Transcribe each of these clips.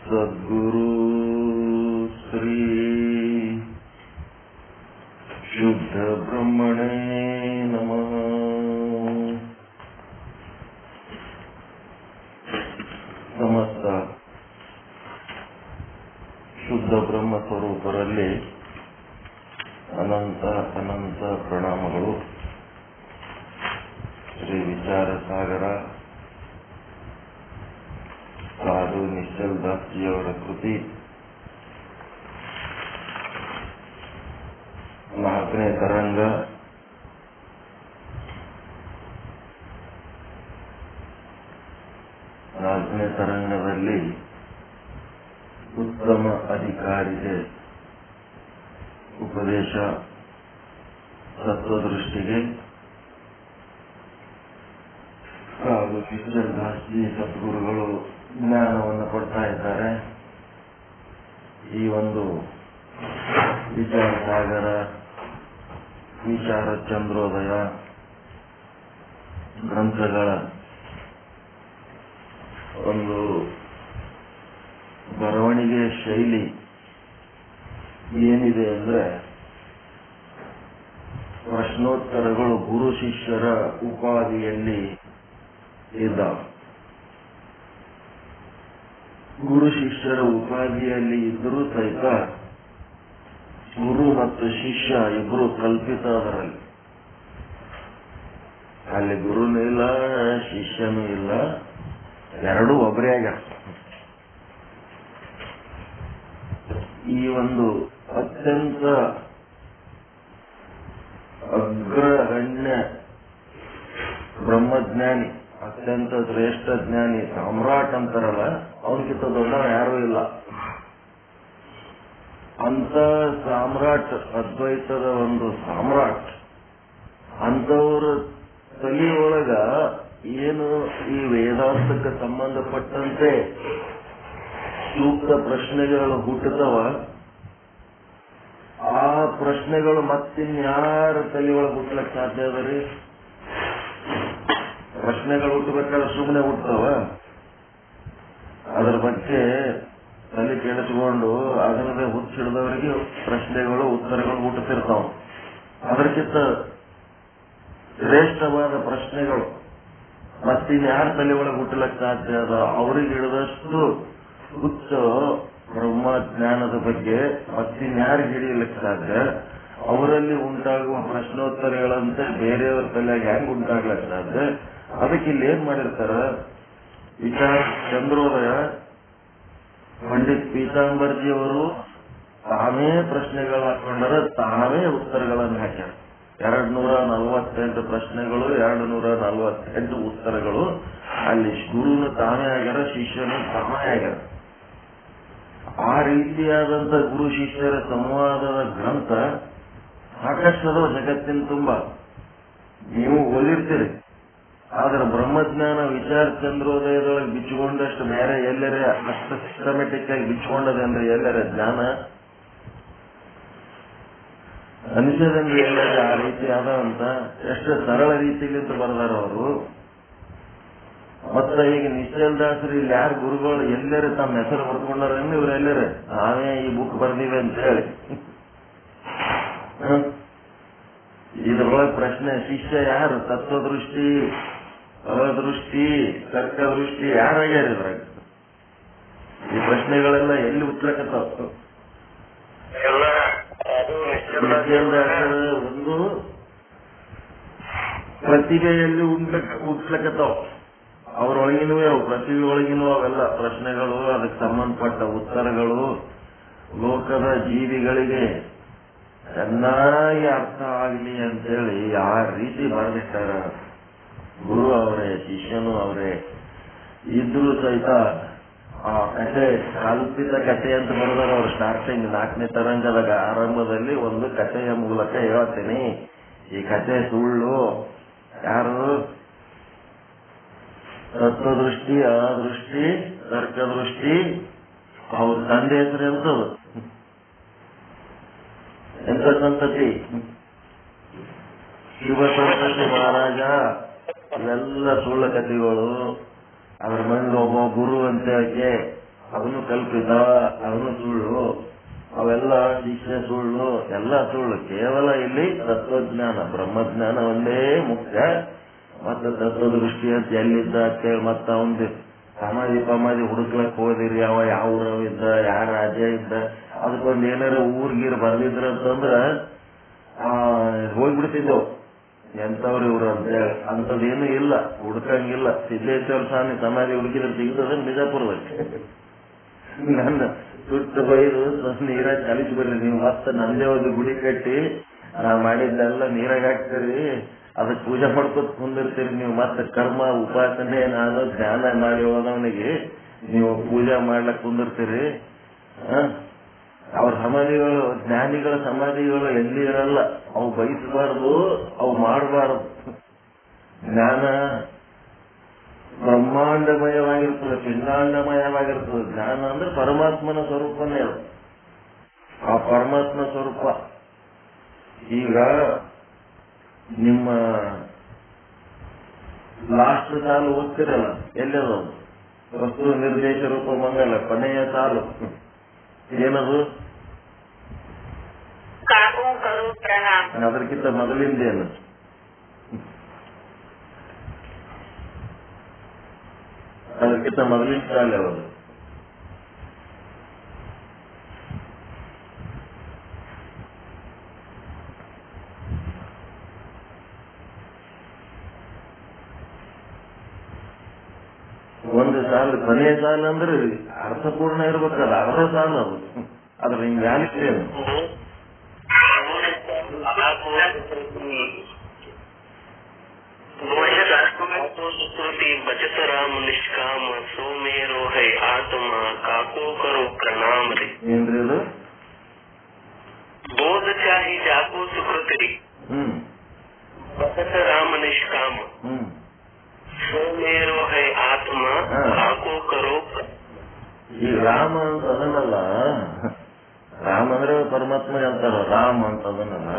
ಸದ್ಗುರು ಶ್ರೀ ಶುದ್ಧ ಬ್ರಹ್ಮಣೇ ನಮಃ. ಸಮಸ್ತ ಶುದ್ಧ ಬ್ರಹ್ಮ ಸ್ವರೂಪರಲ್ಲಿ ಅನಂತ ಅನಂತ ಪ್ರಣಾಮಗಳು. ಶ್ರೀ ವಿಚಾರ ಸಾಗರ ಸಾಧು ನಿಶ್ಚಲ್ ದಾಸ್ಜಿಯವರ ಕೃತಿ 4ನೇ ತರಂಗ. ನಾಲ್ಕನೇ ತರಂಗದಲ್ಲಿ ಉತ್ತಮ ಅಧಿಕಾರಿಗೆ ಉಪದೇಶ, ತತ್ವದೃಷ್ಟಿಗೆ ಸಾಧು ನಿಶ್ಚಲ್ ದಾಸ್ಜಿ ಸದ್ಗುರುಗಳು ಜ್ಞಾನವನ್ನು ಕೊಡ್ತಾ ಇದ್ದಾರೆ. ಈ ಒಂದು ವಿಚಾರ ಸಾಗರ, ವಿಚಾರ ಚಂದ್ರೋದಯ ಗ್ರಂಥಗಳ ಒಂದು ಬರವಣಿಗೆ ಶೈಲಿ ಏನಿದೆ ಅಂದ್ರೆ, ಪ್ರಶ್ನೋತ್ತರಗಳು ಗುರು ಶಿಷ್ಯರ ಉಪಾಧಿಯಲ್ಲಿ ಇದ್ದಾವೆ. ಗುರು ಶಿಷ್ಯರ ಉಪಾಧಿಯಲ್ಲಿ ಇದ್ದರೂ ಸಹಿತ ಗುರು ಮತ್ತು ಶಿಷ್ಯ ಇಬ್ಬರು ಕಲ್ಪಿತ ಅದರಲ್ಲಿ. ಅಲ್ಲಿ ಗುರುನೂ ಇಲ್ಲ, ಶಿಷ್ಯನೂ ಇಲ್ಲ, ಎರಡೂ ಒಬ್ಬರೇ ಆಗ್ಯಾರ. ಈ ಒಂದು ಅತ್ಯಂತ ಅಗ್ರಗಣ್ಯ ಬ್ರಹ್ಮಜ್ಞಾನಿ, ಅತ್ಯಂತ ಶ್ರೇಷ್ಠ ಜ್ಞಾನಿ, ಸಾಮ್ರಾಟ್ ಅಂತಾರಲ್ಲ, ಅವನಿಗಿಂತ ದೊಡ್ಡವ ಯಾರೂ ಇಲ್ಲ. ಅಂತ ಸಾಮ್ರಾಟ್, ಅದ್ವೈತದ ಒಂದು ಸಾಮ್ರಾಟ್, ಅಂತವರ ತಲೆಯೊಳಗ ಏನು ಈ ವೇದಾಂತಕ್ಕೆ ಸಂಬಂಧಪಟ್ಟಂತೆ ಸೂಕ್ತ ಪ್ರಶ್ನೆಗಳು ಹುಟ್ಟುತ್ತವ, ಆ ಪ್ರಶ್ನೆಗಳು ಮತ್ತಿನ್ಯಾರ ತಲೆಯೊಳಗೆ ಹುಟ್ಟಲಿಕ್ಕೆ ಸಾಧ್ಯ ಅದ ರೀ? ಪ್ರಶ್ನೆಗಳು ಹುಟ್ಟಬೇಕಾದ್ರೆ ಸುಮ್ಮನೆ ಹುಟ್ಟುತ್ತವ? ಅದರ ಬಗ್ಗೆ ತಲೆ ಕೆಡಿಸಿಕೊಂಡು ಅದರದೇ ಹುಚ್ಚಿಡಿದವರಿಗೆ ಪ್ರಶ್ನೆಗಳು ಉತ್ತರಗಳು ಹುಟ್ಟುತ್ತಿರ್ತಾವ. ಅದಕ್ಕಿಂತ ಶ್ರೇಷ್ಠವಾದ ಪ್ರಶ್ನೆಗಳು ಮತ್ತಿನ್ಯಾರ ತಲೆ ಒಳಗೆ ಹುಟ್ಟಲಿಕ್ಕೆ ಸಾಧ್ಯ ಅದ? ಅವ್ರಿಗೆ ಹಿಡಿದಷ್ಟು ಹುಚ್ಚ ಬ್ರಹ್ಮಜ್ಞಾನದ ಬಗ್ಗೆ ಮತ್ತಿನ್ಯಾರಿಗೆ ಹಿಡಿಯಲಿಕ್ಕೆ ಸಾಧ್ಯ? ಅವರಲ್ಲಿ ಉಂಟಾಗುವ ಪ್ರಶ್ನೋತ್ತರಗಳಂತೆ ಬೇರೆಯವರ ತಲೆಯಾಗಿ ಹೆಂಗ್ ಉಂಟಾಗ್ಲಿಕ್ಕೆ ಸಾಧ್ಯ? ಅದಕ್ಕೆ ಇಲ್ಲಿ ಏನ್ ಮಾಡಿರ್ತಾರ, ವಿಚಾರ ಚಂದ್ರೋದಯ ಪಂಡಿತ್ ಪೀತಾಂಬರ್ಜಿಯವರು ತಾವೇ ಪ್ರಶ್ನೆಗಳು ಹಾಕೊಂಡಾರ, ತಾವೇ ಉತ್ತರಗಳನ್ನು ಹಾಕ್ಯಾರ. 248 ಪ್ರಶ್ನೆಗಳು, 248 ಉತ್ತರಗಳು. ಅಲ್ಲಿ ಗುರುನು ತಾವೇ ಆಗ್ಯಾರ, ಶಿಷ್ಯನು ತಾವೇ ಆಗ್ಯಾರ. ಆ ರೀತಿಯಾದಂತ ಗುರು ಶಿಷ್ಯರ ಸಂವಾದದ ಗ್ರಂಥ ಸಾಕಷ್ಟು ಜಗತ್ತಿನ ತುಂಬ ನೀವು ಓದಿರ್ತೀರಿ. ಆದ್ರೆ ಬ್ರಹ್ಮಜ್ಞಾನ ವಿಚಾರ ಚಂದ್ರೋದಯದೊಳಗೆ ಬಿಚ್ಚಿಕೊಂಡಷ್ಟು ಬೇರೆ ಎಲ್ಲರೇ ಅಷ್ಟು ಸಿಸ್ಟಮೆಟಿಕ್ ಆಗಿ ಬಿಚ್ಚಿಕೊಂಡದೆ ಅಂದ್ರೆ ಎಲ್ಲರ ಜ್ಞಾನ ಅನಿಸದಂದ್ರೆ ಎಲ್ಲರ ಆ ರೀತಿ ಆದ ಅಂತ ಎಷ್ಟು ಸರಳ ರೀತಿಲಿಂದ ಬರೆದಾರ ಅವರು. ಮತ್ತ ಈಗ ನಿಶ್ಚಲ್ ದಾಸರು ಇಲ್ಲಿ ಯಾರು ಗುರುಗಳು ಎಲ್ಲರೂ ತಮ್ಮ ಹೆಸರು ಬರ್ಕೊಂಡಾರೇನು? ಇವರೆಲ್ಲರೂ ನಾವೇ ಈ ಬುಕ್ ಬರ್ದಿವೆ ಅಂತ ಹೇಳಿ. ಇದ್ರೊಳಗೆ ಪ್ರಶ್ನೆ, ಶಿಷ್ಯ ಯಾರು? ತತ್ವದೃಷ್ಟಿ, ಅದೃಷ್ಟಿ, ತರ್ಕದೃಷ್ಟಿ ಯಾರಾಗ್ಯಾರ ಇದ್ರಾಗ? ಈ ಪ್ರಶ್ನೆಗಳೆಲ್ಲ ಎಲ್ಲಿ ಉತ್ಲಕತ್ತಾವ? ನಿಶ್ಚಲ್ ದಾಸರ ಒಂದು ಪ್ರತಿಭೆಯಲ್ಲಿ ಉತ್ಲಕತ್ತಾವ. ಅವರೊಳಗಿನವೇ ಅವು, ಪ್ರತಿಭೆ ಒಳಗಿನವು ಅವೆಲ್ಲ ಪ್ರಶ್ನೆಗಳು, ಅದಕ್ಕೆ ಸಂಬಂಧಪಟ್ಟ ಉತ್ತರಗಳು ಲೋಕದ ಜೀವಿಗಳಿಗೆ ಚೆನ್ನಾಗಿ ಅರ್ಥ ಆಗಲಿ ಅಂತೇಳಿ ಆ ರೀತಿ ಬರೆದಿಟ್ಟಾರ. ಗುರು ಅವರೇ, ಶಿಷ್ಯನು ಅವರೇ ಇದ್ರೂ ಸಹಿತ ಆ ಕಥೆ ಕಲ್ಪಿತ ಕಥೆ ಅಂತ ಬರೆದಾರ ಅವರು. ಸ್ಟಾರ್ಟಿಂಗ್ 4ನೇ ತರಂಗದಾಗ ಆರಂಭದಲ್ಲಿ ಒಂದು ಕಥೆಯ ಮೂಲಕ ಹೇಳ್ತೀನಿ, ಈ ಕಥೆ ಸುಳ್ಳು. ಯಾರು? ತತ್ವದೃಷ್ಟಿ, ಅದೃಷ್ಟಿ, ತರ್ಕದೃಷ್ಟಿ, ಅವ್ರ ತಂದೆ ಹೆಸರು ಎಂತದು? ಎಂತ ಸಂತತಿ? ಶಿವ ಸಂತತಿ ಮಹಾರಾಜ. ಇವೆಲ್ಲ ಸುಳ್ಳ ಕಥೆಗಳು. ಅದ್ರ ಮಂದಿ ಒಬ್ಬ ಗುರು ಅಂತ ಹೇಳಿ ಅವನು ಕಲ್ಪಿತ, ಅವನು ಸುಳ್ಳು, ಅವೆಲ್ಲ ಶಿಷ್ಯ ಸುಳ್ಳು, ಎಲ್ಲ ಸುಳ್ಳು. ಕೇವಲ ಇಲ್ಲಿ ತತ್ವಜ್ಞಾನ, ಬ್ರಹ್ಮಜ್ಞಾನ ಒಂದೇ ಮುಖ್ಯ. ಮತ್ತೆ ತತ್ವದೃಷ್ಟಿ ಅಂತ ಎಲ್ಲಿದ್ದ ಅಂತೇಳಿ ಮತ್ತೆ ಅವನ್ ಸಮಾಧಿ ಹುಡುಕ್ಲಕ್ ಹೋದಿರಿ, ಅವ ಯಾವ ಊರವಿದ್ದ, ಯಾವ ರಾಜ್ಯ ಇದ್ದ, ಅದಕ್ಕೊಂದ್ ಏನಾರ ಊರ್ಗೀರ್ ಬರ್ದಿದ್ರ ಅಂತಂದ್ರ ಹೋಗ್ಬಿಡ್ತಿದ್ದೆವು. ಎಂತವ್ರು ಇವ್ರು ಅಂತೇಳಿ ಅಂತದೇನು ಇಲ್ಲ, ಹುಡ್ಕಂಗಿಲ್ಲ. ಸಿದ್ದೇಶ್ವರ ಸ್ವಾಮಿ ಸಮಾಧಿ ಹುಡುಕಿದ್ರೆ ಸಿಗ್ತದ ಬಿಜಾಪುರದಲ್ಲಿ. ನನ್ನ ಸುಟ್ಟು ಬೈದು ನೀರಾಗ ಕಲಿಸ್ಬಿಡ್ರಿ ನೀವು, ಮತ್ತೆ ನಂದೇ ಒಂದು ಗುಡಿ ಕಟ್ಟಿ ನಾ ಮಾಡಿದ್ದೆಲ್ಲ ನೀರಾಗ ಹಾಕ್ತೀರಿ, ಅದಕ್ಕೆ ಪೂಜೆ ಮಾಡ್ಕೊತ ಕುಂದಿರ್ತೀರಿ ನೀವು. ಮತ್ತೆ ಕರ್ಮ ಉಪಾಸನೆ ನಾನು ಧ್ಯಾನ ಮಾಡಿ ಹೋದವನಿಗೆ ನೀವು ಪೂಜೆ ಮಾಡ್ಲಕ್ ಕುಂದಿರ್ತೀರಿ. ಅವ್ರ ಸಮಾಧಿಗಳು, ಜ್ಞಾನಿಗಳ ಸಮಾಧಿಗಳು ಎಲ್ಲಿ ಇರಲ್ಲ. ಅವು ಬಯಸಬಾರ್ದು, ಅವು ಮಾಡಬಾರದು. ಜ್ಞಾನ ಬ್ರಹ್ಮಾಂಡಮಯವಾಗಿರ್ತದೆ, ಪಿಂಡಾಂಡಮಯವಾಗಿರ್ತದೆ. ಜ್ಞಾನ ಅಂದ್ರೆ ಪರಮಾತ್ಮನ ಸ್ವರೂಪನೇ ಅದು, ಆ ಪರಮಾತ್ಮ ಸ್ವರೂಪ. ಈಗ ನಿಮ್ಮ ಲಾಸ್ಟ್ ಸಾಲು ಓದ್ತಿರಲ್ಲ, ಎಲ್ಲದು ವಸ್ತು ನಿರ್ದೇಶ ರೂಪ ಮಂಗಲ, ಕೊನೆಯ ಸಾಲು ಏನದು? ಅದಕ್ಕಿಂತ ಮೊದಲಿಂದೇನು? ಅದಕ್ಕಿಂತ ಮೊದಲಿನ ಸಾಲ ಯಾವುದು? ಒಂದು ಸಾಲು, ಕೊನೆಯ ಸಾಲು ಅಂದ್ರೆ ಅರ್ಥಪೂರ್ಣ ಇರ್ಬೇಕಲ್ಲ, ಅವರ ಸಾಲು ಅದು. ಅದ್ರ ಹಿಂಗೆ ಯಾಲಿಸ್ತೇನು बचत राम निष्काम सो मेरो है आत्मा काको करो प्रणाम रे. ಏನ್ರಿ ಅದು? बोध चाही जाको सुकृति बचत राम निष्काम सो मेरो है आत्मा काको करो. ಈ ರಾಮ ಅಂತ ಅದನ್ನಲ್ಲ, ರಾಮ ಅಂದ್ರೆ ಪರಮಾತ್ಮ ಅಂತಾರ, ರಾಮ ಅಂತ ಅದನ್ನಲ್ಲ.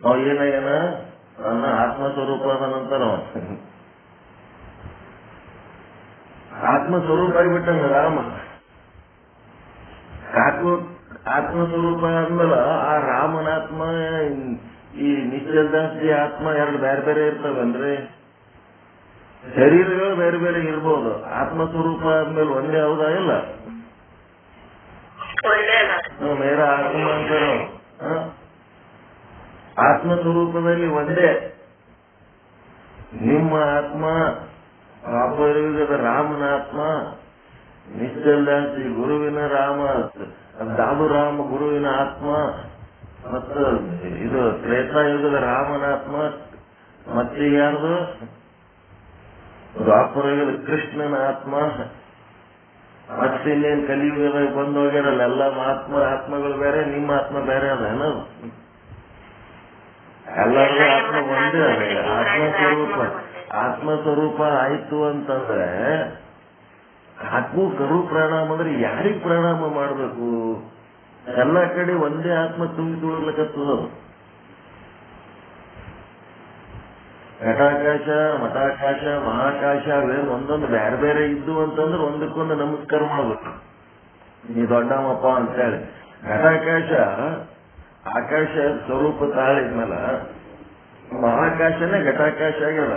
ಅವ ಏನ ನನ್ನ ಆತ್ಮಸ್ವರೂಪ ಅದನ್ನಂತಾರ. ಆತ್ಮಸ್ವರೂಪ ಆಗಿಬಿಟ್ಟಂಗ ರಾಮ. ಆತ್ಮಸ್ವರೂಪ ಆದ್ಮೇಲೆ ಆ ರಾಮನಾತ್ಮ ಈ ನಿಶ್ಚಲ್ದಾಸ್ತಿ ಆತ್ಮ ಎರಡು ಬೇರೆ ಬೇರೆ ಇರ್ತವನ್ರಿ. ಶರೀರಗಳು ಬೇರೆ ಬೇರೆ ಇರ್ಬೋದು, ಆತ್ಮಸ್ವರೂಪ ಆದ್ಮೇಲೆ ಒಂದೇ ಹೌದಾ? ಇಲ್ಲ, ಮೇರ ಆತ್ಮ ಅಂತಾರ. ಆತ್ಮಸ್ವರೂಪದಲ್ಲಿ ಒಂದೇ. ನಿಮ್ಮ ಆತ್ಮ ಅಪರಿವಿಧದ ರಾಮನ ಆತ್ಮ, ನಿಶ್ಚಲ್ದಾಸಿ ಗುರುವಿನ ರಾಮ, ದಾದುರಾಮ ಗುರುವಿನ ಆತ್ಮ, ಮತ್ತು ಇದು ತ್ರೇತಾಯುಗದ ರಾಮನ ಆತ್ಮ, ಮತ್ತೆ ಯಾರ್ದು ದ್ವಾಪರಯುಗದ ಕೃಷ್ಣನ ಆತ್ಮ, ಮತ್ತೆ ಇನ್ನೇನು ಕಲಿಯುಗದಾಗ ಬಂದು ಹೋಗ್ಯಾರಲ್ಲ ಎಲ್ಲ ಆತ್ಮಗಳು ಬೇರೆ, ನಿಮ್ಮ ಆತ್ಮ ಬೇರೆ ಅದ ಏನದು? ಎಲ್ಲರಿಗೂ ಆತ್ಮ ಒಂದೇ ಅದ. ಆತ್ಮಸ್ವರೂಪ ಆಯ್ತು ಅಂತಂದ್ರೆ ಆತ್ಮ ಕರು ಪ್ರಣಾಮ ಅಂದ್ರೆ ಯಾರಿಗ್ ಪ್ರಣಾಮ ಮಾಡ್ಬೇಕು? ಎಲ್ಲ ಕಡೆ ಒಂದೇ ಆತ್ಮ ತುಂಬಿ ತುಳಿಲಕತ್ತದ. ಘಟಾಕಾಶ, ಮಠಾಕಾಶ, ಮಹಾಕಾಶ ಅವೇನು ಒಂದೊಂದು ಬೇರೆ ಬೇರೆ ಇದ್ದು ಅಂತಂದ್ರೆ ಒಂದಕ್ಕೊಂದು ನಮಸ್ಕಾರ ಮಾಡ್ಬೇಕು, ನೀ ದೊಡ್ಡಮ್ಮಪ್ಪ ಅಂತ ಹೇಳಿ. ಘಟಾಕಾಶ ಆಕಾಶ ಸ್ವರೂಪ ತಾಳಿದ್ಮೇಲೆ ಮಹಾಕಾಶನೇ ಘಟಾಕಾಶ ಆಗ್ಯದ.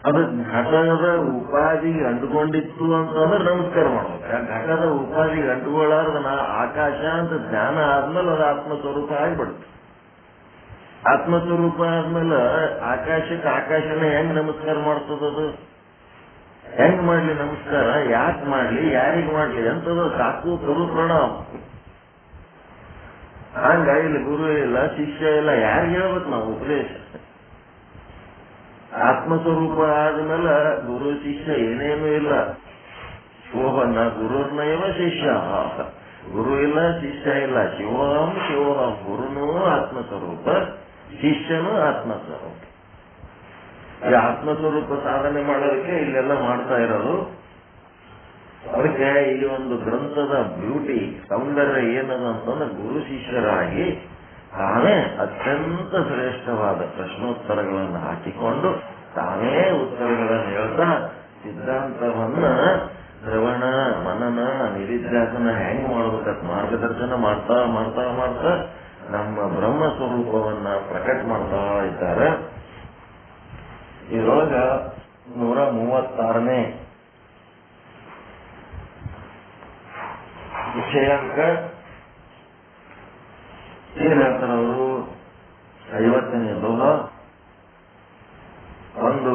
ಅದು ಘಟದ ಉಪಾಧಿಗೆ ಅಂಟುಕೊಂಡಿತ್ತು ಅಂತಂದ್ರೆ ನಮಸ್ಕಾರ ಮಾಡ್ಬೇಕು. ಘಟದ ಉಪಾಧಿಗೆ ಅಂಟುಕೊಳ್ಳಾರ್ದ ಆಕಾಶ ಅಂತ ಜ್ಞಾನ ಆದ್ಮೇಲೆ ಅದು ಆತ್ಮಸ್ವರೂಪ ಆಗ್ಬಿಡುತ್ತೆ. ಆತ್ಮಸ್ವರೂಪ ಆದ್ಮೇಲೆ ಆಕಾಶಕ್ಕೆ ಆಕಾಶನೇ ಹೆಂಗ್ ನಮಸ್ಕಾರ ಮಾಡ್ತದದು? ಹೆಂಗ್ ಮಾಡ್ಲಿ ನಮಸ್ಕಾರ? ಯಾಕೆ ಮಾಡ್ಲಿ? ಯಾರಿಗ್ ಮಾಡ್ಲಿ ಅಂತದ? ಕಾಕು ಕರು ಪ್ರಣಾಮ. ಹಂಗ ಇಲ್ಲಿ ಗುರು ಇಲ್ಲ, ಶಿಷ್ಯ ಇಲ್ಲ, ಯಾರಿಗೆ ಹೇಳ್ಬೇಕು ನಾವು ಉಪದೇಶ? ಆತ್ಮಸ್ವರೂಪ ಆದ್ಮೇಲೆ ಗುರು ಶಿಷ್ಯ ಏನೇನು ಇಲ್ಲ. ಶಿವೋಹನ ಗುರುರ್ನೈವ ಶಿಷ್ಯ, ಗುರು ಇಲ್ಲ ಶಿಷ್ಯ ಇಲ್ಲ. ಶಿವೋಹಂ ಶಿವೋಹಂ, ಗುರುನೂ ಆತ್ಮಸ್ವರೂಪ, ಶಿಷ್ಯನೂ ಆತ್ಮಸ್ವರೂಪ. ಈ ಆತ್ಮಸ್ವರೂಪ ಸಾಧನೆ ಮಾಡೋದಕ್ಕೆ ಇಲ್ಲೆಲ್ಲ ಮಾಡ್ತಾ ಇರೋದು. ಅದಕ್ಕೆ ಈ ಒಂದು ಗ್ರಂಥದ ಬ್ಯೂಟಿ, ಸೌಂದರ್ಯ ಏನದ ಅಂತಂದ್ರೆ ಗುರು ಶಿಷ್ಯರಾಗಿ ತಾವೇ ಅತ್ಯಂತ ಶ್ರೇಷ್ಠವಾದ ಪ್ರಶ್ನೋತ್ತರಗಳನ್ನು ಹಾಕಿಕೊಂಡು ತಾವೇ ಉತ್ತರಗಳನ್ನು ಹೇಳ್ತಾ ಸಿದ್ಧಾಂತವನ್ನ ಶ್ರವಣ ಮನನ ನಿಧಿಧ್ಯಾಸನ ಹೆಂಗ್ ಮಾಡ್ಬೇಕಂತ ಮಾರ್ಗದರ್ಶನ ಮಾಡ್ತಾ ಮಾಡ್ತಾ ಮಾಡ್ತಾ ನಮ್ಮ ಬ್ರಹ್ಮ ಸ್ವರೂಪವನ್ನ ಪ್ರಕಟ ಮಾಡ್ತಾ ಇದ್ದಾರೆ. ಇವಾಗ 136ನೇ ವಿಷಯಾಂಕ ಏನ್ ಹೇಳ್ತಾರೆ ಅವರು? 50ನೇ ಲೋಹ. ಒಂದು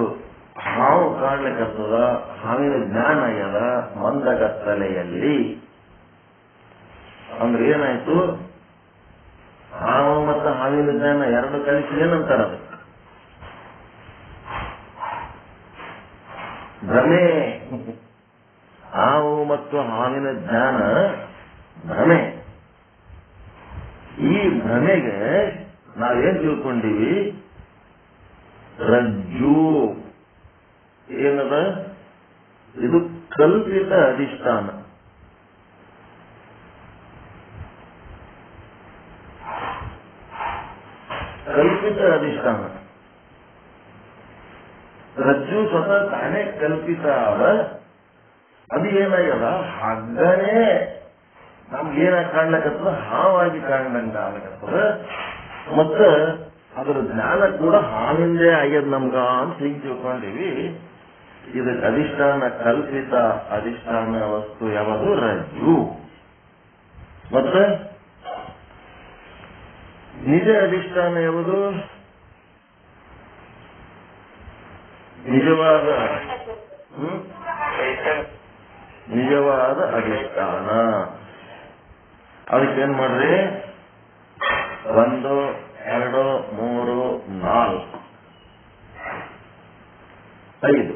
ಹಾವು ಕಾಣ್ಲಿಕ್ಕತ್ತದ, ಹಾವಿನ ಜ್ಞಾನ ಆಗ್ಯದ ಮಂದಗತ್ತಲೆಯಲ್ಲಿ. ಅಂದ್ರೆ ಏನಾಯ್ತು? ಹಾವು ಮತ್ತು ಹಾವಿನ ಜ್ಞಾನ ಎರಡು ಕಲಿಸಿ ಏನಂತಾರ? ಅದಕ್ಕೆ ಭ್ರಮೆ. ಹಾವು ಮತ್ತು ಹಾವಿನ ಜ್ಞಾನ ಭ್ರಮೆ. ಈ ಭ್ರಮೆಗೆ ನಾವೇನ್ ತಿಳ್ಕೊಂಡಿವಿ? ರಜ್ಜು ಏನದ? ಇದು ಕಲ್ಪಿತ ಅಧಿಷ್ಠಾನ. ಕಲ್ಪಿತ ಅಧಿಷ್ಠಾನ. ರಜ್ಜು ಸ್ವತಃ ತಾನೇ ಕಲ್ಪಿತ ಅದ. ಅದು ಏನಾಗ್ಯದ? ಹಗ್ಗನೇ ನಮ್ಗೇನಾಗಿ ಕಾಣ್ಲಕತ್ತದ? ಹಾವಾಗಿ ಕಾಣ್ದಂಗ ಆಗ್ಲಕತ್ತದ. ಮತ್ತ ಅದ್ರ ಜ್ಞಾನ ಕೂಡ ಹಾವಿಂದೇ ಆಗ್ಯದ ನಮ್ಗ ಅಂತ ಹಿಂಗ್ ತಿಳ್ಕೊಂಡಿವಿ. ಇದಕ್ಕೆ ಅಧಿಷ್ಠಾನ, ಕಲ್ಪಿತ ಅಧಿಷ್ಠಾನ ವಸ್ತು ಯಾವುದು? ರಜ್ಜು. ಮತ್ತ ನಿಜ ಅಧಿಷ್ಠಾನ ಯಾವುದು? ನಿಜವಾದ ನಿಜವಾದ ಅಧಿಷ್ಠಾನ. ಅದಕ್ಕೇನ್ ಮಾಡ್ರಿ? 1, 2, 3, 4, 5,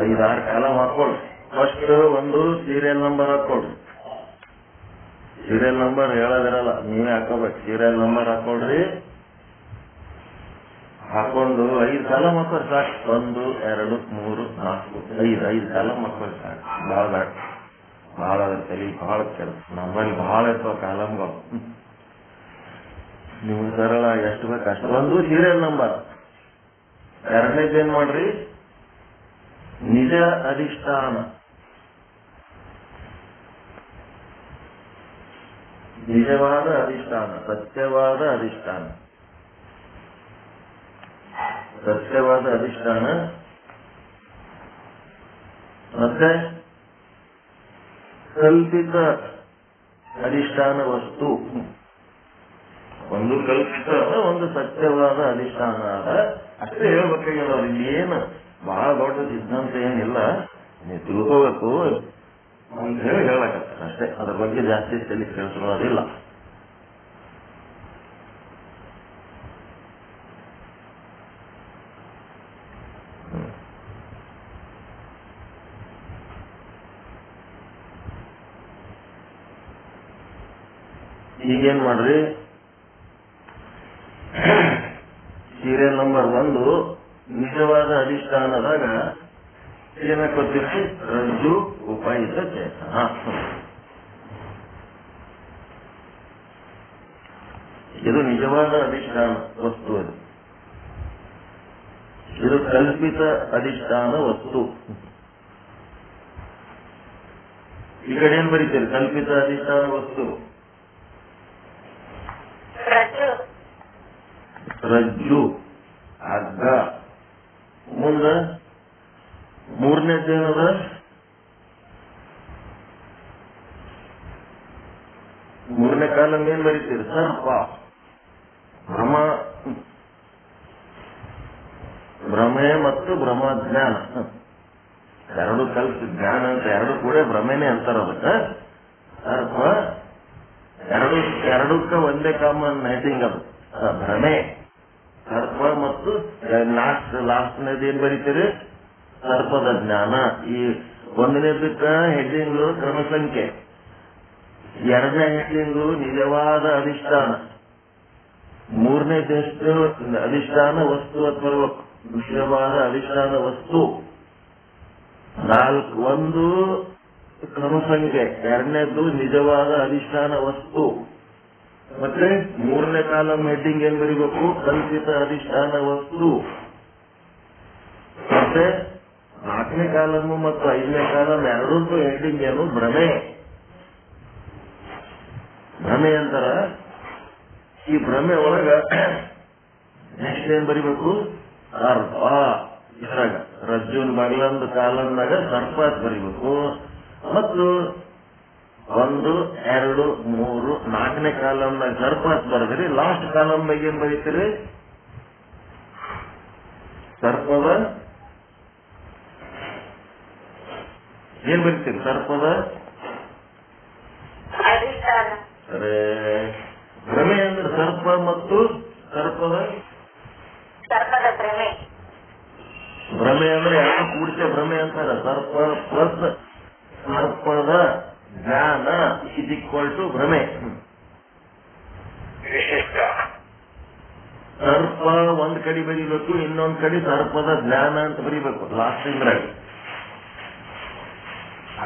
6 ಕಾಲಮ್ ಹಾಕೊಳ್ರಿ. ಫಸ್ಟ್ ಒಂದು ಸೀರಿಯಲ್ ನಂಬರ್ ಹಾಕೊಳ್ರಿ. ಸೀರಿಯಲ್ ನಂಬರ್ ಹೇಳೋದಿರಲ್ಲ, ನೀವೇ ಹಾಕೋಬೇಕು. ಸೀರಿಯಲ್ ನಂಬರ್ ಹಾಕೊಳ್ರಿ. ಹಾಕೊಂಡು 5 ಕಾಲಮ್ ಹಾಕೋರಿ ಸಾಕು. 1, 2, 3, 4, 5 ಕಾಲಮ್ ಹಾಕೋರಿ ಸಾಕು. ಬಹಳ ಬೇಡ, ಬಹಳ ಅದ್ರ ತಲೆ ಬಹಳ ಕೆಲಸ. ನಮ್ಮಲ್ಲಿ ಬಹಳ ಇರ್ತಾವ ಕಾಲಮ್ಗಳು. ನಿಮ್ಗೆ ಸರಳ ಎಷ್ಟು ಬೇಕು ಅಷ್ಟು. ಒಂದು ಸೀರಿಯಲ್ ನಂಬರ್. ಎರಡನೇದೇನ್ ಮಾಡ್ರಿ? ನಿಜ ಅಧಿಷ್ಠಾನ. ನಿಜವಾದ ಅಧಿಷ್ಠಾನ, ಸತ್ಯವಾದ ಅಧಿಷ್ಠಾನ. ಸತ್ಯವಾದ ಅಧಿಷ್ಠಾನ. ಮತ್ತೆ ಕಲ್ಪಿತ ಅಧಿಷ್ಠಾನ ವಸ್ತು. ಒಂದು ಕಲ್ಪಿತ, ಒಂದು ಸತ್ಯವಾದ ಅಧಿಷ್ಠಾನ ಅದ. ಅಷ್ಟೇ ಹೇಳ್ಬೇಕಾಗಿಲ್ಲ. ಅವ್ರಿಗೆ ಏನು ಬಹಳ ದೊಡ್ಡ ಸಿದ್ಧಾಂತ ಏನಿಲ್ಲ, ನೀವು ತಿಳ್ಕೋಬೇಕು ಅಂತ ಹೇಳಿ ಹೇಳಕತ್ತ ಅಷ್ಟೇ. ಅದ್ರ ಬಗ್ಗೆ ಜಾಸ್ತಿ ತಲೆ ಕೇಳಿಸೋದಿಲ್ಲ. ಈಗೇನ್ ಮಾಡ್ರಿ? ಸೀರಿಯಲ್ ನಂಬರ್ 1 ನಿಜವಾದ ಅಧಿಷ್ಠಾನದಾಗ ಏನಕ್ಕೊತ್ತಿರ್ತಿ? ರಜ್ಜು ಉಪಯುಕ್ತ ಚೇತನ. ಇದು ನಿಜವಾದ ಅಧಿಷ್ಠಾನ ವಸ್ತು. ಇದು ಕಲ್ಪಿತ ಅಧಿಷ್ಠಾನ ವಸ್ತು. ಈ ಕಡೆ ಏನ್ ಬರೀತೀರಿ? ಕಲ್ಪಿತ ಅಧಿಷ್ಠಾನ ವಸ್ತು ರಜ್ಜು, ಹಗ್ಗ. ಮುಂದ ಮೂರನೇದೇನದ? ಮೂರನೇ ಕಾಲಂ ಏನ್ ಬರೀತೀರಿ? ಸರ್ಪ. ಭ್ರಮೆ ಮತ್ತು ಭ್ರಮಜ್ಞಾನ ಎರಡು ಕಲ್ಪಿತ ಜ್ಞಾನ ಅಂತ ಎರಡು ಕೂಡ ಭ್ರಮೆನೇ ಅಂತಾರ. ಅದಕ್ಕೆ ಸರ್ಪ ಎರಡಕ್ಕ ಒಂದೇ ಕಾಮನ್ ನೈಟಿಂಗ್. ಅದು ಭ್ರಮೆ, ಸರ್ಪ ಮತ್ತು ಲಾಸ್ಟ್ನೇದು ಏನ್ ಬರೀತೀರಿ? ಸರ್ಪದ ಜ್ಞಾನ. ಈ ಒಂದನೇದಕ್ಕ ಹೆಡ್ಡಿಂಗು ಕ್ರಮಸಂಖ್ಯೆ, ಎರಡನೇ ಹೆಡ್ಡಿಂಗು ನಿಜವಾದ ಅಧಿಷ್ಠಾನ, ಮೂರನೇದೆಷ್ಟು ಅಧಿಷ್ಠಾನ ವಸ್ತು ಅಥವಾ ನಿಜವಾದ ಅಧಿಷ್ಠಾನ ವಸ್ತು, 1 ಕ್ರಮಸಂಖ್ಯೆ, ಎರಡನೇದು ನಿಜವಾದ ಅಧಿಷ್ಠಾನ ವಸ್ತು. ಮತ್ತೆ ಮೂರನೇ ಕಾಲಂ ಹೆಡ್ಡಿಂಗ್ ಏನ್ ಬರೀಬೇಕು? ಕಲ್ಪಿತ ಅಧಿಷ್ಠಾನ ವಸ್ತು. ಮತ್ತೆ 4ನೇ ಕಾಲಮ್ ಮತ್ತು 5ನೇ ಕಾಲಮ್ ಎರಡಕ್ಕೂ ಹೆಡ್ಡಿಂಗ್ ಏನು? ಭ್ರಮೆ. ಭ್ರಮೆ ಅಂತಾರ. ಈ ಭ್ರಮೆ ಒಳಗ ನೆಕ್ಸ್ಟ್ ಏನ್ ಬರಿಬೇಕು? ಸರ್ಪ. ಇದ್ರಾಗ ರಜ್ಜುನ್ ಬಗ್ಲಂದು ಕಾಲಂದಾಗ ಸರ್ಪ ಅಂತ ಬರಿಬೇಕು. ಮತ್ತು 1, 2, 3, 4ನೇ ಕಾಲಂದಾಗ ಸರ್ಪ ಅಂತ ಬರೆದ್ರಿ. ಲಾಸ್ಟ್ ಕಾಲಂದಾಗ ಏನ್ ಬರೀತೀರಿ? ಸರ್ಪದ ಏನ್ ಬರೀತೀರಿ? ಸರ್ಪದ ಅರೆ ಭ್ರಮೆ ಅಂದ್ರೆ ಸರ್ಪ ಮತ್ತು ಸರ್ಪದ ಭ್ರಮೆ ಅಂದ್ರೆ ಯಾವ ಕೂಡಿಸೆ ಭ್ರಮೆ ಅಂತಾರ. ಸರ್ಪ ಪ್ಲಸ್ ಸರ್ಪದ ಜ್ಞಾನ ಇಸ್ ಈಕ್ವಲ್ ಟು ಭ್ರಮೆ. ಸರ್ಪ ಒಂದ್ ಕಡೆ ಬರೀಬೇಕು, ಇನ್ನೊಂದ್ ಕಡೆ ಸರ್ಪದ ಜ್ಞಾನ ಅಂತ ಬರೀಬೇಕು. ಲಾಸ್ಟ್ ಇದ್ರಾಗ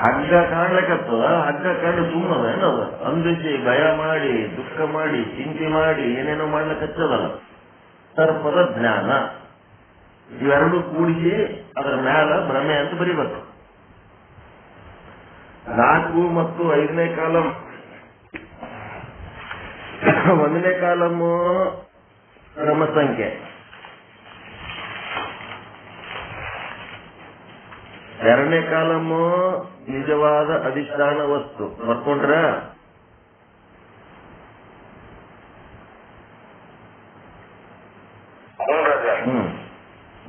ಹಗ್ಗ ಕಾಣ್ಲಿಕ್ಕತ್ತದ. ಹಗ್ಗ ಕಂಡು ಸುಮ್ಮದ ಏನದ? ಅಂದಿಸಿ ಭಯ ಮಾಡಿ, ದುಃಖ ಮಾಡಿ, ಚಿಂತೆ ಮಾಡಿ ಏನೇನೋ ಮಾಡ್ಲಿಕ್ಕತ್ತದಲ್ಲ. ಸರ್ಪದ ಜ್ಞಾನ ಇವೆರಡು ಕೂಡಿಸಿ ಅದರ ಮ್ಯಾಲ ಭ್ರಮೆ ಅಂತ ಬರೀಬೇಕು. 4 ಮತ್ತು 5ನೇ ಕಾಲಂ. 1ನೇ ಕಾಲಮ್ಮು ಕ್ರಮ ಸಂಖ್ಯೆ, 2ನೇ ಕಾಲಮ್ಮು ನಿಜವಾದ ಅಧಿಷ್ಠಾನ ವಸ್ತು. ಬರ್ಕೊಂಡ್ರ?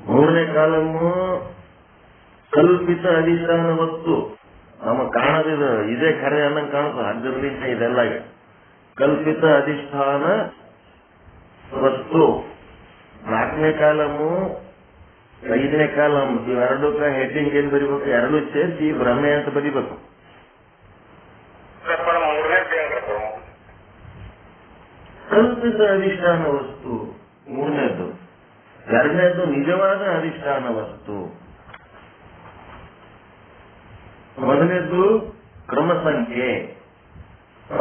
3ನೇ ಕಾಲಮ್ಮು ಕಲ್ಪಿತ ಅಧಿಷ್ಠಾನ ವಸ್ತು. ನಮಗ್ ಕಾಣದಿದ ಇದೇ ಖರೆ ಅನ್ನಂಗ್ ಕಾಣುತ್ತ. ಅದರಿಂದ ಇದೆಲ್ಲ ಕಲ್ಪಿತ ಅಧಿಷ್ಠಾನ ವಸ್ತು. 4ನೇ ಕಾಲಮ್ಮು 5ನೇ ಕಾಲಮ್ ಇವೆರಡಕ್ಕ ಹೆಡ್ಡಿಂಗ್ ಏನ್ ಬರಿಬೇಕು? ಎರಡು ಸೇರಿಸಿ ಭ್ರಮೆ ಅಂತ ಬರಿಬೇಕು. ಕಲ್ಪಿತ ಅಧಿಷ್ಠಾನ ವಸ್ತು 3ನೇದ್ದು. 2ನೇದ್ದು ನಿಜವಾದ ಅಧಿಷ್ಠಾನ ವಸ್ತು. 1ನೇದ್ದು ಕ್ರಮ ಸಂಖ್ಯೆ.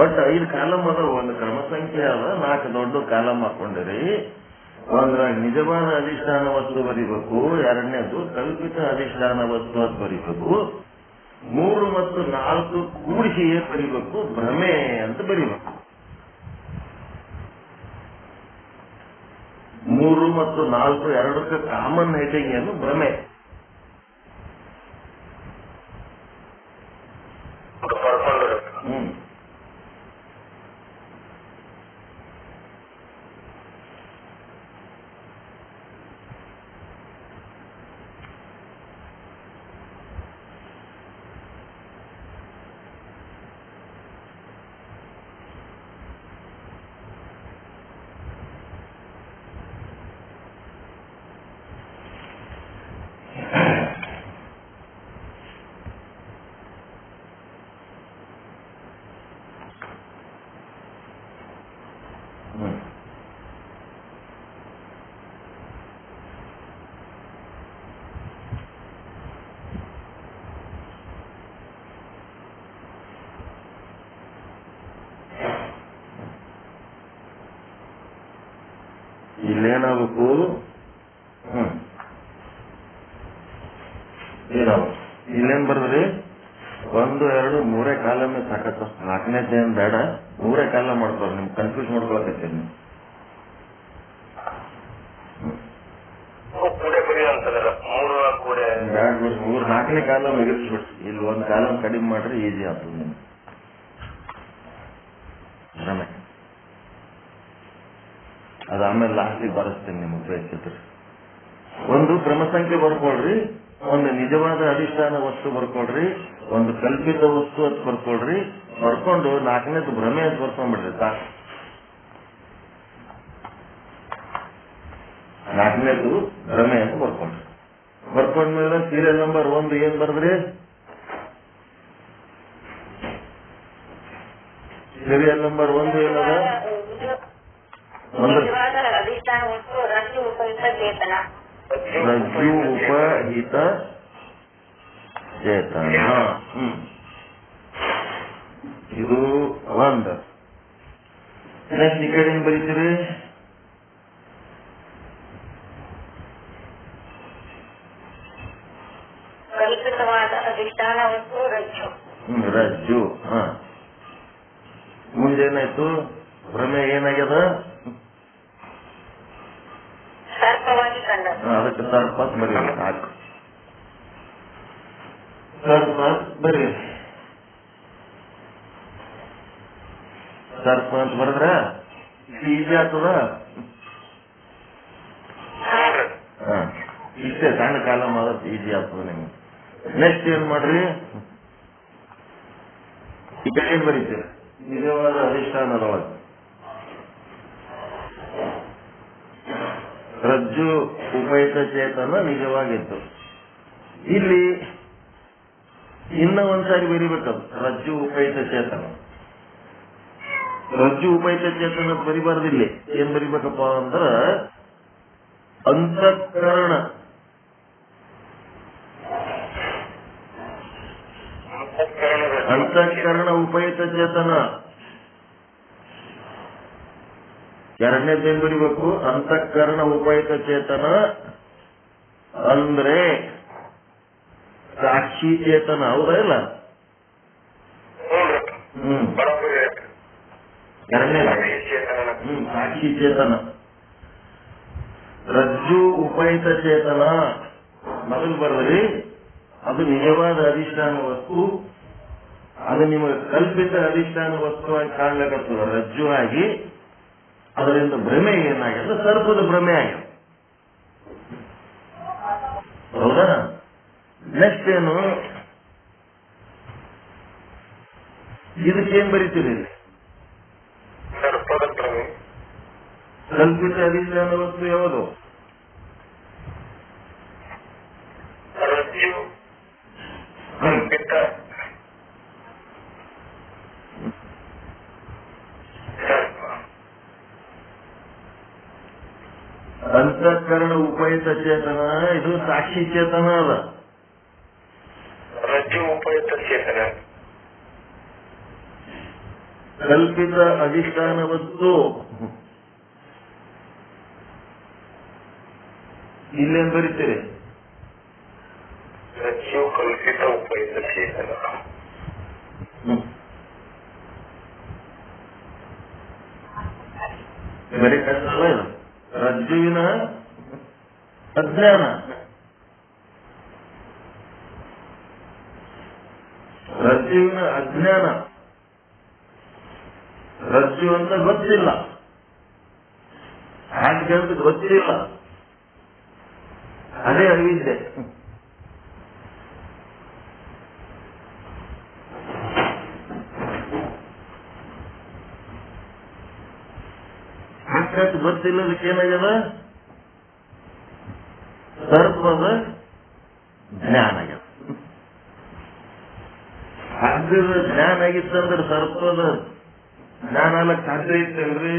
ಒಟ್ಟು 5 ಕಾಲಮ್ ಅದ. ಒಂದು ಕ್ರಮ ಸಂಖ್ಯೆ ಅದ. 4 ದೊಡ್ಡ ಕಾಲಮ್ ಹಾಕೊಂಡಿರಿ. ಒಂದ್ರಾಗ ನಿಜವಾದ ಅಧಿಷ್ಠಾನ ವಸ್ತು ಬರಿಬೇಕು, 2ನೇದು ಕಲ್ಪಿತ ಅಧಿಷ್ಠಾನ ವಸ್ತು ಅಂತ ಬರಿಬೇಕು. 3 ಮತ್ತು 4 ಕೂಡಿಸಿ ಏನ್ ಬರಿಬೇಕು? ಭ್ರಮೆ ಅಂತ ಬರಿಬೇಕು. 3 ಮತ್ತು 4 ಎರಡಕ್ಕೆ ಕಾಮನ್ ಹೆಡ್ಡಿಂಗ್ ಏನು? ಭ್ರಮೆ. ಇಲ್ಲೇನಾಗಬೇಕು? ಇಲ್ಲೇನ್ ಬರ್ದ್ರಿ? 1, 2, 3 ಕಾಲಮೇ ಸಾಕತ್ತ. 4ನೇದೇನ್ ಬೇಡ, 3 ಕಾಲ ಮಾಡ್ತಾರ. ನಿಮ್ ಕನ್ಫ್ಯೂಸ್ ಮಾಡ್ಕೊಳಕತ್ತೀರಿ ನೀವು. ಬ್ಯಾಡ್ ಬಿಡ್ರಿ. 4ನೇ ಕಾಲಮ್ ಎಗಿಸ್ಬಿಡ್ರಿ. ಇಲ್ಲಿ 1 ಕಾಲಮ್ ಕಡಿಮೆ ಮಾಡ್ರಿ, ಈಜಿ ಆಗ್ತದೆ ನಿಮ್ಗೆ. ಅದು ಆಮೇಲೆ ಲಾಸ್ಟಿಗೆ ಬರೆಸ್ತೀನಿ ನಿಮಗೆ ಬೇಕಿದ್ರೆ. 1 ಕ್ರಮ ಸಂಖ್ಯೆ ಬರ್ಕೊಳ್ರಿ, 1 ನಿಜವಾದ ಅಧಿಷ್ಠಾನ ವಸ್ತು ಬರ್ಕೊಳ್ರಿ, 1 ಕಲ್ಪಿತ ವಸ್ತು ಅಂತ ಬರ್ಕೊಳ್ರಿ. ಬರ್ಕೊಂಡು 4ನೇದು ಭ್ರಮೆ ಅಂತ ಬರ್ಕೊಂಡ್ಬಿಡ್ರಿ. 4ನೇದು ಭ್ರಮೆ ಅಂತ ಬರ್ಕೊಳ್ರಿ. ಬರ್ಕೊಂಡ್ಮೇಲೆ ಸೀರಿಯಲ್ ನಂಬರ್ 1 ಏನ್ ಬರ್ದ್ರಿ? ಸೀರಿಯಲ್ ನಂಬರ್ 1 ಏನದ? ರಜ್ಜು ಉಪಹಿತ ಚೇತನ. ಇದು 1. ನೆಕ್ಸ್ಟ್ ಈ ಕಡೆ ಏನ್ ಬರೀತೀರಿ? ಕಲ್ಪಿತವಾದ ಅಧಿಷ್ಠಾನ ವಸ್ತು ರಜ್ಜು. ರಜ್ಜು. ಮುಂದೇನಾಯ್ತು? ಭ್ರಮೆ ಏನಾಗ್ಯದ? ಸರ್ಪವಾಗಿ ಕಂಡ. ಅದಕ್ಕೆ ಸರ್ಪ ಬರೀ ಸಾಕು. ಸರ್ಪ ಬರೀ ಸರ್ಪ ಅಂತ ಬರದ್ರ ಈಜಿ ಆಗ್ತದ. ಇಷ್ಟೇ ಸಣ್ಣ ಕಾಲ ಮಾಡೋದು ಈಜಿ ಆಗ್ತದ ನಿಮ್ಗೆ. ನೆಕ್ಸ್ಟ್ ಏನ್ ಮಾಡ್ರಿ? ಈಗ ಏನ್ ಬರೀತೀರ? ನಿಜವಾದ ಅಧಿಷ್ಠಾನದೊಳಗೆ ರಜ್ಜು ಉಪಯುಕ್ತ ಚೇತನ ನಿಜವಾಗಿತ್ತು. ಇಲ್ಲಿ ಇನ್ನ ಒಂದ್ಸಾರಿ ಬರಿಬೇಕದು. ರಜ್ಜು ಉಪಯುಕ್ತ ಚೇತನ. ರಜ್ಜು ಉಪಯುಕ್ತ ಚೇತನ ಬರಿಬಾರ್ದಿಲ್ಲ. ಏನ್ ಬರಿಬೇಕಪ್ಪ ಅಂದ್ರ ಅಂತಃಕರಣ. ಅಂತಃಕರಣ ಉಪಯುಕ್ತ ಚೇತನ. ಎರಡನೇದೇನ್ ಬರಿಬೇಕು? ಅಂತಃಕರಣ ಉಪಯುಕ್ತ ಚೇತನ ಅಂದ್ರೆ ಸಾಕ್ಷಿ ಚೇತನ. ಹೌದಾ ಇಲ್ಲ? ಎರಡನೇ ಸಾಕ್ಷಿ ಚೇತನ. ರಜ್ಜು ಉಪಯುಕ್ತ ಚೇತನ ಮೊದಲು ಬರದ್ರಿ. ಅದು ನಿಜವಾದ ಅಧಿಷ್ಠಾನ ವಸ್ತು. ಅದು ನಿಮಗೆ ಕಲ್ಪಿತ ಅಧಿಷ್ಠಾನ ವಸ್ತುವಾಗಿ ಕಾಣ್ಲಿಕ್ಕತ್ತದ ರಜ್ಜು ಆಗಿ. ಅದರಿಂದ ಭ್ರಮೆ ಏನಾಗ್ಯದ? ಸರ್ಪದ ಭ್ರಮೆ ಆಗ್ಯದ. ಹೌದಾ? ನೆಕ್ಸ್ಟ್ ಏನು? ಇದಕ್ಕೇನ್ ಬರೀತೀರಿ? ಕಲ್ಪಿತ ಅಧಿಷ್ಠಾನ ವಸ್ತು ಯಾವುದು? ರಜ್ಜು ಕಲ್ಪಿತ ಅಂತಃಕರಣ ಉಪಯುಕ್ತ ಚೇತನ. ಇದು ಸಾಕ್ಷಿ ಚೇತನ ಅದ. ರಜ್ಜು ಉಪಯುಕ್ತ ಚೇತನ. ಕಲ್ಪಿತ ಅಧಿಷ್ಠಾನ ವಸ್ತು. ಇಲ್ಲೇನ್ ಬರೀತೀರಿ? ರಜ್ಜು ಕಲ್ಪಿತ ಉಪಯುಕ್ತ ಚೇತನ. ಬರೀ ಕಷ್ಟಲ್ಲ ಇದು. ರಜ್ಜುವಿನ ಅಜ್ಞಾನ. ರಜ್ಜುವಿನ ಅಜ್ಞಾನ. ರಜ್ಜು ಅಂತ ಗೊತ್ತಿಲ್ಲ. ಹಾಗೆ ಗೊತ್ತಿಲ್ಲ. ಅದೇ ಅವಿದ್ಯೆ. ಹಕ್ಕಟ್ಟು ಗೊತ್ತಿಲ್ಲದಕ್ಕೆ ಏನಾಗ್ಯದ? ಸರ್ಪದ ಜ್ಞಾನ ಆಗ್ಯದ. ಹಗ್ಗದ ಜ್ಞಾನ ಆಗಿತ್ತಂದ್ರೆ ಸರ್ಪದ ಜ್ಞಾನ ಆಗ್ಲಕ್ ಸಾಧ್ಯ ಇತ್ತಲ್ರಿ?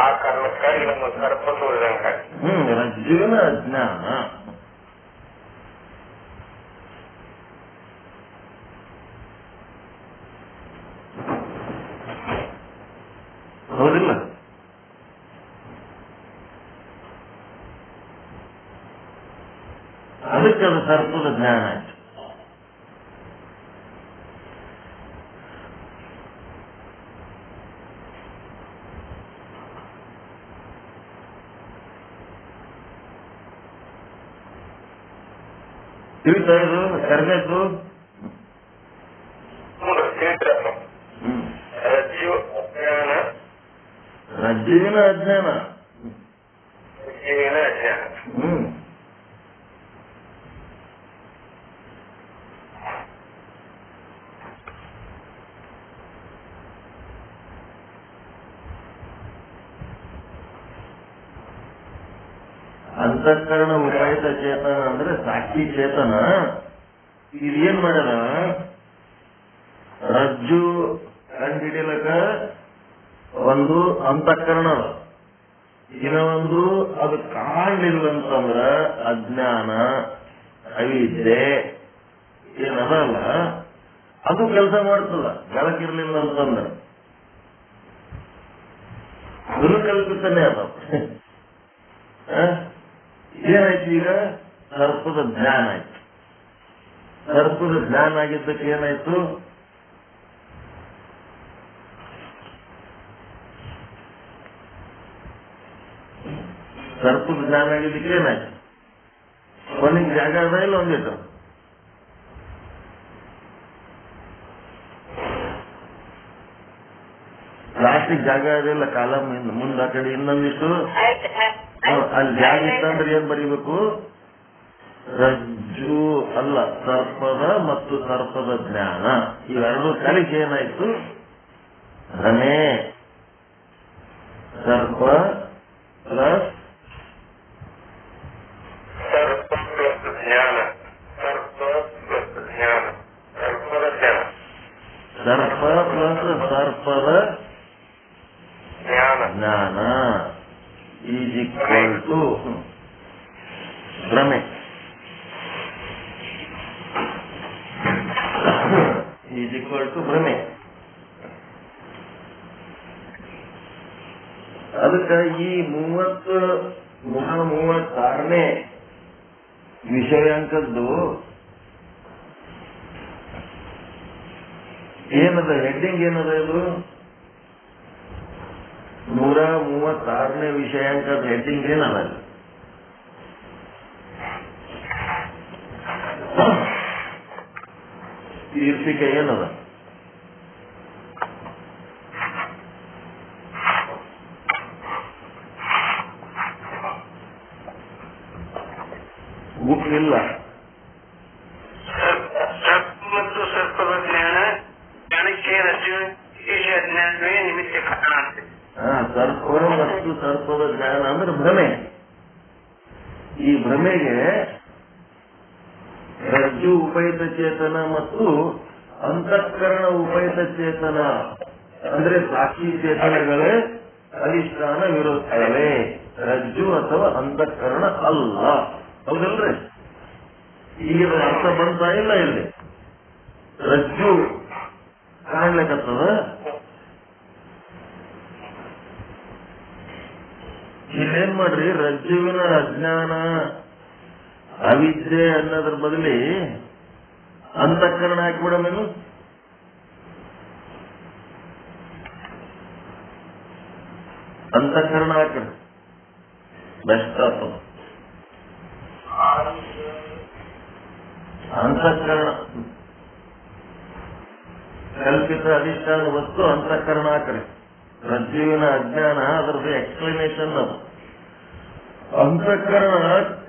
ಆ ಕಾರಣಕ್ಕಾಗಿ ನಮ್ಮ ಸರ್ಪ ತೋರಿದಂಗ. ರಜ್ಜುವಿನ ಅಜ್ಞಾನ. ಹೌದಿಲ್ಲ? ಅದಕ್ಕೆ ಅದು ಸರ್ಪದ ಜ್ಞಾನ ಆಯ್ತು. ತಿಳಿತಾ ಇದು ಕರ್ಮೇತು? ರಜ್ಜು ಅಜ್ಞಾನ. ರಜ್ಜುವಿನ ಅಜ್ಞಾನ. ರಜ್ಜುವಿನ ಅಜ್ಞಾನ. ಅಂತಃಕರಣ ಉಪಯುಕ್ತ ಚೇತನ ಅಂದ್ರೆ ಸಾಕ್ಷಿ ಚೇತನ. ಇದೇನ್ ಮಾಡ್ಯಾರ? ರಜ್ಜು ಕಂಡುಹಿಡಿಯಲಕ ಒಂದು ಅಂತಃಕರಣ, ಇನ್ನೊಂದು ಅದು ಕಾಣಲಿಲ್ಲಂತಂದ್ರ ಅಜ್ಞಾನ ಅವಿದ್ಯೆ ಏನದಲ್ಲ ಅದು ಕೆಲಸ ಮಾಡ್ತದ. ಬೆಳಕಿರ್ಲಿಲ್ಲ ಅಂತಂದ್ರೆ ಅದು ಕಲ್ಪಿತನೇ ಅದ. ಏನಾಯ್ತು ಈಗ? ಸರ್ಪದ ಜ್ಞಾನ ಆಯ್ತು. ಸರ್ಪದ ಜ್ಞಾನ ಆಗಿದ್ದಕ್ಕೆ ಏನಾಯ್ತು? ಸರ್ಪದ ಜ್ಞಾನ ಆಗಿದ್ದಕ್ಕೆ ಏನಾಯ್ತು? ಕೊನೆಗೆ ಜಾಗ ಅದ ಇಲ್ಲ ಒಂದಿಟ್ಟು? ಲಾಸ್ಟಿಗೆ ಜಾಗ ಅದಿಲ್ಲ, ಕಾಲಮ್ ಮುಂದ ಆ ಕಡೆ ಇನ್ನೊಂದಿಷ್ಟು ಅಲ್ಲಿ ಜಾಗ ಇತ್ತಂದ್ರೆ ಏನ್ ಬರೀಬೇಕು? ರಜ್ಜು ಅಲ್ಲ, ಸರ್ಪದ ಮತ್ತು ಸರ್ಪದ ಜ್ಞಾನ ಇವೆರಡು ಕಲಿಕೆ ಏನಾಯ್ತು? ಭ್ರಮೆ. ಸರ್ಪ ಪ್ಲಸ್ ಜ್ಞಾನ, ಸರ್ಪ ಪ್ಲಸ್ ಜ್ಞಾನ, ಸರ್ಪದ ಜ್ಞಾನ, ಸರ್ಪ ಪ್ಲಸ್ ಸರ್ಪದ ಜ್ಞಾನ ಈಸ್ ಈಕ್ವಲ್ ಟು ಭ್ರಮೆ. ಈಸ್ ಈಕ್ವಲ್ ಟು ಭ್ರಮೆ. ಅದಕ್ಕೆ ಈ 36ನೇ ವಿಷಯಾಂಕದ್ದು ಏನದ? ಹೆಡ್ಡಿಂಗ್ ಏನದ? ಇದು 136ನೇ ವಿಷಯಾಂಕದ ಹೆಡ್ಡಿಂಗ್ ಏನದ? ಶೀರ್ಷಿಕೆ ಏನದ? ಬುಕ್ ಇಲ್ಲ. ಮತ್ತು ಸರ್ಪದ ಜ್ಞಾನ, ಜ್ಞಾನಕ್ಕೆ ರಜ್ಜು ಜ್ಞಾನವೇ ನಿಮಿತ್ತ ಕಾರಣ. ಸರ್ಪ ಮತ್ತು ಸರ್ಪದ ಜ್ಞಾನ ಅಂದ್ರೆ ಭ್ರಮೆ. ಈ ಭ್ರಮೆಗೆ ರಜ್ಜು ಉಪಯುತ ಚೇತನ ಮತ್ತು ಅಂತಃಕರಣ ಉಪಯುತ ಚೇತನ ಅಂದ್ರೆ ಸಾಕ್ಷಿ ಚೇತನಗಳೇ ಅಧಿಷ್ಠಾನವಿರುತ್ತವೆ. ರಜ್ಜು ಅಥವಾ ಅಂತಃಕರಣ ಅಲ್ಲ. ಹೌದಲ್ರಿ? ಈಗ ಅರ್ಥ ಬಂತಾ ಇಲ್ಲ? ಇಲ್ಲಿ ರಜ್ಜು ಕಾಣ್ಲಿಕ್ಕತ್ತದ, ಇಲ್ಲೇನ್ ಮಾಡ್ರಿ? ರಜ್ಜುವಿನ ಅಜ್ಞಾನ ಅವಿದ್ಯೆ ಅನ್ನೋದ್ರ ಬದಲಿ ಅಂತಃಕರಣ ಹಾಕಿಬಿಡಮೇನು? ಅಂತಃಕರಣ ಹಾಕ್ರಿ, ಬೆಸ್ಟ್ ಆಗ್ತದ. ಅಂತಃಕರಣ ಕಲ್ಪಿತ ಅಧಿಷ್ಠಾನ ವಸ್ತು ಅಂತಃಕರಣ ಹಾಕ್ರಿ. ರಜ್ಜುವಿನ ಅಜ್ಞಾನ ಅದರದ್ದು ಎಕ್ಸ್ಪ್ಲನೇಷನ್. ಅದು ಅಂತಃಕರಣ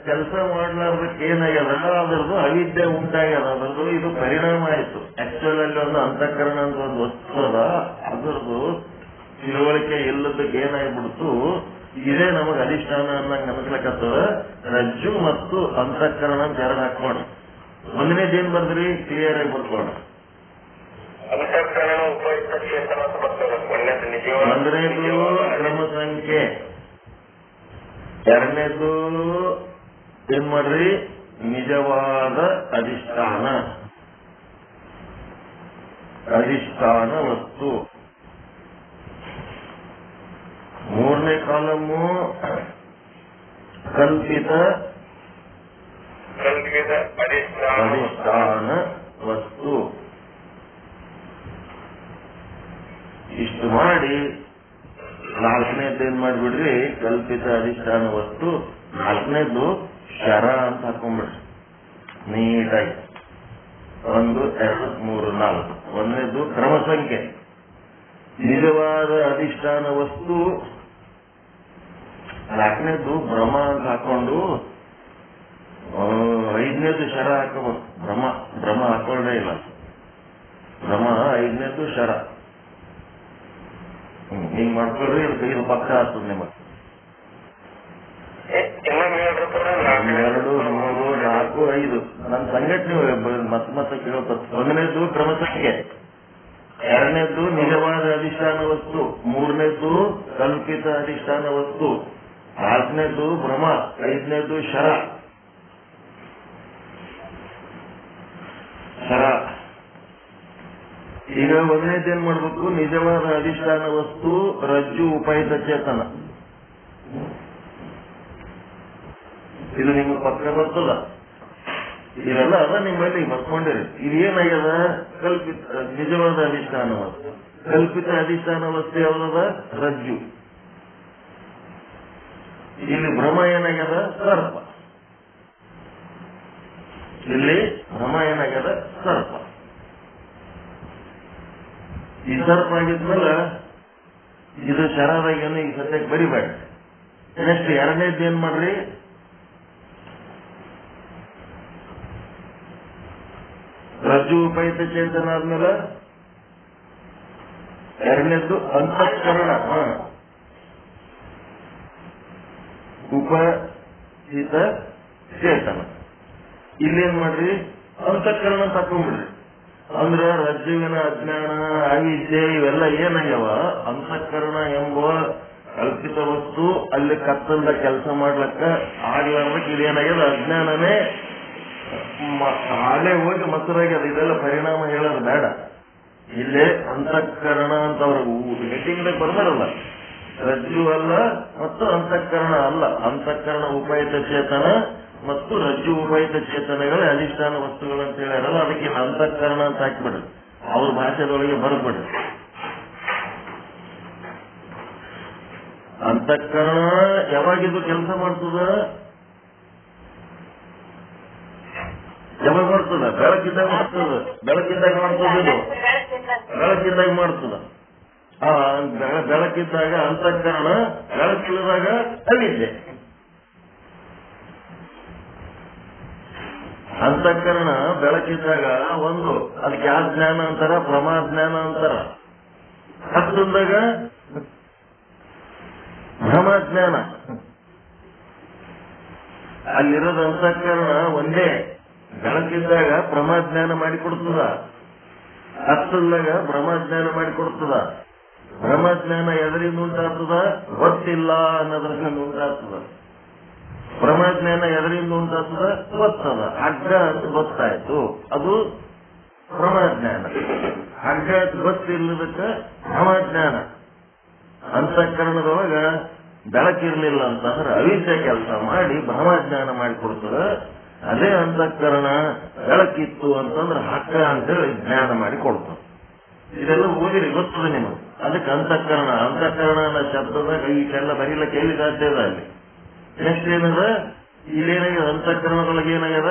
ಕೆಲಸ ಮಾಡ್ಲಾರ್ದಕ್ಕೆ ಏನಾಗ್ಯದ? ಅದರದ್ದು ಅವಿದ್ಯೆ ಉಂಟಾಗ್ಯದ. ಅದರದ್ದು ಇದು ಪರಿಣಾಮ ಆಯಿತು. ಆಕ್ಚುಲ್ ಅಲ್ಲಿ ಒಂದು ಅಂತಃಕರಣ ಅಂತ ಒಂದು ವಸ್ತು ಅದ, ಅದರದ್ದು ತಿಳುವಳಿಕೆ ಇಲ್ಲದಕ್ಕೆ ಏನಾಗ್ಬಿಡ್ತು? ಇದೇ ನಮಗ್ ಅಧಿಷ್ಠಾನ ಅನ್ನಂಗೆ ಅನ್ಸ್ಲಕ್ಕತ್ತದ. ರಜ್ಜು ಮತ್ತು ಅಂತಃಕರಣ ಅಂತ ಎರಡು ಹಾಕೋಣ. ಒಂದನೇದೇನ್ ಬರ್ದ್ರಿ? ಕ್ಲಿಯರ್ ಆಗಿ ಬರ್ಕೋಣ. ಅಂತಃಕರಣ ಉಪಯುಕ್ತ ಚೇತನ ಬರ್ತದೆ. ಒಂದನೇದು ಕ್ರಮ ಸಂಖ್ಯೆ, ಎರಡನೇದು ಏನ್ ಮಾಡ್ರಿ? ನಿಜವಾದ ಅಧಿಷ್ಠಾನ, ಅಧಿಷ್ಠಾನ ವಸ್ತು. ಮೂರನೇ ಕಾಲಮ್ಮು ಕಲ್ಪಿತ ಅಧಿಷ್ಠಾನ ವಸ್ತು. ಇಷ್ಟು ಮಾಡಿ ನಾಲ್ಕನೇದು ಏನ್ ಮಾಡ್ಬಿಡ್ರಿ? ಕಲ್ಪಿತ ಅಧಿಷ್ಠಾನ ವಸ್ತು. ನಾಲ್ಕನೇದು ಶರ ಅಂತ ಹಾಕೊಂಡ್ಬಿಡ್ರಿ ನೀಟಾಗಿ. 1, 2, 3, 4. ಒಂದನೇದು ಕ್ರಮ ಸಂಖ್ಯೆ, ನಿಜವಾದ ಅಧಿಷ್ಠಾನ ವಸ್ತು. ನಾಲ್ಕನೇದು ಭ್ರಮ ಅಂತ ಹಾಕೊಂಡು, ಐದನೇದು ಶರ ಹಾಕೋಬೇಕು. ಭ್ರಮ ಹಾಕೊಂಡೇ ಇಲ್ಲ. ಭ್ರಮ ಐದನೇದು ಶರ. ಹಿಂಗ್ ಮಾಡ್ಕೊಳ್ರಿ, ಇದು ಪಕ್ಕ ಆಗ್ತದೆ ನಿಮಗೆ. 2, 3, 4, 5 ನನ್ನ ಸಂಘಟನೆ ಮತ್ತೆ ಕೇಳ್ತದೆ. ಒಂದನೇದು ಕ್ರಮ ಸಂಖ್ಯೆ, ಎರಡನೇದು ನಿಜವಾದ ಅಧಿಷ್ಠಾನ ವಸ್ತು, ಮೂರನೇದು ಕಲ್ಪಿತ ಅಧಿಷ್ಠಾನ ವಸ್ತು, ನಾಲ್ಕನೇದು ಭ್ರಮ, ಐದನೇದು ಶರ. ಈಗ ಒಂದನೇದೇನ್ ಮಾಡ್ಬೇಕು, ನಿಜವಾದ ಅಧಿಷ್ಠಾನ ವಸ್ತು ರಜ್ಜು ಉಪಹಿತ ಚೇತನ. ಇದು ನಿಮ್ಗೆ ಪಕ್ಕ ಬರ್ತದ, ಇವೆಲ್ಲ ಅದ ನಿಮ್ಮಲ್ಲಿ ಬರ್ಕೊಂಡಿರಿ. ಇದೇನಾಗ್ಯದ, ಕಲ್ಪಿತ ನಿಜವಾದ ಅಧಿಷ್ಠಾನ ವಸ್ತು. ಕಲ್ಪಿತ ಅಧಿಷ್ಠಾನ ವಸ್ತು ಯಾವ್ದದ, ರಜ್ಜು. ಇಲ್ಲಿ ಭ್ರಮ ಏನಾಗ್ಯದ, ಸರ್ಪ. ಇಲ್ಲಿ ಭ್ರಮ ಏನಾಗ್ಯದ, ಸರ್ಪ. ಈ ಸರ್ಪ ಆಗಿದ್ಮೇಲೆ ಇದು ಶರಾದಾಗೇನು ಈ ಸದ್ಯಕ್ಕೆ ಬರಿಬೇಡ. ನೆಕ್ಸ್ಟ್ ಎರಡನೇದ್ದು ಏನ್ ಮಾಡ್ರಿ, ರಜ್ಜು ಉಪಹಿತ ಚೇತನ ಆದ್ಮೇಲೆ ಎರಡನೇದ್ದು ಅಂತಃಕರಣ ಉಪಹಿತ ಚೇತನ. ಇಲ್ಲೇನ್ ಮಾಡ್ರಿ, ಅಂತಃಕರಣ ತಕೊಂಡ್ಬಿಡ್ರಿ. ಅಂದ್ರ ರಜ್ಜುವಿನ ಅಜ್ಞಾನ ಅವಿದ್ಯೆ ಇವೆಲ್ಲ ಏನಾಗ್ಯಾವ, ಅಂತಃಕರಣ ಎಂಬ ಕಲ್ಪಿತ ವಸ್ತು ಅಲ್ಲಿ ಕತ್ತಲ್ದ ಕೆಲಸ ಮಾಡ್ಲಕ್ಕ ಆಗ್ಲಾರ್ದಕ್ಕೆ ಇದೇನಾಗ್ಯದ, ಅಜ್ಞಾನನೇ ಹಾಲೆ ಹೋಗಿ ಮೊಸರಾಗ್ಯದ. ಇದೆಲ್ಲ ಪರಿಣಾಮ ಹೇಳೋದು ಬೇಡ. ಇಲ್ಲೇ ಅಂತಃಕರಣ ಅಂತ ಅವ್ರಿಗೆ ಹೆಡ್ಡಿಂಗ್ದಾಗ ಬರ್ದಾರಲ್ಲ, ರಜ್ಜು ಅಲ್ಲ ಮತ್ತು ಅಂತಃಕರಣ ಅಲ್ಲ. ಅಂತಃಕರಣ ಉಪಹಿತ ಚೇತನ ಮತ್ತು ರಜ್ಜು ಉಪಹಿತ ಚೇತನಗಳೇ ಅಧಿಷ್ಠಾನ ವಸ್ತುಗಳು ಅಂತ ಹೇಳ್ಯಾರಲ್ಲ, ಅದಕ್ಕೆ ಅಂತಃಕರಣ ಅಂತ ಹಾಕಿಬಿಡ್ರಿ. ಅವ್ರ ಭಾಷೆದೊಳಗೆ ಬರ್ಬಿಡ್ರಿ. ಅಂತಃಕರಣ ಯಾವಾಗಿದು ಕೆಲಸ ಮಾಡ್ತದ, ಯಾವಾಗ ಮಾಡ್ತದ, ಬೆಳಕಿದ್ದಾಗ ಮಾಡ್ತದ. ಬೆಳಕಿದ್ದಾಗ ಮಾಡ್ತದ, ಇದು ಬೆಳಕಿದ್ದಾಗ ಮಾಡ್ತದ. ಬೆಳಕಿದ್ದಾಗ ಅಂತಃಕರಣ, ಬೆಳಕಿಲ್ಲದಾಗ ಅವಿದ್ಯೆ. ಅಂತಃಕರಣ ಬೆಳಕಿದ್ದಾಗ ಒಂದು ಅದಕ್ಕೆ ಯಾವ ಜ್ಞಾನ ಅಂತಾರ, ಪ್ರಮಾಜ್ಞಾನ ಅಂತಾರ. ಹತ್ತದಾಗ ಭ್ರಮಜ್ಞಾನ. ಅಲ್ಲಿರೋದು ಅಂತಃಕರಣ ಒಂದೇ. ಬೆಳಕಿದ್ದಾಗ ಪ್ರಮಾಜ್ಞಾನ ಮಾಡಿಕೊಡ್ತದ, ಹತ್ತದಾಗ ಭ್ರಮಜ್ಞಾನ ಮಾಡಿಕೊಡ್ತದ. ಭ್ರಮಜ್ಞಾನ ಎದರಿಂದ ಉಂಟಾಗ್ತದ, ಗೊತ್ತಿಲ್ಲ ಅನ್ನೋದ್ರಿಂದ ಉಂಟಾಗ್ತದ. ಪ್ರಮಾಜ್ಞಾನ ಎದರಿಂದ ಉಂಟಾಗ್ತದ, ಗೊತ್ತದ. ಹಗ್ಗ ಅಂತ ಗೊತ್ತಾಯ್ತು, ಅದು ಪ್ರಮಾಜ್ಞಾನ. ಹಗ್ಗ ಅಂತ ಗೊತ್ತಿರ್ಲಿದಕ್ಕ ಭ್ರಮಜ್ಞಾನ. ಅಂತಃಕರಣದೊಳಗ ಬೆಳಕಿರ್ಲಿಲ್ಲ ಅಂತಂದ್ರೆ ಅವಿದ್ಯೆ ಕೆಲಸ ಮಾಡಿ ಭ್ರಮಜ್ಞಾನ ಮಾಡಿಕೊಡ್ತದ. ಅದೇ ಅಂತಃಕರಣ ಬೆಳಕಿತ್ತು ಅಂತಂದ್ರೆ ಹಗ್ಗ ಅಂತೇಳಿ ಜ್ಞಾನ ಮಾಡಿ ಕೊಡ್ತದೆ. ಇದೆಲ್ಲ ಓದಿರಿ, ಗೊತ್ತದ ನಿಮಗೆ. ಅದಕ್ಕೆ ಅಂತಃಕರಣ. ಅಂತಃಕರಣ ಅನ್ನೋ ಶಬ್ದದಾಗ ಈಗೆಲ್ಲ ಬರೀಲಕ್ಕೆ ಎಲ್ಲಿ ಸಾಧ್ಯ ಇದೆ ಅಲ್ಲಿ. ನೆಕ್ಸ್ಟ್ ಏನದ, ಇಲ್ಲೇನಾಗ್ಯದ, ಅಂತಃಕರಣದೊಳಗೆ ಏನಾಗ್ಯದ,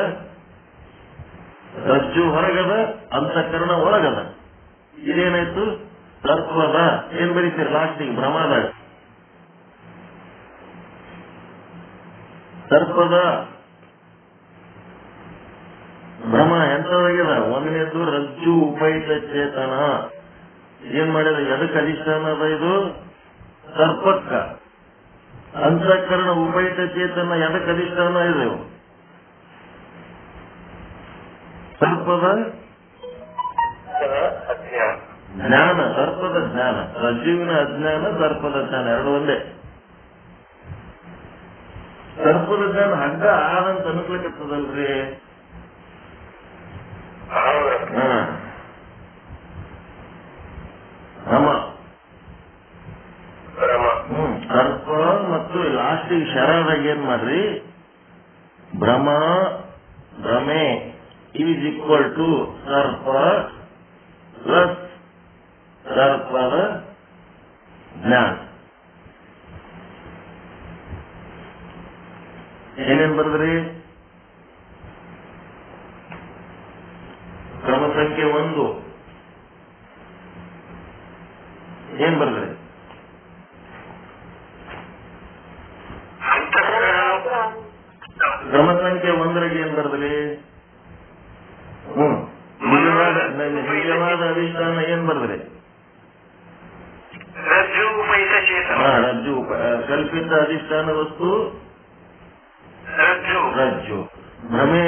ರಜ್ಜು ಹೊರಗದ, ಅಂತಃಕರಣ ಒಳಗದ. ಇದೇನಾಯ್ತು, ಸರ್ಪದ. ಏನ್ ಬರೀತೀರಿ ಲಾಸ್ಟಿಗೆ, ಭ್ರಮದಾಗ ಸರ್ಪದ ಭ್ರಮ ಎಂತದಾಗ್ಯದ. ಒಂದನೇದು ರಜ್ಜು ಉಪಹಿತ ಚೇತನ. ಏನ್ ಮಾಡ್ಯದ, ಎದಕ್ಕೆ ಅಧಿಷ್ಠಾನ ಅದ ಇದು, ಸರ್ಪಕ್ಕ. ಅಂತಃಕರಣ ಉಪಹಿತ ಚೇತನ ಎದಕ್ಕೆ ಅಧಿಷ್ಠಾನ ಇದೆ, ಸರ್ಪದ ಜ್ಞಾನ. ಸರ್ಪದ ಜ್ಞಾನ, ರಜ್ಜುವಿನ ಅಜ್ಞಾನ, ಸರ್ಪದ ಜ್ಞಾನ ಎರಡು ಒಂದೇ. ಸರ್ಪದ ಜ್ಞಾನ ಹಗ್ಗ ಆದಂತ ಅನ್ಸ್ಲಿಕ್ಕತ್ತದಲ್ರಿ. ಸರ್ಪ ಮತ್ತು ಲಾಸ್ಟಿಗೆ ಶರಾದಾಗ ಏನ್ ಮಾಡ್ರಿ, ಭ್ರಮ ಭ್ರಮೆ ಈಸ್ ಈಕ್ವಲ್ ಟು ಸರ್ಪ ಪ್ಲಸ್ ಸರ್ಪದ ಜ್ಞಾನ. ಏನೇನ್ ಬರೆದ್ರಿ, ಕ್ರಮ ಸಂಖ್ಯೆ 1 ಏನ್ ಬರೆದ್ರಿ, ಕ್ರಮ ಸಂಖ್ಯೆ 1 ಏನ್ ಬರೆದ್ರಿ, ನಿಜವಾದ ಅಧಿಷ್ಠಾನ ಏನ್ ಬರೆದ್ರಿ, ರಜ್ಜು. ಕಲ್ಪಿತ ಅಧಿಷ್ಠಾನ ವಸ್ತು ರಜ್ಜು. ಭ್ರಮೆ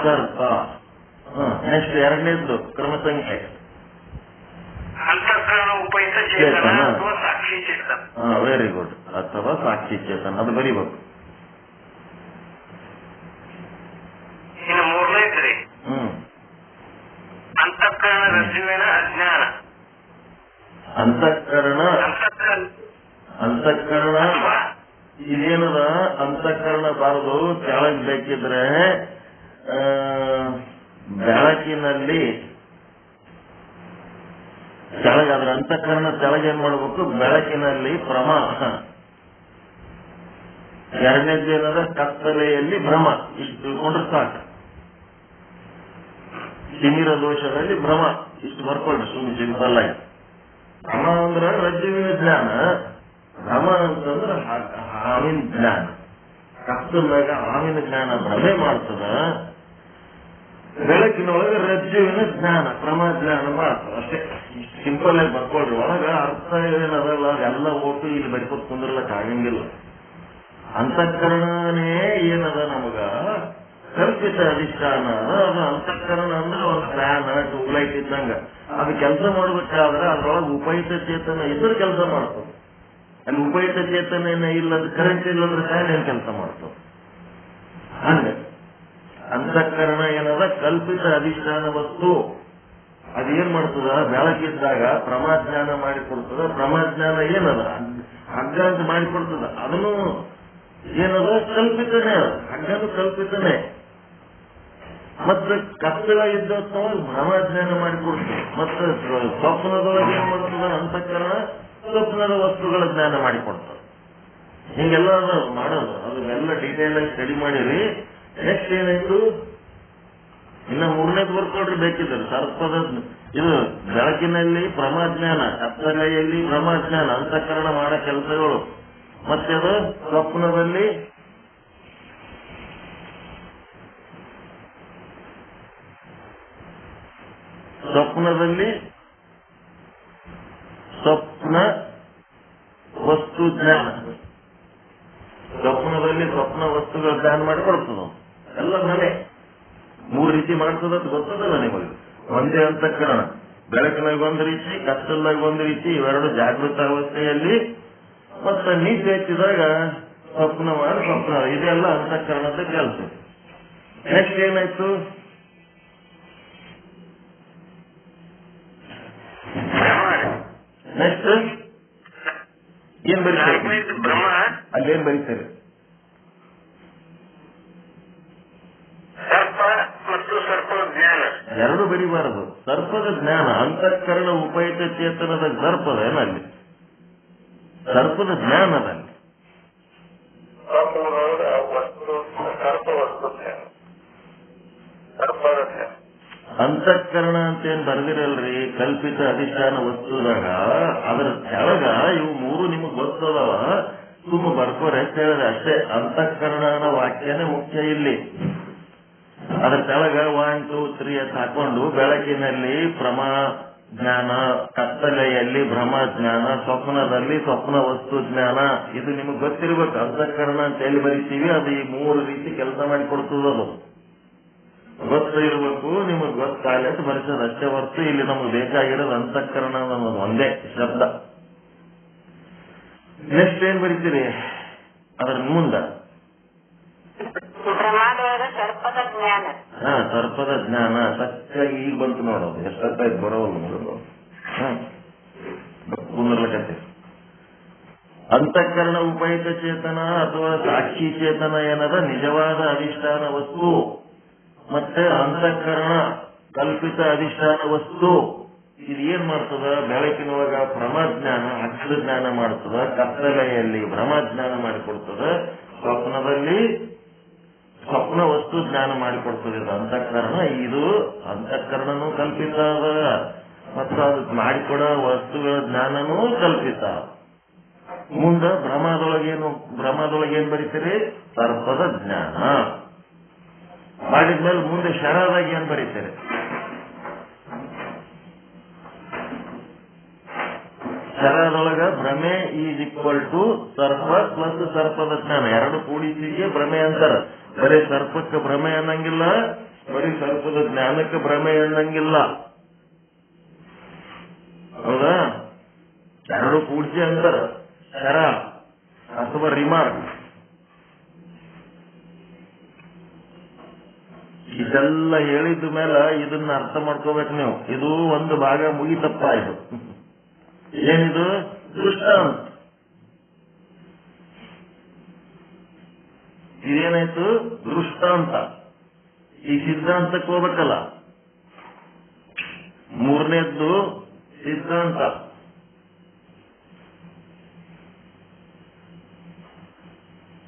ಸರ್ಪ. ನೆಕ್ಸ್ಟ್ ಎರಡನೇದ್ದು ಕ್ರಮ ಸಂಖ್ಯೆ ಚೇತನ. Very good. ಅಥವಾ ಸಾಕ್ಷಿ ಚೇತನ, ಅದು ಬರೀಬೇಕು. ಇನ್ನು ಮೂರನೇದ್ರಿ ಅಂತಃಕರಣ ಮಾಡಬಾರದು. ಕೆಳಗೆ ಬೇಕಿದ್ರೆ ಬೆಳಕಿನಲ್ಲಿ ಕೆಳಗೆ ಅದ್ರ ಅಂತಃಕರಣ ಕೆಳಗೆ ಏನ್ ಮಾಡ್ಬೇಕು, ಬೆಳಕಿನಲ್ಲಿ ಭ್ರಮ. ಎರಡನೇದ್ದು ಏನದ, ಕತ್ತಲೆಯಲ್ಲಿ ಭ್ರಮ. ಇಷ್ಟು ತಿಳ್ಕೊಂಡ್ರೆ ಸಾಕು. ತಿಮಿರ ದೋಷದಲ್ಲಿ ಭ್ರಮ, ಇಷ್ಟು ಬರ್ಕೊಳ್ರಿ ಸುಮ್ಮನೆ ಸಿಂಪಲ್ ಆಗಿ. ಭ್ರಮ ಅಂದ್ರ ರಜ್ಜುವಿನ ಜ್ಞಾನ, ಭ್ರಮ ಅಂತಂದ್ರ ಹಾವಿನ ಜ್ಞಾನ. ಕತ್ತಲಾಗ ಹಾವಿನ ಜ್ಞಾನ ಭ್ರಮೆ ಮಾಡ್ತದ, ಬೆಳಕಿನೊಳಗೆ ರಜ್ಜುವಿನ ಜ್ಞಾನ ಭ್ರಮ ಜ್ಞಾನ ಮಾಡ್ತದ. ಅಷ್ಟೇ, ಸಿಂಪಲ್ ಆಗಿ ಬರ್ಕೊಳ್ರಿ. ಒಳಗ ಅರ್ಥ ಏನದಲ್ಲ ಅದೆಲ್ಲ ಓಟು ಇಲ್ಲಿ ಬರ್ಕೊತ್ ಕುಂದ್ರಲಕ್ ಆಗಂಗಿಲ್ಲ. ಅಂತಃಕರಣನೇ ಏನದ ನಮಗ ಕಲ್ಪಿತ ಅಧಿಷ್ಠಾನ. ಅದು ಅಂತಃಕರಣ ಅಂದ್ರೆ ಒಂದು ಫ್ಯಾನ್ ಟ್ಯೂಬ್ಲೈಟ್ ಇದ್ದಂಗ. ಅದು ಕೆಲಸ ಮಾಡ್ಬೇಕಾದ್ರೆ ಅದ್ರೊಳಗೆ ಉಪಯುಕ್ತ ಚೇತನ ಇದ್ರ ಕೆಲಸ ಮಾಡ್ತದೆ. ಅಲ್ಲಿ ಉಪಯುಕ್ತ ಚೇತನ ಇಲ್ಲ, ಅದು ಕರೆಂಟ್ ಇಲ್ಲಂದ್ರೆ ಫ್ಯಾನ್ ಏನ್ ಕೆಲಸ ಮಾಡ್ತದೆ. ಹಂಗ ಅಂತಃಕರಣ ಏನದ ಕಲ್ಪಿತ ಅಧಿಷ್ಠಾನ ವಸ್ತು. ಅದೇನ್ ಮಾಡ್ತದ, ಬೆಳಕಿದ್ದಾಗ ಪ್ರಮಾಜ್ಞಾನ ಮಾಡಿಕೊಡ್ತದ. ಪ್ರಮಾಜ್ಞಾನ ಏನದ, ಹಗ್ಗ ಮಾಡಿಕೊಡ್ತದ. ಅದನ್ನು ಏನದ ಕಲ್ಪಿತನೇ, ಹಗ್ಗನು ಕಲ್ಪಿತನೇ. ಮತ್ತೆ ಕತ್ತಲ ಇದ್ದ ಭ್ರಮಜ್ಞಾನ ಮಾಡಿಕೊಡ್ತದೆ. ಮತ್ತೆ ಸ್ವಪ್ನದೊಳಗೆ ಏನ್ ಮಾಡ್ತದ, ಅಂತಃಕರಣ ಸ್ವಪ್ನದ ವಸ್ತುಗಳ ಜ್ಞಾನ ಮಾಡಿಕೊಡ್ತದೆ. ಹಿಂಗೆಲ್ಲ ಮಾಡೋದು. ಅದನ್ನೆಲ್ಲ ಡೀಟೇಲ್ ಆಗಿ ಸ್ಟಡಿ ಮಾಡಿರಿ. ನೆಕ್ಸ್ಟ್ ಏನಾಯ್ತು, ಇನ್ನ ಮೂರನೇದು ಬರ್ಕೊಡ್ರಿ ಬೇಕಿದ್ದಾರೆ. ಸರ್ಪದ ಇದು ಬೆಳಕಿನಲ್ಲಿ ಭ್ರಮಜ್ಞಾನ, ಕತ್ತಲೆಯಲ್ಲಿ ಭ್ರಮಜ್ಞಾನ, ಅಂತಃಕರಣ ಮಾಡೋ ಕೆಲಸಗಳು. ಮತ್ತೆ ಅದು ಸ್ವಪ್ನದಲ್ಲಿ ಸ್ವಪ್ನ ವಸ್ತು ಜ್ಞಾನ. ಸ್ವಪ್ನದಲ್ಲಿ ಸ್ವಪ್ನ ವಸ್ತುಗಳ ಜ್ಞಾನ ಮಾಡಿ ಕೊಡ್ತದ. ಎಲ್ಲ ಮನೆ ಮೂರು ರೀತಿ ಮಾಡ್ತದ ಅಂತ ಗೊತ್ತದಲ್ಲ ನಿಮಗೆ. ಒಂದೇ ಅಂತಃಕರಣ, ಬೆಳಕಿನಾಗ ಒಂದು ರೀತಿ, ಕತ್ತಲಾಗ ಒಂದು ರೀತಿ. ಇವೆರಡು ಜಾಗೃತ ಅವಸ್ಥೆಯಲ್ಲಿ. ಮತ್ತೆ ನೀತಿ ಹೆಚ್ಚಿದಾಗ ಸ್ವಪ್ನ ಮಾಡಿ ಸ್ವಪ್ನ. ಇದೆಲ್ಲ ಅಂತಃಕರಣದ ಕೆಲಸ. ನೆಕ್ಸ್ಟ್ ಏನಾಯ್ತು, ನೆಕ್ಸ್ಟ್ ಏನ್ ಬರೀತಾರೆ, ಅಲ್ಲೇನ್ ಬರೀತಾರೆ, ಸರ್ಪ ಮತ್ತು ಸರ್ಪ ಜ್ಞಾನ ಎರಡು ಬರೀಬಾರದು. ಸರ್ಪದ ಜ್ಞಾನ, ಅಂತಃಕರಣ ಉಪಯುಕ್ತ ಚೇತನದ ಸರ್ಪದ ಏನಲ್ಲಿ, ಸರ್ಪದ ಜ್ಞಾನದಲ್ಲಿ ಅಂತಃಕರಣ ಅಂತೇನ್ ಬರ್ದಿರಲ್ರಿ. ಕಲ್ಪಿತ ಅಧಿಷ್ಠಾನ ವಸ್ತುದಾಗ ಅದರ ಕೆಳಗ ಇವು ಮೂರು ನಿಮಗ್ ಗೊತ್ತದವ, ತುಂಬ ಬರ್ಕೋರೆ ಅಂತ ಹೇಳಿದ್ರೆ ಅಷ್ಟೇ. ಅಂತಃಕರಣ ಅನ್ನೋ ವಾಕ್ಯನೇ ಮುಖ್ಯ ಇಲ್ಲಿ. ಅದರ ಕೆಳಗ 1, 2, 3 ಅಂತ ಹಾಕೊಂಡು ಬೆಳಕಿನಲ್ಲಿ ಪ್ರಮಾ ಜ್ಞಾನ, ಕತ್ತಲೆಯಲ್ಲಿ ಭ್ರಮ ಜ್ಞಾನ, ಸ್ವಪ್ನದಲ್ಲಿ ಸ್ವಪ್ನ ವಸ್ತು ಜ್ಞಾನ. ಇದು ನಿಮಗ್ ಗೊತ್ತಿರ್ಬೇಕು. ಅಂತಃಕರಣ ಅಂತ ಎಲ್ಲಿ ಬರೀತೀವಿ, ಅದು ಈ ಮೂರು ರೀತಿ ಕೆಲಸ ಮಾಡಿಕೊಡ್ತದದು. ಗೊತ್ತು ಇರ್ಬೇಕು, ನಿಮಗ್ ಗೊತ್ತಾಗಲಿ ಅಂತ ಬರೆಸೋದು ಅಷ್ಟೇ ಹೊರತು ಇಲ್ಲಿ ನಮಗ್ ಬೇಕಾಗಿರೋದು ಅಂತಃಕರಣ ಅನ್ನೋದು ಒಂದೇ ಶಬ್ದ. ನೆಕ್ಸ್ಟ್ ಏನ್ ಬರೀತೀರಿ ಅದ್ರ ಮುಂದ, ಸರ್ಪದ ಜ್ಞಾನ. ಸರ್ಪದ ಜ್ಞಾನ. ಸತ್ಯಾಗಿ ಈಗ ಬಂತು ನೋಡೋದು, ಎಷ್ಟೊತ್ತಾಯ್ತು ಬರೋಲ್ಲ ನೋಡೋದು. ಕುಂದರ್ಲಕತ್ತೆ. ಅಂತಃಕರಣ ಉಪಯುಕ್ತ ಚೇತನ ಅಥವಾ ಸಾಕ್ಷಿ ಚೇತನ ಏನದ ನಿಜವಾದ ಅಧಿಷ್ಠಾನ ವಸ್ತು. ಮತ್ತೆ ಅಂತಃಕರಣ ಕಲ್ಪಿತ ಅಧಿಷ್ಠಾನ ವಸ್ತು. ಇದು ಏನ್ ಮಾಡ್ತದ, ಬೆಳಕಿನೊಳಗ ಭ್ರಮಜ್ಞಾನ, ಅಕ್ಷರ ಜ್ಞಾನ ಮಾಡ್ತದ. ಕತ್ತಲೆಯಲ್ಲಿ ಭ್ರಮಜ್ಞಾನ ಮಾಡಿಕೊಡ್ತದ. ಸ್ವಪ್ನದಲ್ಲಿ ಸ್ವಪ್ನ ವಸ್ತು ಜ್ಞಾನ ಮಾಡಿಕೊಡ್ತದೆ. ಇದು ಅಂತಃಕರಣ. ಇದು ಅಂತಃಕರಣನೂ ಕಲ್ಪಿತ ಅದ, ಮತ್ತು ಅದಕ್ಕೆ ಮಾಡಿಕೊಡೋ ವಸ್ತುಗಳ ಜ್ಞಾನನೂ ಕಲ್ಪಿತ. ಮುಂದ ಭ್ರಮದೊಳಗೇನ್ ಬರೀತೀರಿ, ಸರ್ಪದ ಜ್ಞಾನ ಮಾಡಿದ್ಮೇಲೆ ಮುಂದೆ ಶರದಾಗ ಏನ್ ಬರೀತೀರಿ, ಶರದೊಳಗ ಭ್ರಮೆ ಈಸ್ ಈಕ್ವಲ್ ಟು ಸರ್ಪ ಪ್ಲಸ್ ಸರ್ಪದ ಜ್ಞಾನ. ಎರಡು ಕೂಡಿಸಿಗೆ ಭ್ರಮೆ ಅಂತಾರ. ಬರೀ ಸರ್ಪಕ್ಕೆ ಭ್ರಮೆ ಅನ್ನಂಗಿಲ್ಲ, ಬರೀ ಸರ್ಪದ ಜ್ಞಾನಕ್ಕೆ ಭ್ರಮೆ ಅನ್ನಂಗಿಲ್ಲ. ಹೌದಾ? ಎರಡು ಕೂಡಿಸಿ ಅಂತಾರ ಶರ ಅಥವಾ ರಿಮಾರ್ಕ್. ಇದೆಲ್ಲ ಹೇಳಿದ ಮೇಲೆ ಇದನ್ನ ಅರ್ಥ ಮಾಡ್ಕೋಬೇಕು ನೀವು. ಇದು ಒಂದು ಭಾಗ ಮುಗಿತಪ್ಪ. ಇದು ಏನಿದು, ದೃಷ್ಟಾಂತ. ಇದೇನಾಯ್ತು? ದೃಷ್ಟಾಂತ. ಈ ಸಿದ್ಧಾಂತಕ್ಕೆ ಹೋಗ್ಬೇಕಲ್ಲ. ಮೂರನೇದ್ದು ಸಿದ್ಧಾಂತ.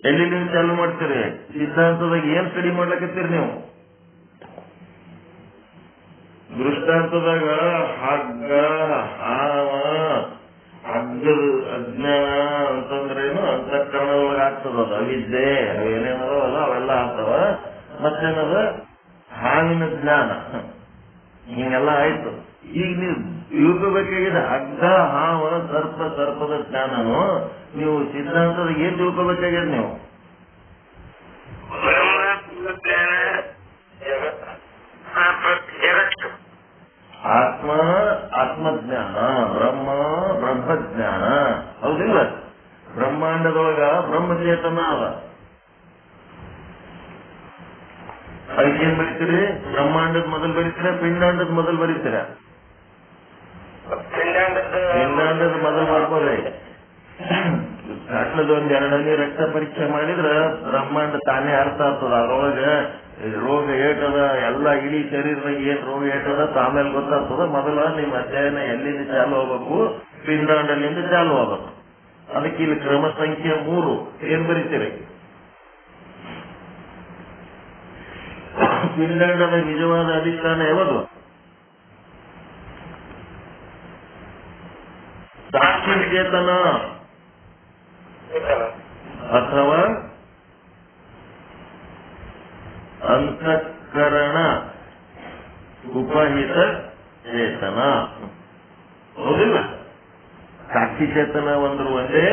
ಎಲ್ಲಿ ನೀವು ಚಾಲು ಮಾಡ್ತೀರಿ? ಸಿದ್ಧಾಂತದಾಗ ಏನ್ ಸ್ಟಡಿ ಮಾಡ್ಲಕತ್ತೀರಿ ನೀವು? ದೃಷ್ಟಾಂತದಾಗ ಹಗ್ಗ, ಹಾವ, ಹಗ್ಗದ ಅಜ್ಞಾನ ಅಂತಂದ್ರೇನು? ಅಂತಃಕರಣದೊಳಗೆ ಆಗ್ತದ ಅವಿದ್ಯೆ, ಅವೇನೇನದವಲ್ಲ ಅವೆಲ್ಲ ಆಗ್ತವ. ಮತ್ತೇನದ? ಹಾವಿನ ಜ್ಞಾನ. ಹಿಂಗೆಲ್ಲ ಆಯ್ತು. ಈಗ ನೀವು ತಿಳ್ಕೋಬೇಕಾಗಿದೆ ಹಗ್ಗ, ಹಾವ, ಸರ್ಪದ ಜ್ಞಾನನು. ನೀವು ಸಿದ್ಧಾಂತದಾಗ ಏನ್ ತಿಳ್ಕೋಬೇಕಾಗಿದೆ? ನೀವು ಆತ್ಮಜ್ಞಾನ, ಬ್ರಹ್ಮಜ್ಞಾನ. ಹೌದಿಲ್ಲ? ಬ್ರಹ್ಮಾಂಡದೊಳಗ ಬ್ರಹ್ಮಚೇತನ ಅದ. ಅದಕ್ಕೇನ್ ಬರೀತೀರಿ? ಬ್ರಹ್ಮಾಂಡದ ಮೊದಲು ಬರೀತೀರ, ಪಿಂಡಾಂಡದ ಮೊದಲು ಬರೀತೀರ? ಪಿಂಡಾಂಡದ ಮೊದಲು ಮಾಡ್ಕೋರಿ. ಕಟ್ಲದ ಒಂದ್ 2 ಹನಿ ರಕ್ತ ಪರೀಕ್ಷೆ ಮಾಡಿದ್ರ ಬ್ರಹ್ಮಾಂಡ ತಾನೇ ಅರ್ಥ ಆಗ್ತದ. ಅದ್ರೊಳಗೆ ರೋಗ ಏಟದ, ಎಲ್ಲ ಇಡೀ ಶರೀರದಾಗ ಏನ್ ರೋಗ ಏಟದ ಆಮೇಲೆ ಗೊತ್ತಾಗ್ತದ. ಮೊದಲ ನಿಮ್ ಅಧ್ಯಯನ ಎಲ್ಲಿಂದ ಚಾಲು ಹೋಗ್ಬೇಕು? ಪಿಂಡಾಂಡಲಿಂದ ಚಾಲು ಹೋಗ್ಬೇಕು. ಅದಕ್ಕೆ ಇಲ್ಲಿ ಕ್ರಮ ಸಂಖ್ಯೆ 3 ಏನ್ ಬರೀತೀರಿ? ಪಿಂಡಾಂಡದ ನಿಜವಾದ ಅಧಿಷ್ಠಾನ ಯಾವುದು? ಸಾಕ್ಷಿ ಚೇತನ ಅಥವಾ ಅಂತಃಕರಣ ಉಪಹಿತ ಚೇತನ. ಹೌದಿಲ್ಲ? ಸಾಕ್ಷಿ ಚೇತನ ಅಂದ್ರು ಒಂದೇ,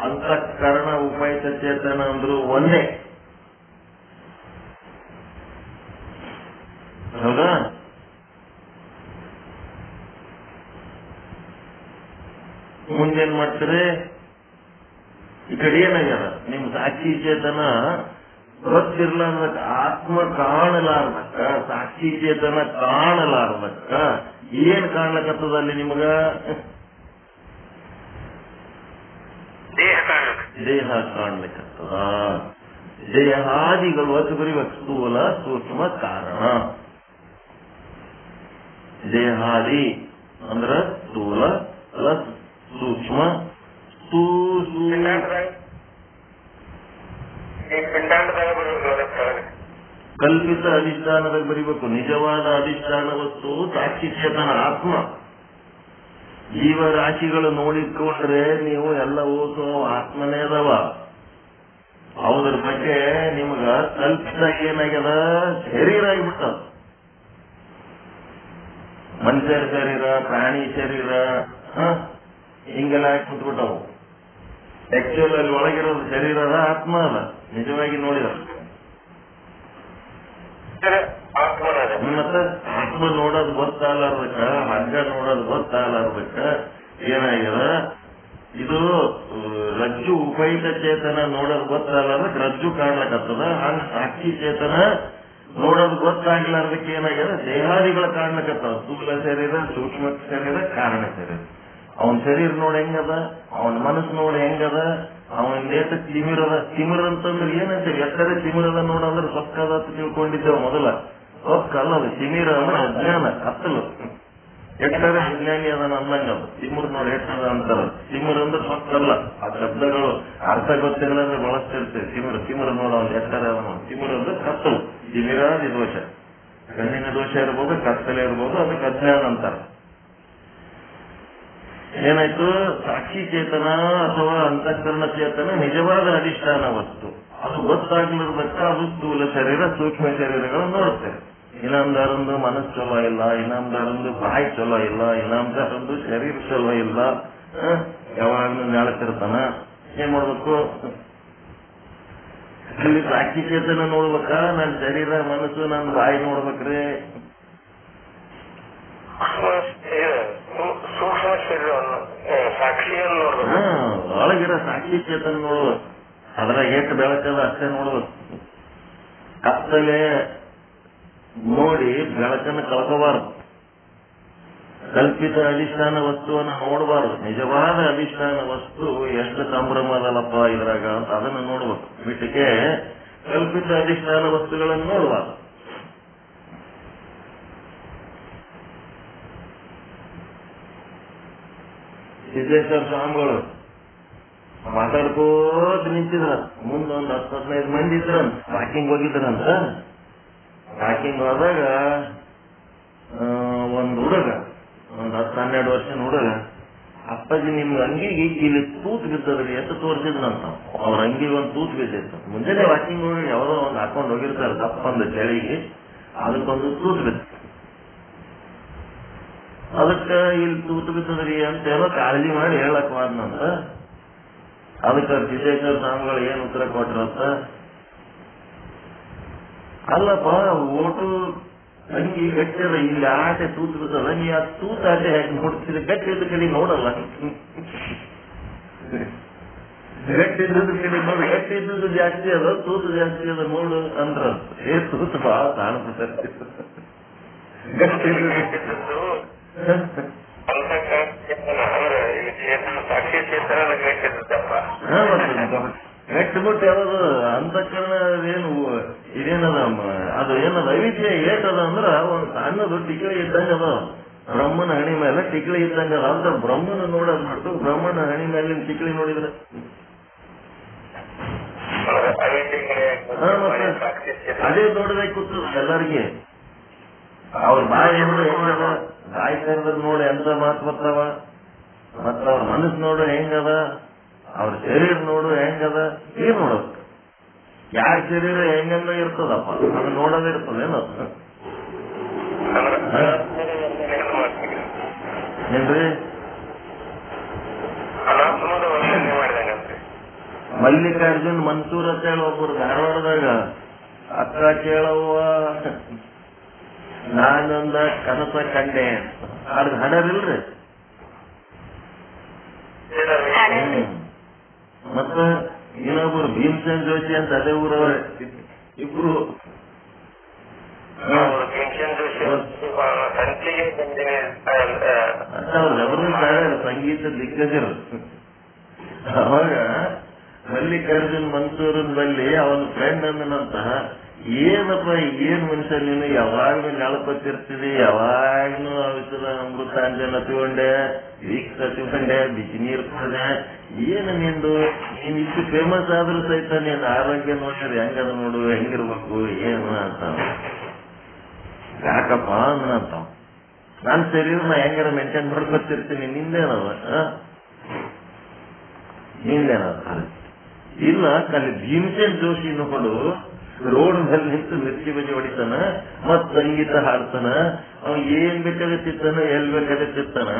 ಅಂತಃಕರಣ ಉಪಹಿತ ಚೇತನ ಅಂದ್ರು ಒಂದೇ. ಹೌದಾ? ಮುಂದೇನ್ ಮಾಡ್ತೀರಿ? ಈ ಕಡೆ ಏನಾಗ್ಯದ? ನಿಮ್ ಸಾಕ್ಷಿ ಚೇತನ ಗೊತ್ತಿರ್ಲಾರ್ದಕ್ಕ, ಆತ್ಮ ಕಾಣಲಾರ್ದಕ್ಕ, ಸಾಕ್ಷಿ ಚೇತನ ಕಾಣಲಾರ್ದಕ್ಕ ಏನ್ ಕಾಣ್ಲಕತ್ತದ ಅಲ್ಲಿ ನಿಮಗ? ದೇಹ ಕಾಣ್ಲಿಕ್ಕತ್ತದ. ದೇಹಾದಿಗಳು ಒತ್ತು ಬರೀಬೇಕು. ಸ್ಥೂಲ, ಸೂಕ್ಷ್ಮ, ಕಾರಣ. ದೇಹಾದಿ ಅಂದ್ರ ಸ್ಥೂಲ ಪ್ಲಸ್ ಸೂಕ್ಷ್ಮ. ಕಲ್ಪಿತ ಅಧಿಷ್ಠಾನದಾಗ ಬರೀಬೇಕು. ನಿಜವಾದ ಅಧಿಷ್ಠಾನ ವಸ್ತು ಸಾಕ್ಷಿ ಚೇತನ ಆತ್ಮ. ಜೀವರಾಶಿಗಳು ನೋಡಿಕೊಂಡ್ರೆ ನೀವು ಎಲ್ಲ ಓಸೋ ಆತ್ಮನೇ ಅದಾವ. ಅವದ್ರ ಬಗ್ಗೆ ನಿಮ್ಗ ಕಲ್ಪಿತ ಏನಾಗ್ಯದ? ಶರೀರ ಆಗಿಬಿಟ್ಟದ. ಮನುಷ್ಯರ ಶರೀರ, ಪ್ರಾಣಿ ಶರೀರ, ಹಿಂಗೆಲ್ಲ ಹಾಕಿ ಕುಂತ್ಬಿಟ್ಟವು. ಆಕ್ಚುಲ್ ಅಲ್ಲಿ ಒಳಗಿರೋದು ಶರೀರ ಅದ, ಆತ್ಮ ಅದ. ನಿಜವಾಗಿ ನೋಡಿದ ಮತ್ತೆ ಆತ್ಮ ನೋಡೋದು ಗೊತ್ತಾಗಲಾರ್ದಕ್ಕ, ಹಗ್ಗ ನೋಡೋದು ಗೊತ್ತಾಗಲಾರ್ದಕ್ಕ ಏನಾಗ್ಯದ? ಇದು ರಜ್ಜು ಉಪಹಿತ ಚೇತನ ನೋಡೋದು ಗೊತ್ತಾಗಲಾರ್ದಕ್ಕೆ ರಜ್ಜು ಕಾಣ್ಲಕತ್ತದ. ಹಂಗ ಸಾಕ್ಷಿ ಚೇತನ ನೋಡೋದು ಗೊತ್ತಾಗ್ಲಾರ್ದಕ್ಕೆ ಏನಾಗ್ಯದ? ದೇಹಾದಿಗಳು ಕಾಣ್ಲಕತ್ತದ. ಸ್ಥೂಲ ಶರೀರ, ಸೂಕ್ಷ್ಮ ಶರೀರ, ಕಾರಣ ಶರೀರ. ಅವನ್ ಶರೀರ ನೋಡಿ ಹೆಂಗದ, ಅವನ ಮನಸ್ಸು ನೋಡಿ ಹೆಂಗದ, ಅವನ ನೇಟ ತಿಮಿರದ. ತಿಮಿರ ಅಂತಂದ್ರೆ ಏನಂತೀರಿ? ಎಷ್ಟರೇ ತಿಮಿರದ ನೋಡಂದ್ರೆ ಸೊಕ್ಕದ ಅಂತ ತಿಳ್ಕೊಂಡಿದ್ದೇವೆ ಮೊದಲ. ಸೊಕ್ಕಲ್ಲ ಅದು. ತಿಮಿರ ಅಂದ್ರೆ ಅಜ್ಞಾನ, ಕತ್ತಲು. ಎಷ್ಟರೇ ಅಜ್ಞಾನಿ ಅದನ್ನ ಅಂದಂಗದ. ತಿಮಿರ್ ನೋಡಿ ಎಷ್ಟದ ಅಂತಾರ. ತಿಮಿರ್ ಅಂದ್ರೆ ಸೊಕ್ಕಲ್ಲ. ಆ ಶಬ್ದಗಳು ಅರ್ಥ ಗೊತ್ತಿರಲಾದ್ರೆ ಬಳಸ್ತಿರ್ತೇವೆ. ತಿಮಿರ ನೋಡೋ ಎಷ್ಟರೇ ಅದನ್ನ. ತಿಮಿರ ಅಂದ್ರೆ ಕತ್ತಲು. ತಿಮಿರಾದಿ ದೋಷ, ಕಣ್ಣಿನ ದೋಷ ಇರ್ಬೋದು, ಕತ್ತಲೆ ಇರ್ಬೋದು, ಅದಕ್ಕೆ ಅಜ್ಞಾನ ಅಂತಾರ. ಏನಾಯ್ತು? ಸಾಕ್ಷಿ ಚೇತನ ಅಥವಾ ಅಂತಃಕರಣ ಚೇತನ ನಿಜವಾದ ಅಧಿಷ್ಠಾನ ವಸ್ತು. ಅದು ಗೊತ್ತಾಗ್ಲಿರ್ಬೇಕ. ಅದು ಸ್ಥೂಲ ಶರೀರ, ಸೂಕ್ಷ್ಮ ಶರೀರಗಳನ್ನು ನೋಡ್ತೇವೆ. ಇನ್ನೊಂದರೊಂದು ಮನಸ್ಸು ಚಲೋ ಇಲ್ಲ, ಇನ್ನೊಂದರೊಂದು ಬಾಯಿ ಚಲೋ ಇಲ್ಲ, ಇನ್ನೊಂದರೊಂದು ಶರೀರ ಚಲೋ ಇಲ್ಲ. ಯಾವಾಗ್ಲೂ ನೆಳತಿರ್ತಾನ. ಏನ್ ಮಾಡ್ಬೇಕು? ಇಲ್ಲಿ ಸಾಕ್ಷಿ ಚೇತನ ನೋಡ್ಬೇಕ? ನನ್ನ ಶರೀರ, ಮನಸ್ಸು, ನನ್ನ ಬಾಯಿ ನೋಡ್ಬೇಕ್ರಿ? ಸೂಕ್ಷ್ಮ ಶರೀರವನ್ನು, ಸಾಕ್ಷಿಯನ್ನು ನೋಡ್ಬೇಕು. ಒಳಗಿರೋ ಸಾಕ್ಷಿ ಚೇತನ ನೋಡ್ಬೇಕು. ಅದ್ರಾಗ ಎಷ್ಟು ಬೆಳಕದ ಅಷ್ಟೇ ನೋಡ್ಬೇಕು. ಕತ್ತಲೆ ನೋಡಿ ಬೆಳಕನ್ನು ಕಳ್ಕೋಬಾರದು. ಕಲ್ಪಿತ ಅಧಿಷ್ಠಾನ ವಸ್ತುವನ್ನ ನೋಡಬಾರದು. ನಿಜವಾದ ಅಧಿಷ್ಠಾನ ವಸ್ತು ಎಷ್ಟು ಸಂಭ್ರಮ ಅದಲ್ಲಪ್ಪ ಇದ್ರಾಗ ಅಂತ ಅದನ್ನ ನೋಡ್ಬೇಕು. ಬಿಟ್ಟಿಗೆ ಕಲ್ಪಿತ ಅಧಿಷ್ಠಾನ ವಸ್ತುಗಳನ್ನು ನೋಡಬಾರದು. ಸಿದ್ದೇಶ್ವರ ಸ್ವಾಮಿಗಳು ಮಾತಾಡ್ಕೋತ ನಿಂತಿದ್ರ, ಮುಂದೊಂದು 10-15 ಮಂದಿ ಇದ್ರಂತ, ವಾಕಿಂಗ್ ಹೋಗಿದ್ರಂತ. ವಾಕಿಂಗ್ ಹೋದಾಗ ಒಂದು ಹುಡುಗ, ಒಂದು 10-12 ವರ್ಷದ ಹುಡುಗ, ಅಪ್ಪಾಜಿ ನಿಮ್ಗೆ ಅಂಗಿಗೆ ಇಲ್ಲಿ ತೂತು ಬಿದ್ದದ್ರಿ ಅಂತ ತೋರಿಸಿದ್ನಂತ. ಅವ್ರ ಅಂಗಿಗೆ ಒಂದು ತೂತು ಬಿದ್ದಿತ್ತು. ಮುಂಜಾನೆ ವಾಕಿಂಗ್ ಹೋಗಿ ಯಾವುದೋ ಒಂದು ಹಾಕೊಂಡು ಹೋಗಿರ್ತಾರೆ ದಪ್ಪಂದು ಚಳಿಗೆ, ಅದಕ್ಕೊಂದು ತೂತು ಬಿತ್ತು. ಅದಕ್ಕೆ ಇಲ್ಲಿ ತೂತು ಬಿದ್ದದ್ರಿ ಅಂತ ಏನೋ ಕಾಳಜಿ ಮಾಡಿ ಹೇಳಕ್ ಮಾಡ್ನಂತ. ಅದಕ್ಕೆ ಸಿದ್ದೇಶ್ವರ ಸ್ವಾಮಿಗಳು ಏನ್ ಉತ್ತರ ಕೊಟ್ರಂತ, ಅಲ್ಲಪ್ಪ ಓಟು ಅಂಗಿ ಗಟ್ಟಿದ, ಇಲ್ಲಿ ಆಟೆ ತೂತು ಬಿದ್ದದ, ನೀ ಆ ತೂತ ಆಟೆ ಹೇಗೆ ನೋಡ್ತಿದ್ದೆ, ಗಟ್ಟಿದ್ದ ಕಡೆ ನೋಡಲ್ಲ, ಗಟ್ಟಿದ್ದ ಕಡೆ ನೋಡಿ, ಗಟ್ಟಿದ್ದು ಜಾಸ್ತಿ ಅದ ತೂತು ಜಾಸ್ತಿ ಅದ ನೋಡು ಅಂದ್ರ, ತೂತು ಬಹಳ ಕಾಣ್ಬಿಟ್ಟೆ ಗಟ್ಟಿದ್ದು ಗಟ್ಟಿ ಮುಟ್ಟು ಯಾವುದು ಅಂತಃಕರಣ ಏನು ಇದೇನದ, ಅದು ಏನದ ಅವಿದ್ಯೆ ಏಟದ ಅಂದ್ರ ಒಂದು ಸಣ್ಣದು ಟಿಕ್ಳಿ ಇದ್ದಂಗ ಅದ. ಬ್ರಹ್ಮನ ಹಣಿ ಮೇಲೆ ಟಿಕ್ಳಿ ಇದ್ದಂಗ ಅದ ಅಂತ ಬ್ರಹ್ಮನ ನೋಡೋದ್ ಬಿಟ್ಟು ಬ್ರಹ್ಮನ ಹಣಿ ಮೇಲಿನ ಟಿಕ್ಳಿ ನೋಡಿದ್ರೆ ಅದೇ ನೋಡಬೇಕು ಕೂತು ಎಲ್ಲರಿಗೆ. ಅವ್ರ ಬಾಯಿ ನೋಡಿ ಹೆಂಗದ, ಬಾಯಿ ಕರೆದ್ರೆ ನೋಡಿ ಎಂತ ಮಾತು ಬರ್ತಾವ, ಮತ್ತ ಅವ್ರ ಮನಸ್ಸು ನೋಡು ಹೆಂಗದ, ಅವ್ರ ಶರೀರ ನೋಡು ಹೆಂಗದ, ಏನ್ ನೋಡೋದು, ಯಾರ ಶರೀರ ಹೆಂಗಂದ ಇರ್ತದಪ್ಪ ಅದು ನೋಡೋದೇ ಇರ್ತದೇನೋ. ಏನ್ರಿ ಮಲ್ಲಿಕಾರ್ಜುನ್ ಮನ್ಸೂರ್ ಅಂತ ಹೇಳಿ ಒಬ್ಬರು ಧಾರವಾಡದಾಗ ಅಕ್ಕ ಕೇಳವ್ವ ನಾನೊಂದ ಕನಸ ಕಂಡೆ ಅದ್ ಹಡರಿಲ್ರಿ. ಮತ್ತ ಇನ್ನೊಬ್ರು ಭೀಮಸೇನ್ ಜೋಶಿ ಅಂತ ಅದೇ ಊರವ್ರೆ, ಇಬ್ರು ಸಂಗೀತ ದಿಗ್ಗಜರು. ಅವಾಗ ಮಲ್ಲಿಕಾರ್ಜುನ್ ಮನ್ಸೂರನ್ ಬಲ್ಲಿ ಅವನ ಫ್ರೆಂಡ್ ಅಂದನಂತ, ಏನಪ್ಪ ಏನ್ ಮನುಷ್ಯ ನೀನು ಯಾವಾಗ್ಲೂ ನೆಳಪತ್ತಿರ್ತೀವಿ, ಯಾವಾಗ್ಲೂ ಔಷಧ ಅಮೃತಾಂಜನ ತಗೊಂಡೆ, ವೀಕ್ಸ್ ತಗೊಂಡೆ, ಬಿಸಿ ನೀರು ಕುಡಿದೆ, ಏನು ನಿಂದು ನೀನ್ ಇಷ್ಟು ಫೇಮಸ್ ಆದ್ರೂ ಸಹಿತ ನೀನ್ ಆರೋಗ್ಯ ನೋಡಿದ್ರೆ ಹೆಂಗದ ನೋಡು, ಹೆಂಗಿರ್ಬೇಕು ಏನು ಅಂತ. ಯಾಕಪ್ಪ ಅಂದಂತ, ನಾನ್ ಶರೀರನ ಹೆಂಗಾರ ಮೇಂಟೈನ್ ಮಾಡ್ಕೊತಿರ್ತೀನಿ, ನಿಂದೇನದ ಇಲ್ಲ. ಅಲ್ಲಿ ಭೀಮಸೇನ್ ಜೋಶಿ ನೋಡು ರೋಡ್ ಮೇಲೆ ನಿಂತು ಮಿರ್ಚಿ ಬಜಿ ಹೊಡಿತಾನ, ಮತ್ ಸಂಗೀತ ಹಾಡ್ತಾನ, ಅವ್ ಏನ್ ಬೇಕಾದ್ರೆ ತಿತ್ತಾನ, ಎಲ್ ಬೇಕಾದ್ರೆ ತಿತ್ತಾನ.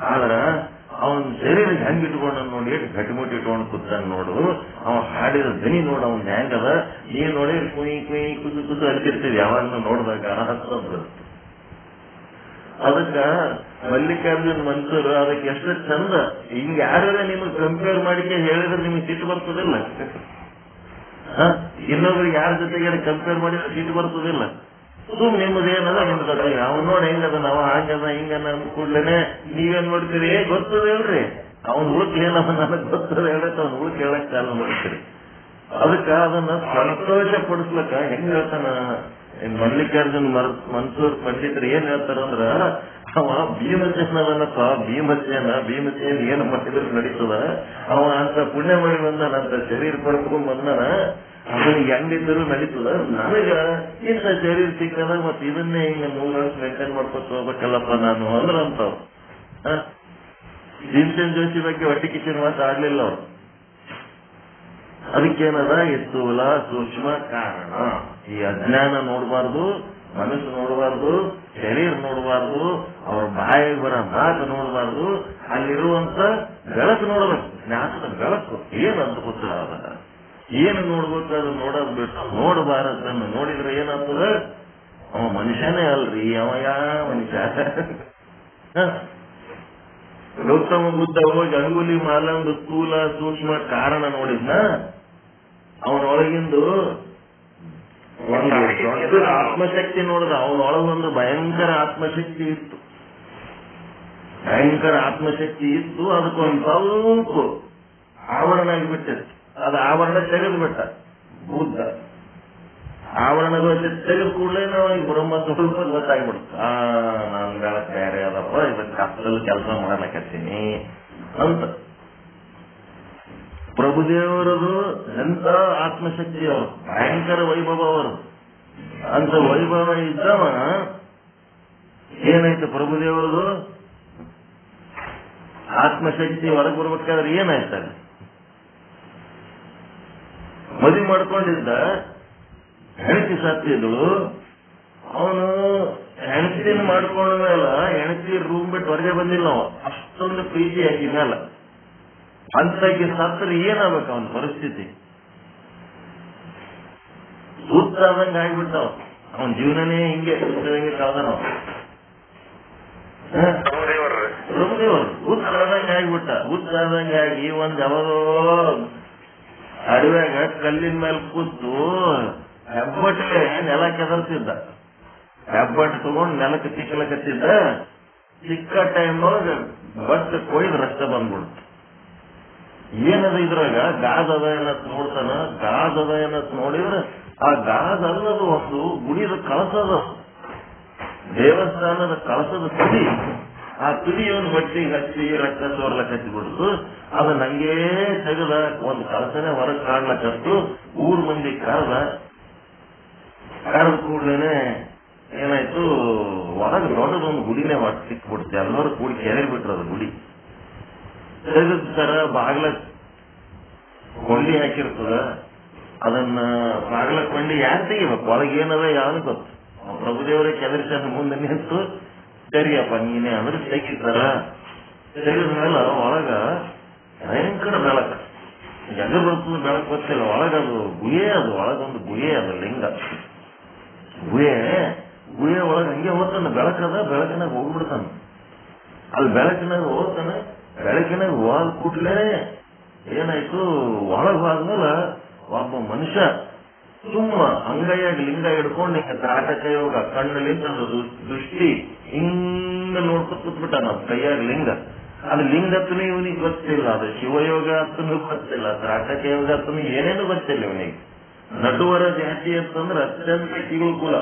ಆದ್ರ ಅವನ್ ಶರೀರ ಹೆಂಗ್ ಇಟ್ಕೊಂಡ ನೋಡಿ, ಗಟ್ಟಿಮುಟ್ಟಿ ಇಟ್ಕೊಂಡು ಕೂತಾನ ನೋಡು, ಅವ ಹಾಡಿದ ದನಿ ನೋಡು ಅವನ್ ಹೆಂಗದ, ನೀನ್ ನೋಡಿ ಕುಯ್ ಕುಯ್ ಕುದು ಕುದು ಅಂತಿರ್ತೀವಿ ಯಾವಾಗ ನೋಡಿದಾಗ ಅಂತಂದ್ರು. ಅದಕ್ಕ ಮಲ್ಲಿಕಾರ್ಜುನ್ ಮನ್ಸೂರ್ ಅದಕ್ಕೆ ಎಷ್ಟು ಚಂದ, ಹಿಂಗ ಯಾರ ನಿಮಗ್ ಕಂಪೇರ್ ಮಾಡಿಕೆ ಹೇಳಿದ್ರೆ ನಿಮಗ್ ಸಿಟ್ಟು ಬರ್ತದಿಲ್ಲ, ಇನ್ನೊಬ್ರಿಗೆ ಯಾರ ಜೊತೆಗೆ ಕಂಪೇರ್ ಮಾಡಿದ್ರೆ ಸಿಟ್ಟು ಬರ್ತದಿಲ್ಲ. ಸುಮ್ ನಿಮ್ಮದೇನದ ನಿಮ್ದ, ಅವ್ನು ನೋಡಿ ಹೆಂಗದ, ನಾವ ಹಂಗದ ಹಿಂಗನ ಅಂದ್ಕೂಡ್ಲೇನೆ ನೀವೇನ್ ನೋಡ್ತೀರಿ, ಗೊತ್ತದ ಹೇಳ್ರಿ ಅವ್ನ ಹುಡುಕ್ ಏನವ ನನಗ್ ಗೊತ್ತದ ಹೇಳಕ್ ಅವ್ನ ಹುಡುಕ್ ಹೇಳಕ್ ಚಾಲು ಮಾಡ್ತೀರಿ. ಅದಕ್ಕ ಅದನ್ನ ಸಂತೋಷ ಪಡಿಸ್ಲಕ್ಕ ಹೆಂಗ್ ಹೇಳ್ತಾನ ಮಲ್ಲಿಕಾರ್ಜುನ್ ಮನ್ಸೂರ್ ಪಂಡಿತರು ಏನ್ ಹೇಳ್ತಾರಂದ್ರ, ಅವ ಭೀಮಸೇನಪ್ಪ, ಭೀಮಸೇನ್ ಏನ್ ಮಾಡಿದ್ರು ನಡೀತದ, ಅವ ಅಂತ ಪುಣ್ಯ ಮಾಡಿ ಬಂದಾನ, ಅಂತ ಶರೀರ ಪಡ್ಕೊಂಡ್ ಬಂದಾನ, ಅದನ್ನ ಹೆಂಗಿದ್ರು ನಡೀತದ, ನನಗ ಇಂಥ ಶರೀರ ಸಿಕ್ಕದ ಮತ್ ಇದನ್ನೇ ಹಿಂಗ 3 ವರ್ಷ ಮೇಂಟೈನ್ ಮಾಡ್ಕೊತ ಹೋಗ್ಬೇಕಲ್ಲಪ್ಪ ನಾನು ಅಂದ್ರ ಅಂತವ್. ಭೀಮಸೇನ್ ಜೋಶಿ ಬಗ್ಗೆ ಹೊಟ್ಟಿ ಕಿಚ್ಚಿನ ಮಾತು ಆಡ್ಲಿಲ್ಲ ಅವ್ರು. ಅದಕ್ಕೇನದ, ಈ ಸ್ಥೂಲ ಸೂಕ್ಷ್ಮ ಕಾರಣ, ಈ ಅಜ್ಞಾನ ನೋಡಬಾರ್ದು, ಮನಸ್ಸು ನೋಡಬಾರ್ದು, ಶರೀರ ನೋಡಬಾರ್ದು, ಅವ್ರ ಬಾಯಿಗೆ ಬರೋ ಮಾತು ನೋಡಬಾರ್ದು, ಅಲ್ಲಿರುವಂತ ಬೆಳಕು ನೋಡ್ಬೇಕು, ಜ್ಞಾನದ ಬೆಳಕು ಏನಂತ ಗೊತ್ತಾಗ, ಏನು ನೋಡ್ಬೇಕು ಅದು ನೋಡೋದ್ ಬಿಟ್ಟು ನೋಡಬಾರದನ್ನು ನೋಡಿದ್ರೆ ಏನಾಗ್ತದ, ಅವ ಮನುಷ್ಯನೇ ಅಲ್ರಿ, ಅವ ಯಾವ ಮನುಷ್ಯ. ಗೌತಮ ಬುದ್ಧ ಹೋಗಿ ಅಂಗುಲಿ ಮಾಲಂದು ಸ್ಥೂಲ ಸೂಕ್ಷ್ಮ ಕಾರಣ ನೋಡಿದ್ನ, ಅವನೊಳಗಿಂದು ಒಂದು ದೊಡ್ಡ ಆತ್ಮಶಕ್ತಿ ನೋಡಿದ, ಅವನೊಳಗೊಂದು ಭಯಂಕರ ಆತ್ಮಶಕ್ತಿ ಇತ್ತು, ಅದಕ್ಕೊಂದು ಸ್ವಲ್ಪ ಆವರಣ ಆಗಿಬಿಟ್ಟಿತ್ತು, ಅದು ಆವರಣ ತೆಗೆದು ಬಿಟ್ಟ ಬುದ್ಧ. ಆವರಣಗಳು ತೆಗೆದು ಕೂಡಲೇ ಅವನಿಗೆ ಬ್ರಹ್ಮ ಸ್ವಲ್ಪ ಗೊತ್ತಾಗ್ಬಿಡ್ತು. ನಾನು ಬೆಳಕು ಬೇರೆ ಅದಪ್ಪ, ಇದಕ್ಕೆ ಕತ್ತಲು ಕೆಲಸ ಮಾಡ್ಲಕತ್ತೀನಿ ಅಂತ. ಪ್ರಭುದೇವರದು ಎಂತ ಆತ್ಮಶಕ್ತಿ, ಅವರು ಭಯಂಕರ ವೈಭವ, ಅವರು ಅಂತ ವೈಭವ ಇದ್ದವ ಏನಾಯ್ತು, ಪ್ರಭುದೇವರದು ಆತ್ಮಶಕ್ತಿ ಹೊರಗೆ ಬರ್ಬೇಕಾದ್ರೆ ಏನಾಯ್ತಲ್ಲ, ಮದುವೆ ಮಾಡ್ಕೊಂಡಿದ್ದ ಹೆಂಡತಿ ಸತ್ತಿದ್ಳು. ಅವನು ಹೆಂಡತಿನ ಮಾಡ್ಕೊಂಡ ಮೇಲೆ ಹೆಂಡತಿ ರೂಮ್ ಬಿಟ್ಟು ಹೊರಗೆ ಬಂದಿಲ್ಲ. ಅವ ಅಷ್ಟೊಂದು ಪ್ರೀತಿ ಆಕಿ ಮೇಲೆ. ಅಂತಾಕಿ ಸತ್ತರೆ ಏನಾಗ್ಬೇಕು ಅವನ ಪರಿಸ್ಥಿತಿ? ಹುಚ್ಚಾದಂಗೆ ಆಗ್ಬಿಟ್ಟವ. ಅವನ ಜೀವನನೇ ಹಿಂಗೆ ಕಳೆದನ. ಬ್ರಹ್ಮದೇವರು ಹುಚ್ಚಾದಂಗೆ ಆಗ್ಬಿಟ್ಟ. ಹುಚ್ಚಾದಂಗೆ ಆಗಿ ಒಂದ್ ಯಾವದೋ ಅಡವ್ಯಾಗ ಕಲ್ಲಿನ ಮೇಲೆ ಕೂತು ಹೆಬ್ಬಟ್ಟಿಗೆ ನೆಲ ಕೆದರ್ತಿದ್ದ. ಹೆಬ್ಬಟ್ಟು ತಗೊಂಡು ನೆಲಕ್ಕೆ ತಿಕ್ಕಲಕತ್ತಿದ್ದ. ಚಿಕ್ಕ ಟೈಮ್ನೊಳಗೆ ಬಟ್ ಕೊಯ್ದು ರಕ್ತ ಬಂದ್ಬಿಡ್ತು. ಏನದ ಇದ್ರಾಗ ಗಾಜ್ ಅದ ಏನತ್ ನೋಡ್ತಾನ. ಗಾಜ್ ಅದ ಏನತ್ ನೋಡಿದ್ರೆ ಆ ಗಾಜ್ ಅನ್ನೋದು ಒಂದು ಗುಡಿದ ಕಳಸದ, ದೇವಸ್ಥಾನದ ಕಳಸದ ತುದಿ. ಆ ತುದಿಯನ್ನು ಬಟ್ಟಿಗೆ ಹಚ್ಚಿ ರಕ್ತ ಸೋರ್ಲಕ್ ಹಚ್ಚಿಬಿಡ್ತು. ಅದನ್ನ ಹಂಗೇ ತೆಗೆದ ಒಂದು ಕಳಸನೆ ಹೊರಗೆ ಕಾಣ್ಲಕತ್ತು. ಊರ್ ಮಂದಿ ಕರೆದ ಕೂಡ್ಲೇನೆ ಏನಾಯ್ತು, ಒಳಗೆ ದೊಡ್ಡದೊಂದು ಗುಡಿನೇ ಸಿಕ್ಬಿಡ್ತು. ಎಲ್ಲರೂ ಕೂಡಿ ಕೆರೆ ಬಿಟ್ರದು ಗುಡಿ. ತೆಗೆದ ಬಾಗ್ಲ ಕೊಂಡಿ ಹಾಕಿರ್ತದ. ಅದನ್ನ ಬಾಗ್ಲ ಕೊಂಡಿ ಯಾರು ತೆಗಿಬೇಕು? ಒಳಗೇನದ ಯಾರು ಗೊತ್ತು. ಪ್ರಭುದೇವರೇ ಕೆದರಿಸ ಮುಂದೆ ನಿಂತು ಸರಿಯಪ್ಪ ನೀನೇ ಅಂದ್ರೆ ತೆಗಿತಾರ. ತೆಗೆದ ಮೇಲೆ ಒಳಗ ಭಯಂಕರ ಬೆಳಕ, ಎದುರು ಬರ್ತದ ಬೆಳಕು ಗೊತ್ತಿಲ್ಲ. ಒಳಗದು ಗುಹೆ, ಅದು ಒಳಗೊಂದು ಗುಹೆ, ಅದು ಲಿಂಗ ಗುಹೆ ಒಳಗೆ ಹಂಗೆ ಹೋಗ್ತಾನೆ. ಬೆಳಕದ, ಬೆಳಕಿನಾಗ ಹೋಗ್ಬಿಡ್ತಾನೆ. ಅಲ್ಲಿ ಬೆಳಕಿನಾಗ ಹೋಗ್ತಾನೆ. ಬೆಳಕಿನಾಗ ಹೋದ ಕೂಡ್ಲೇ ಏನಾಯ್ತು, ಒಳಗ್ ಹೋದ್ಮೇಲೆ ಒಬ್ಬ ಮನುಷ್ಯ ಸುಮ್ಮ ಅಂಗೈಯಾಗಿ ಲಿಂಗ ಹಿಡ್ಕೊಂಡು ಹಿಂಗ ತ್ರಾಟಕ ಯೋಗ ಕಣ್ಣಲ್ಲಿಂದ ದೃಷ್ಟಿ ಹಿಂಗ ನೋಡ್ಕೊತ ಕೂತ್ಬಿಟ್ಟ. ನಾವು ಕೈಯಾಗ ಲಿಂಗ, ಅದು ಲಿಂಗತ್ತನು ಇವನಿಗೆ ಗೊತ್ತಿಲ್ಲ. ಅದು ಶಿವಯೋಗ ಅತ್ತನು ಗೊತ್ತಿಲ್ಲ, ತ್ರಾಟಕ ಯೋಗ ಅತ್ತನು ಏನೇನು ಗೊತ್ತಿಲ್ಲ ಇವನಿಗೆ. ನಟುವರ ಜಾತಿ ಅಂತಂದ್ರೆ ಅತ್ಯಂತ ಕಿಗುಕುಲ.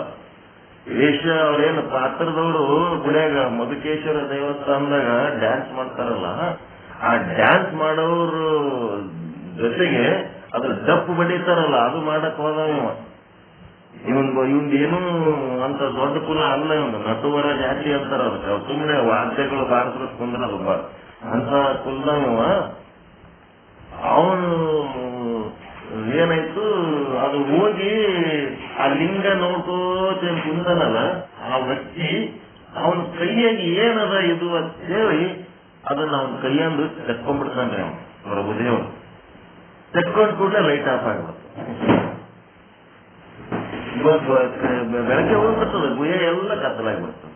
ವೇಷ ಅವ್ರೇನು ಪಾತ್ರದವರು ಗುಡಿಯಾಗ ಮಧುಕೇಶ್ವರ ದೇವಸ್ಥಾನದಾಗ ಡ್ಯಾನ್ಸ್ ಮಾಡ್ತಾರಲ್ಲ, ಆ ಡ್ಯಾನ್ಸ್ ಮಾಡೋರು ಜೊತೆಗೆ ಅದ್ರ ಡಪ್ಪು ಬಡಿತಾರಲ್ಲ, ಅದು ಮಾಡಕ್ ಹೋದ ಇವಂದ್ ಏನು ಅಂತ ದೊಡ್ಡ ಕುಲ ಅಲ್ಲ. ಇವನು ನಟುವರ ಜಾತಿ ಅಂತಾರ. ಅದಕ್ಕೆ ಸುಮ್ಮನೆ ವಾದ್ಯಗಳು ಬಾರಿಸ್ರ ಕುಂದ್ರ ಅಂತ ಕುಲ್ದವ. ಅವನು ಏನಾಯ್ತು, ಅದು ಹೋಗಿ ಆ ಲಿಂಗ ನೋಡ್ಕೋತೇನ್ ಕುಂದನಲ್ಲ ಆ ವ್ಯಕ್ತಿ, ಅವನ ಕೈಯಾಗಿ ಏನದ ಇದು ಅಂತ ಹೇಳಿ ಅದನ್ನ ಅವನ ಕೈಯಂದು ತೆಕ್ಕೊಂಡ್ಬಿಡ್ತಾನೆ ಅವನು ಪ್ರಭುದೇವರು. ತೆಕ್ಕೊಂಡ್ ಕೂಡ ಲೈಟ್ ಆಫ್ ಆಗ್ಬಿಡ್ತು. ಬೆಳಗ್ಗೆ ಹೋಗ್ಬಿಡ್ತದೆ, ಗುಹೆ ಎಲ್ಲ ಕತ್ತಲಾಗ್ಬಿಡ್ತದೆ.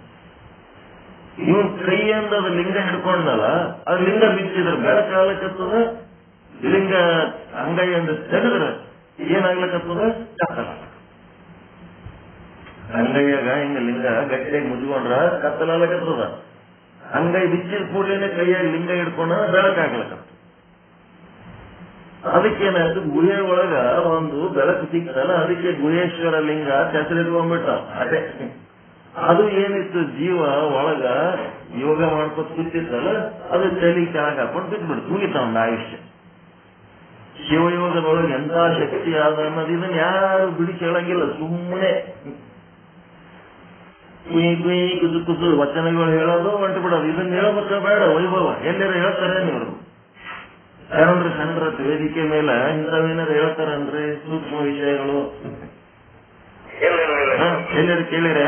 ಇವನ್ ಕೈಯಿಂದ ಅದು ಲಿಂಗ ಹಿಡ್ಕೊಂಡಲ್ಲ, ಅದು ಲಿಂಗ ಬಿಚ್ಚಿದ್ರೆ ಬೆಳಕಾಗ್ಲಕತ್ತದ. ಲಿಂಗ ಅಂಗೈಯಿಂದ ತೆಗೆದ್ರೆ ಏನಾಗ್ಲಕತ್ತದ, ಕತ್ತಲ. ಅಂಗೈಯಾಗ ಹಿಂಗ ಲಿಂಗ ಗಟ್ಟಿಯಾಗಿ ಮುಚ್ಕೊಂಡ್ರ ಕತ್ತಲಾಗ್ಲಕತ್ತದ. ಅಂಗೈ ಬಿಚ್ಚಿದ ಕೂಡಲೇ ಕೈಯಾಗಿ ಲಿಂಗ ಹಿಡ್ಕೊಂಡ ಬೆಳಕಾಗ್ಲಕತ್ತ. ಅದಕ್ಕೇನಾಯ್ತು, ಗುಹೆ ಒಳಗ ಒಂದು ಬೆಳಕು ಸಿಕ್ತಲ್ಲ, ಅದಕ್ಕೆ ಗುಹೇಶ್ವರ ಲಿಂಗ ಹೆಸರಿಟ್ಕೊಂಡ್ಬಿಟ್ಟ. ಅದೇ ಅದು ಏನಿತ್ತು, ಜೀವ ಒಳಗ ಯೋಗ ಮಾಡ್ಕೊತ ಕೂತಿತ್ತಲ್ಲ, ಅದು ತಲೆ ಕೆಳಗೆ ಹಾಕೊಂಡು ಬಿಟ್ಬಿಡ್ತು. ಮುಗಿತ ಒಂದು ಆಯುಷ್ಯ. ಶಿವಯೋಗದೊಳಗೆ ಎಂತ ಶಕ್ತಿ ಆದ ಅನ್ನೋದು ಇದನ್ನ ಯಾರು ಬಿಡಿಸಿ ಹೇಳಂಗಿಲ್ಲ. ಸುಮ್ಮನೆ ಕುಯ್ ಕುಯ್ ಕುಸು ಕುಸು ವಚನಗಳು ಹೇಳೋದು, ಹೊಂಟು ಬಿಡೋದು. ಇದನ್ನ ಹೇಳ್ಬೇಕ ಬೇಡ, ವೈಭವ ಎಲ್ಲಾರ ಹೇಳ್ತಾರೆ ನೀವು ಯಾರಂದ್ರೆ ಸಣ್ಣ ವೇದಿಕೆ ಮೇಲೆ ಇಂಥವೇನಾರು ಹೇಳ್ತಾರನ್ರಿ ಸೂಕ್ಷ್ಮ ವಿಷಯಗಳು ಎಲ್ಲರೂ ಕೇಳಿರ?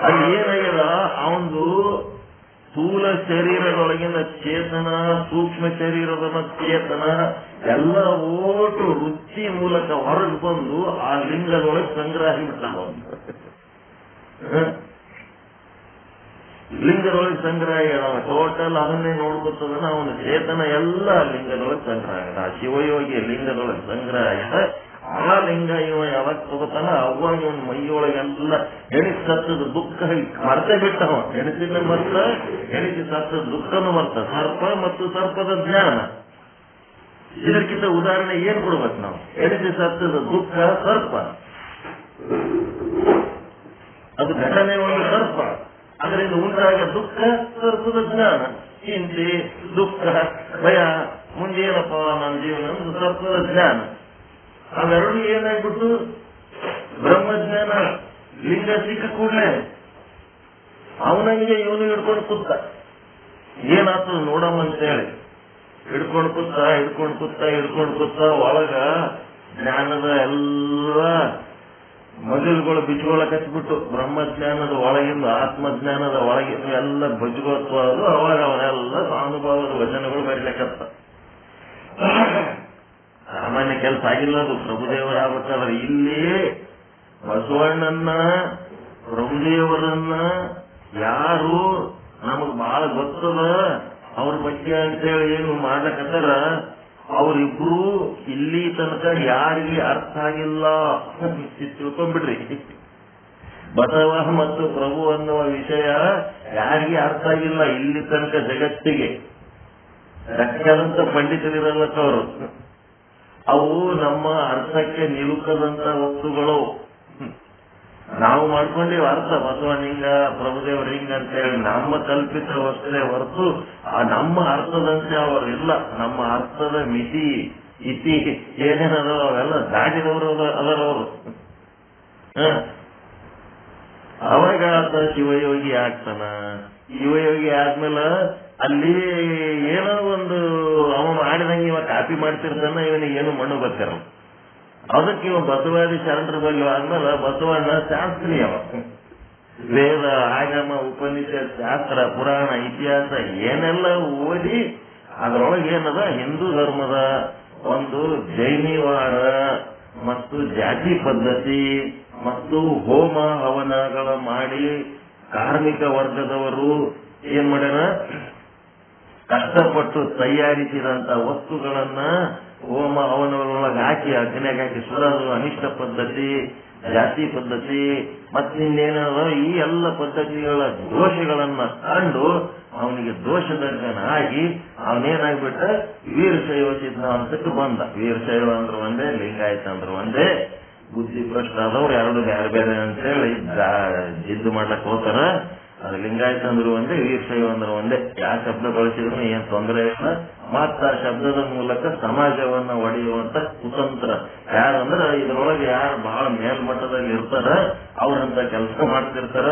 ಅಲ್ಲಿ ಏನಾಗ್ಯದ, ಅವನು ಸ್ಥೂಲ ಶರೀರದೊಳಗಿನ ಚೇತನ, ಸೂಕ್ಷ್ಮ ಶರೀರದ ಚೇತನ ಎಲ್ಲ ಓಟು ವೃತ್ತಿ ಮೂಲಕ ಹೊರಗೆ ಬಂದು ಆ ಲಿಂಗದೊಳಗೆ ಸಂಗ್ರಹ ಆಗಿಬಿಟ್ಟ. ಲಿಂಗದೊಳಗೆ ಸಂಗ್ರಹ ಆಗ್ಯಾವ. ಟೋಟಲ್ ಅದನ್ನೇ ನೋಡ್ಕೊತದನ. ಅವನ ಚೇತನ ಎಲ್ಲ ಲಿಂಗದೊಳಗೆ ಸಂಗ್ರಹ ಆಗ್ಯದ. ಆ ಶಿವಯೋಗಿ ಲಿಂಗದೊಳಗೆ ಸಂಗ್ರಹ ಆಗ್ಯದ. ಆ ಲಿಂಗ ಇವ ಯಾವಾಗ ತಗೋತಾನ ಅವಾಗ ಇವನ್ ಮೈಯೊಳಗೆಲ್ಲ ಎಣಿಸಿ ಸತ್ತದ ದುಃಖ ಮರ್ತೆ ಬಿಟ್ಟವ. ಎಣಿಸಿನ ಮರ್ತ, ಎಣಿಸಿ ಸತ್ತದ ದುಃಖನೂ ಮರ್ತ. ಸರ್ಪ ಮತ್ತು ಸರ್ಪದ ಜ್ಞಾನ ಇದಕ್ಕಿಂತ ಉದಾಹರಣೆ ಏನ್ ಕೊಡ್ಬೇಕು ನಾವು? ಹೆಂಡತಿ ಸತ್ತದ ದುಃಖ ಸರ್ಪ, ಅದು ಘಟನೆ ಒಂದು ಸರ್ಪ, ಅದರಿಂದ ಉಂಟಾಗ ದುಃಖ ಸರ್ಪದ ಜ್ಞಾನ. ಚಿಂತೆ, ದುಃಖ, ಭಯ, ಮುಂದೇನಪ್ಪ ನನ್ನ ಜೀವನ ಸರ್ಪದ ಜ್ಞಾನ. ಅವೆರಡು ಏನಾಗ್ಬಿಟ್ಟು ಬ್ರಹ್ಮಜ್ಞಾನ ಲಿಂಗ ಸಿಕ್ಕ ಕೂಡಲೇ ಅವನಿಗೆ ಇವನು ಹಿಡ್ಕೊಂಡು ಕೂತ, ಏನಾಗ್ತದ ನೋಡಮ್ಮ ಅಂತೇಳಿ ಹಿಡ್ಕೊಂಡು ಕೂತ ಒಳಗ ಜ್ಞಾನದ ಎಲ್ಲ ಮಜಲುಗಳು ಬಿಚ್ಕೊಳಕ್ ಹಚ್ಬಿಟ್ಟು ಬ್ರಹ್ಮಜ್ಞಾನದ ಒಳಗಿಂದ ಆತ್ಮಜ್ಞಾನದ ಒಳಗಿಂದ ಎಲ್ಲ ಬಜ್ಗೋತ್ವ ಅದು. ಅವಾಗ ಅವನೆಲ್ಲ ಅನುಭವದ ವಚನಗಳು ಬರೀಲಕ್ಕತ್ತ. ಸಾಮಾನ್ಯ ಕೆಲಸ ಆಗಿಲ್ಲ ಅದು. ಪ್ರಭುದೇವರು ಆಗ್ಬೇಕಾದ್ರೆ ಇಲ್ಲಿ ಬಸವಣ್ಣನ್ನ ಪ್ರಭುದೇವರನ್ನ ಯಾರು ನಮಗ್ ಬಹಳ ಗೊತ್ತದ ಅವ್ರ ಬಗ್ಗೆ ಅಂತೇಳಿ ಏನು ಮಾಡ್ಲಕತ್ತಾರ, ಅವರಿಬ್ರು ಇಲ್ಲಿ ತನಕ ಯಾರಿಗೆ ಅರ್ಥ ಆಗಿಲ್ಲ ತಿಳ್ಕೊಂಡ್ಬಿಡ್ರಿ. ಬಸವ ಮತ್ತು ಪ್ರಭು ಅನ್ನುವ ವಿಷಯ ಯಾರಿಗೆ ಅರ್ಥ ಆಗಿಲ್ಲ ಇಲ್ಲಿ ತನಕ ಜಗತ್ತಿಗೆ. ರಕ್ತದಂತ ಪಂಡಿತರಿರಲ್ಲಕ್ಕವರು ಅವು ನಮ್ಮ ಅರ್ಥಕ್ಕೆ ನಿಲುಕದಂತ ವಸ್ತುಗಳು. ನಾವು ಮಾಡ್ಕೊಂಡೇವು ಅರ್ಥ ಬಸವನಿಂಗ ಪ್ರಭುದೇವರ ಹಿಂಗ ಅಂತ ಹೇಳಿ ನಮ್ಮ ಕಲ್ಪಿತ ವಸ್ತುವೇ ಹೊರತು ನಮ್ಮ ಅರ್ಥದಂತೆ ಅವರಿಲ್ಲ. ನಮ್ಮ ಅರ್ಥದ ಮಿತಿ ಇತಿ ಏನೇನದೋ ಅವೆಲ್ಲ ದಾಟಿದವರು ಅದರವರು. ಅವಾಗ ಆತ ಶಿವಯೋಗಿ ಆಗ್ತಾನ. ಶಿವಯೋಗಿ ಆದ್ಮೇಲೆ ಅಲ್ಲಿ ಏನೋ ಒಂದು ಅವ ಮಾಡಿದಂಗೆ ಇವ ಕಾಪಿ ಮಾಡ್ತಿರ್ತಾನ, ಇವನಿಗೆ ಏನು ಮಣ್ಣು ಬರ್ತಾರ. ಅದಕ್ಕೆ ಇವ ಬಸವಾದಿ ಶರಣರ ಬಲ್ಲಿ ಆದ್ಮೇಲೆ ಬಸವಣ್ಣ ಶಾಸ್ತ್ರೀಯ, ವೇದ ಆಗಮ ಉಪನಿಷತ್ ಶಾಸ್ತ್ರ ಪುರಾಣ ಇತಿಹಾಸ ಏನೆಲ್ಲ ಓದಿ ಅದರೊಳಗೆ ಏನದ ಹಿಂದೂ ಧರ್ಮದ ಒಂದು ಜೈನಿವಾರ ಮತ್ತು ಜಾತಿ ಪದ್ಧತಿ ಮತ್ತು ಹೋಮ ಹವನಗಳ ಮಾಡಿ ಕಾರ್ಮಿಕ ವರ್ಗದವರು ಏನ್ ಮಾಡ್ಯಾರ, ಕಷ್ಟಪಟ್ಟು ತಯಾರಿಸಿದಂತ ವಸ್ತುಗಳನ್ನ ಹೋಮ ಹವನಗಳೊಳಗೆ ಹಾಕಿ ಅಗ್ನಿಯಾಗಿ ಹಾಕಿ ಸುಡೋದು ಅನಿಷ್ಟ ಪದ್ಧತಿ, ಜಾತಿ ಪದ್ಧತಿ ಮತ್ತಿನ್ನೇನೋ ಈ ಎಲ್ಲ ಪದ್ಧತಿಗಳ ದೋಷಗಳನ್ನ ಕಂಡು ಅವನಿಗೆ ದೋಷದರ್ಶನ ಆಗಿ ಅವನೇನಾಗ್ಬಿಟ್ಟ ವೀರಶೈವ ಸಿದ್ಧಾಂತಕ್ಕೆ ಬಂದ. ವೀರಶೈವ ಅಂದ್ರೆ ಒಂದೇ, ಲಿಂಗಾಯತ ಅಂದ್ರೆ ಒಂದೇ. ಬುದ್ಧಿ ಭ್ರಷ್ಟ ಆದವ್ರು ಎರಡು ಬೇರೆ ಬೇರೆ ಅಂತೇಳಿ ಜಿದ್ದು ಮಾಡ್ಲಕ್ ಹೋಗ್ತಾರ. ಅದು ಲಿಂಗಾಯತ ಅಂದ್ರು ಒಂದೇ, ವೀರಶೈವ ಅಂದ್ರೆ ಒಂದೇ. ಯಾವ ಶಬ್ದ ಬಳಸಿದ್ರು ಏನ್ ತೊಂದರೆ ಇಲ್ಲ. ಮತ್ತ ಆ ಶಬ್ದದ ಮೂಲಕ ಸಮಾಜವನ್ನ ಒಡೆಯುವಂತ ಕುತಂತ್ರ ಯಾರಂದ್ರ ಇದ್ರೊಳಗೆ ಯಾರು ಬಹಳ ಮೇಲ್ಮಟ್ಟದಲ್ಲಿ ಇರ್ತಾರ ಅವ್ರಂತ ಕೆಲಸ ಮಾಡ್ತಿರ್ತಾರ.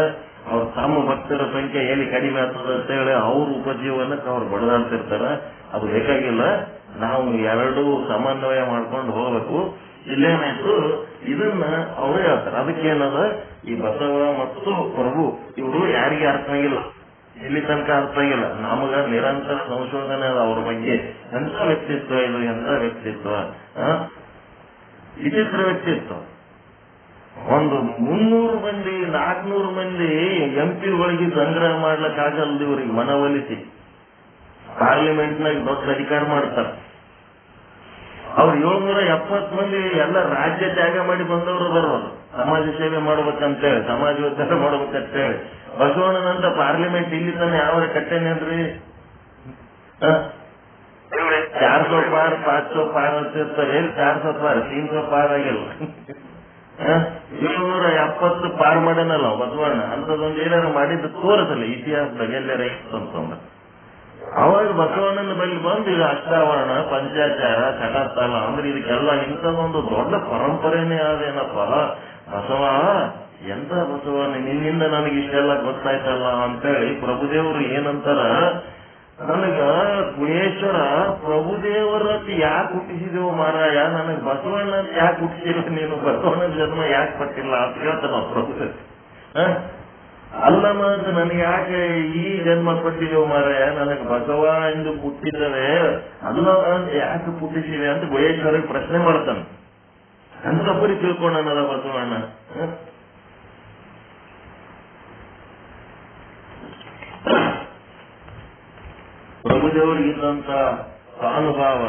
ಅವ್ರ ತಮ್ಮ ಭಕ್ತರ ಸಂಖ್ಯೆ ಎಲ್ಲಿ ಕಡಿಮೆ ಆಗ್ತದ ಅಂತ ಹೇಳಿ ಅವ್ರ ಉಪಜೀವನಕ್ಕೆ ಅವ್ರು ಬಡದಾಡ್ತಿರ್ತಾರ. ಅದು ಬೇಕಾಗಿಲ್ಲ. ನಾವು ಎರಡೂ ಸಮನ್ವಯ ಮಾಡ್ಕೊಂಡು ಹೋಗ್ಬೇಕು. ಇಲ್ಲೇನಾಯ್ತು, ಇದನ್ನ ಅವರೇ ಹೇಳ್ತಾರೆ. ಅದಕ್ಕೇನದ, ಈ ಬಸವ ಮತ್ತು ಪ್ರಭು ಇವರು ಯಾರಿಗೆ ಅರ್ಥ ಆಗಿಲ್ಲ, ಇಲ್ಲಿ ತನಕ ಅರ್ಥ ಆಗಿಲ್ಲ. ನಮಗ ನಿರಂತರ ಸಂಶೋಧನೆ ಅದ ಅವ್ರ ಬಗ್ಗೆ. ಎಂತ ವ್ಯಕ್ತಿತ್ವ ಇದು, ಎಂತ ವ್ಯಕ್ತಿತ್ವ, ವಿಚಿತ್ರ ವ್ಯಕ್ತಿತ್ವ. ಒಂದು 300 ಮಂದಿ 400 ಮಂದಿ MP ಸಂಗ್ರಹ ಮಾಡ್ಲಿಕ್ಕಾಗಲ್ದು ಇವ್ರಿಗೆ ಮನವೊಲಿಸಿ ಪಾರ್ಲಿಮೆಂಟ್ನಾಗ ದೊಡ್ಡ ಅಧಿಕಾರ ಮಾಡ್ತಾರೆ. ಅವ್ರು 770 ಮಂದಿ ಎಲ್ಲ ರಾಜ್ಯ ತ್ಯಾಗ ಮಾಡಿ ಬಂದವರು ಬರೋರು, ಸಮಾಜ ಸೇವೆ ಮಾಡ್ಬೇಕಂತೇಳಿ, ಸಮಾಜೋದ್ಧಾರ ಮಾಡ್ಬೇಕಂತೇಳಿ. ಬಸವಣ್ಣನಂತ ಪಾರ್ಲಿಮೆಂಟ್ ಇಲ್ಲಿ ತಾನೆ ಯಾವ ಕಟ್ಟೆನೆ ಅಲ್ರಿ, 400 ಪಾರ್ 500 ಪಾರ್ ಅಂತಿರ್ತಾರೆ. 400 ಪಾರ್ 300 ಪಾರ್ ಆಗಿಲ್ಲ. 770 ಪಾರ್ ಮಾಡ್ಯಾನಲ್ಲ ಬಸವಣ್ಣ. ಅಂತದೊಂದು ಏನಾರು ಮಾಡಿದ್ದು ತೋರಿಸಲ್ಲ ಇತಿಹಾಸದಾಗ ಎಲ್ಲಾರ ಅಂತಂದ್ರೆ. ಅವಾಗ ಬಸವಣ್ಣನ ಬಳಿ ಬಂದು ಈಗ ಅಷ್ಟಾವರಣ, ಪಂಚಾಚಾರ, ಕಟಾಸ್ಥಾನ ಅಂದ್ರೆ ಇದಕ್ಕೆಲ್ಲ ಇಂಥದೊಂದು ದೊಡ್ಡ ಪರಂಪರೆನೇ ಆದೇನಪ್ಪ. ಬಸವ ಎಂತ ಬಸವ, ನಿನ್ನಿಂದ ನನಗೆ ಇಷ್ಟೆಲ್ಲ ಗೊತ್ತಾಯ್ತಲ್ಲ ಅಂತೇಳಿ ಪ್ರಭುದೇವರು ಏನಂತಾರ, ನನಗ ಗುಣೇಶ್ವರ ಪ್ರಭುದೇವರ ಯಾಕೆ ಹುಟ್ಟಿಸಿದೆವು ಮಾರಾಯ, ನನಗ್ ಬಸವಣ್ಣ ಅಂತ ಯಾಕೆ ಹುಟ್ಟಿಸಿಲ್ಲ ನೀನು, ಬಸವಣ್ಣನ ಜನ್ಮ ಯಾಕೆ ಪಟ್ಟಿಲ್ಲ ಅಂತ ಹೇಳ್ತಾನ ಪ್ರಭುದೇವ. ಅಲ್ಲಮ್ಮ ಅಂತ ನನಗೆ ಯಾಕೆ ಈ ಜನ್ಮ ಪಟ್ಟಿದೆವು ಮಾರಾಯ, ನನಗೆ ಬಸವ ಎಂದು ಹುಟ್ಟಿದರೆ ಅಲ್ಲ ಅಂತ ಯಾಕೆ ಹುಟ್ಟಿಸಿದೆ ಅಂತ ಗುಹೇಶ್ವರಿಗೆ ಪ್ರಶ್ನೆ ಮಾಡ್ತಾನೆ. ಅಂತ ಪರಿ ತಿಳ್ಕೊಂಡನದ ಬಸವಣ್ಣ. ಪ್ರಭುದೇವರಿಗಿದ್ದಂತ ಅನುಭವ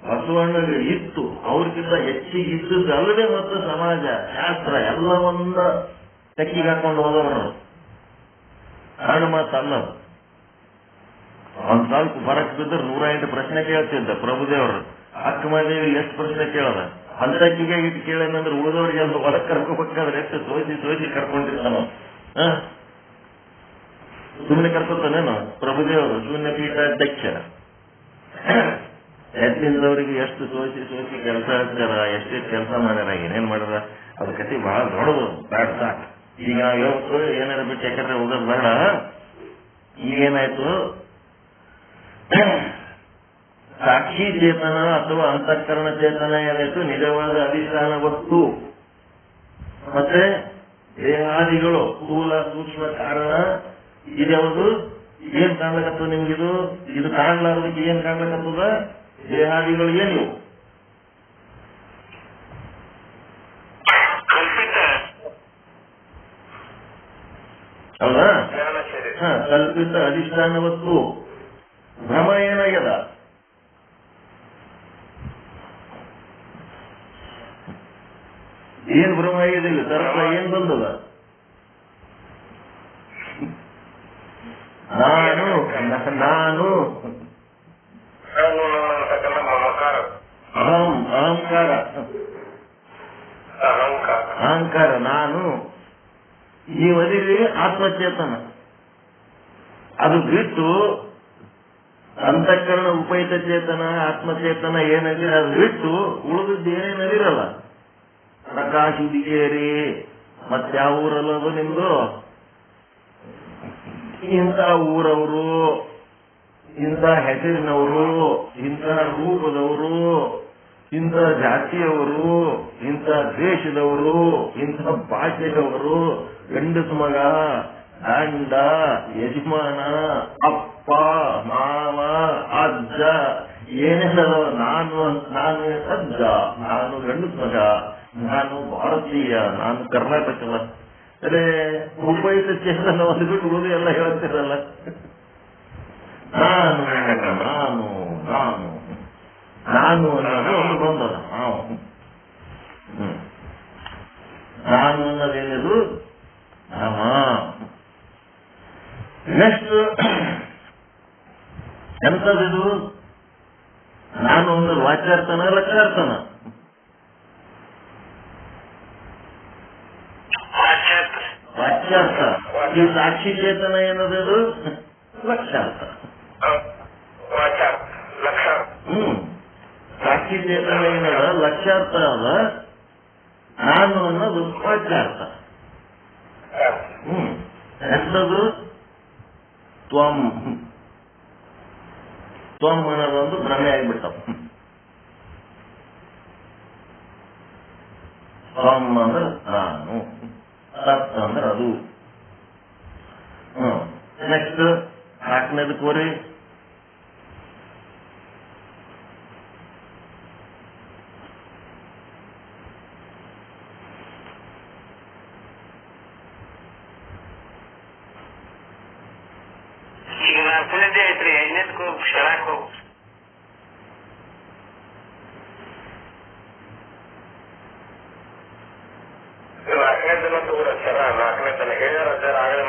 ಬಸವಣ್ಣಗೆ ಇತ್ತು. ಅವ್ರಿಗಿಂತ ಹೆಚ್ಚಿಗೆ ಇದ್ದದ್ದು ಅಲ್ಲದೆ ಮತ್ತು ಸಮಾಜ ಶಾಸ್ತ್ರ ಎಲ್ಲವನ್ನ ತೆಕ್ಕಿಗೆ ಹಾಕೊಂಡು ಹೋದವರು. ಎರಡು ಮಾತಲ್ಲ, ಒಂದ್ ಸ್ವಲ್ಪ ಫರಕ್ ಬಿದ್ದರೆ 108 ಪ್ರಶ್ನೆ ಕೇಳ್ತಿದ್ದ ಪ್ರಭುದೇವರು. ಅಕ್ಕಮಾದೇವಿ ಎಷ್ಟು ಪ್ರಶ್ನೆ ಕೇಳದ ಅಂತಕ್ಕಿಗೆ ಇಟ್ಟು ಕೇಳೇನಂದ್ರೆ ಉಳಿದವ್ರಿಗೆ ಒಂದು ಒಳಗೆ ಕರ್ಕೋಬೇಕಾದ್ರೆ ಎಷ್ಟು ಸೋಸಿ ಕರ್ಕೊಂಡಿರ್ತಾನ. ಸುಮ್ಮನೆ ಕರ್ಕೊತಾನೇನು ಪ್ರಭುದೇವರು ಶೂನ್ಯ ಪೀಠ ಅಧ್ಯಕ್ಷ ಎದ್ದಿಂದವರಿಗೆ ಎಷ್ಟು ಸೋಸಿ ಕೆಲಸ ಹಚ್ಚಾರ, ಎಷ್ಟೆಷ್ಟು ಕೆಲಸ ಮಾಡ್ಯಾರ, ಏನೇನ್ ಮಾಡ್ಯಾರ, ಅದ್ರ ಕತಿ ಬಹಳ ದೊಡ್ಡದು. ಬೇಡ ಸಾಕು. ಈಗ ನಾವು ಯಾವತ್ತು ಏನಾರ ಬಿಟ್ಟು ಯಾಕಂದ್ರೆ ಹೋಗೋದು ಬೇಡ. ಈಗೇನಾಯ್ತು, ಸಾಕ್ಷಿ ಚೇತನ ಅಥವಾ ಅಂತಃಕರಣ ಚೇತನ ಏನಾಯ್ತು ನಿಜವಾದ ಅಧಿಷ್ಠಾನ ವಸ್ತು, ಮತ್ತೆ ದೇಹಾದಿಗಳು ಸ್ಥೂಲ ಸೂಕ್ಷ್ಮ ಕಾರಣ ಇದ್ಯಾವುದು ಏನ್ ಕಾಣ್ಲಕತ್ತದ ನಿಮ್ಗಿದು? ಇದು ಕಾಣ್ಲಾರ್ದಕ್ಕೆ ಏನ್ ಕಾಣ್ಲಕತ್ತದ? ದೇಹಾದಿಗಳು ಏನು? ಹೌದಾ? ಕಲ್ಪಿತ ಅಧಿಷ್ಠಾನ ವಸ್ತು. ಭ್ರಮ ಏನಾಗ್ಯದ? ಏನ್ ಭ್ರಮ ಆಗಿದೆ? ಇಲ್ಲಿ ತರ್ಕ ಏನ್ ಬಂದದ? ನಾನು ಅಹಂಕಾರ, ನಾನು. ಈ ಒದಿರಿ ಆತ್ಮಚೇತನ. ಅದು ಬಿಟ್ಟು ಅಂತಃಕರಣ ಉಪಹಿತ ಚೇತನ ಆತ್ಮಚೇತನ ಏನಿದೆ ಅದು ಬಿಟ್ಟು ಉಳಿದದ್ದು ಏನೇನದಿರಲ್ಲ. ಪ್ರಕಾಶ ಉದಿಗೇರಿ ಮತ್ಯಾವ ಊರಲ್ಲ ಅದು ನಿಮ್ದು? ಇಂಥ ಊರವರು, ಇಂಥ ಹೆಸರಿನವರು, ಇಂಥ ರೂಪದವರು, ಇಂಥ ಜಾತಿಯವರು, ಇಂಥ ದೇಶದವರು, ಇಂಥ ಭಾಷೆದವರು, ಗಂಡಸ ಮಗ, ಗಂಡ, ಯಜಮಾನ, ಅಪ್ಪ, ಮಾವ, ಅಜ್ಜ, ಏನೆಲ್ಲ ನಾನು ಅಜ್ಜ, ನಾನು ಗಂಡಸ ಮಗ, ನಾನು ಭಾರತೀಯ, ನಾನು ಕರ್ನಾಟಕದ ಅದೇ ಉಪಯುಕ್ತ ಚೇತನ ಒಂದು ಬಿಟ್ಟು ಉಳಿದು ಎಲ್ಲ ಹೇಳ್ತಿರಲ್ಲ. ನಾನು ನಾನು ನಾನು ನಾನು ಅನ್ನೋದು ಒಂದು ಬಂದದ. ನಾನು ಅನ್ನೋದೇನಿದು? ನೆಕ್ಸ್ಟ್ ಎಂತದಿದು? ನಾನು ಅನ್ನೋದು ವಾಚ್ಯಾರ್ಥನ ಲಕ್ಷಾರ್ಥನ? ವಾಚ್ಯಾರ್ಥ. ಈ ಸಾಕ್ಷಿ ಚೇತನ ಏನದು? ಲಕ್ಷಾರ್ಥ. ಸಾಕ್ಷಿ ಚೇತನ ಏನದ? ಲಕ್ಷಾರ್ಥ ಅದ. ನಾನು ಅನ್ನೋದು ವಾಚ್ಯಾರ್ಥ. ಎಂತದು? ತ್ವಂ. ತ್ವಂ ಅನ್ನೋದೊಂದು ಭ್ರಮೆ ಆಗ್ಬಿಡ್ತಾವ. ತ್ವಂ ಅಂದ್ರೆ ನಾನು, ತತ್ ಅಂದ್ರೆ ಅದು. ನೆಕ್ಸ್ಟ್ 4ನೇದು ಕೋರಿ. ಈಗ 4ನೇದೇ ಐತ್ರಿ, 5ನೇದಕ್ಕೂ ಶರಾಕ್ ಹೋಗ್.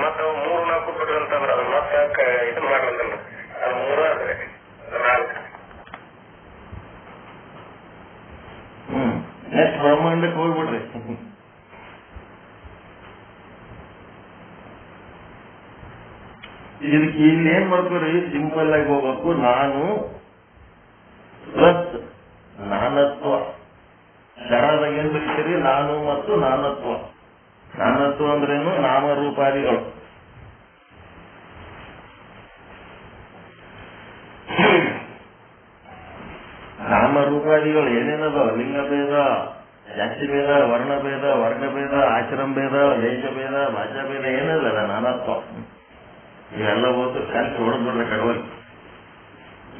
ಮತ್ತೆ 3-4 ಬಿಡ್ರಿ ಅಂತಂದ್ರ ಅದು ಮತ್ತೆ ಇದನ್ ಮಾಡ್ಲಂತಲ್ರಿ, ಅದು 3 ಆದ್ರೆ 4. ನೆಕ್ಸ್ಟ್ ಬ್ರಹ್ಮಾಂಡಕ್ಕೆ ಹೋಗ್ಬಿಡ್ರಿ. ಇದಕ್ಕೆ ಇಲ್ಲೇನ್ ಮಾಡ್ಕೋರಿ, ಸಿಂಪಲ್ ಆಗಿ ಹೋಗ್ಬೇಕು. ನಾನು ಪ್ಲಸ್ ನಾನತ್ವ. ಶರದಾಗ ಏನ್ ಬರೀತೀರಿ? ನಾನು ಮತ್ತು ನಾನತ್ವ. ನಾನತ್ವ ಅಂದ್ರೇನು? ನಾಮರೂಪಾದಿಗಳು. ನಾಮರೂಪಾದಿಗಳು ಏನೇನದ? ಲಿಂಗಭೇದ, ಜಾತಿಭೇದ, ವರ್ಣಭೇದ, ವರ್ಗಭೇದ, ಆಶ್ರಮ ಭೇದ, ದೇಶಭೇದ, ಭಾಷಾಭೇದ ಏನಿಲ್ಲ ನಾನತ್ವ. ಇವೆಲ್ಲ ಹೋದ್ರೆ ಕಲ್ಸಿ ಹೊಡೆದ್ಬಿಡ್ರೆ ಕಡವಲ್ಲಿ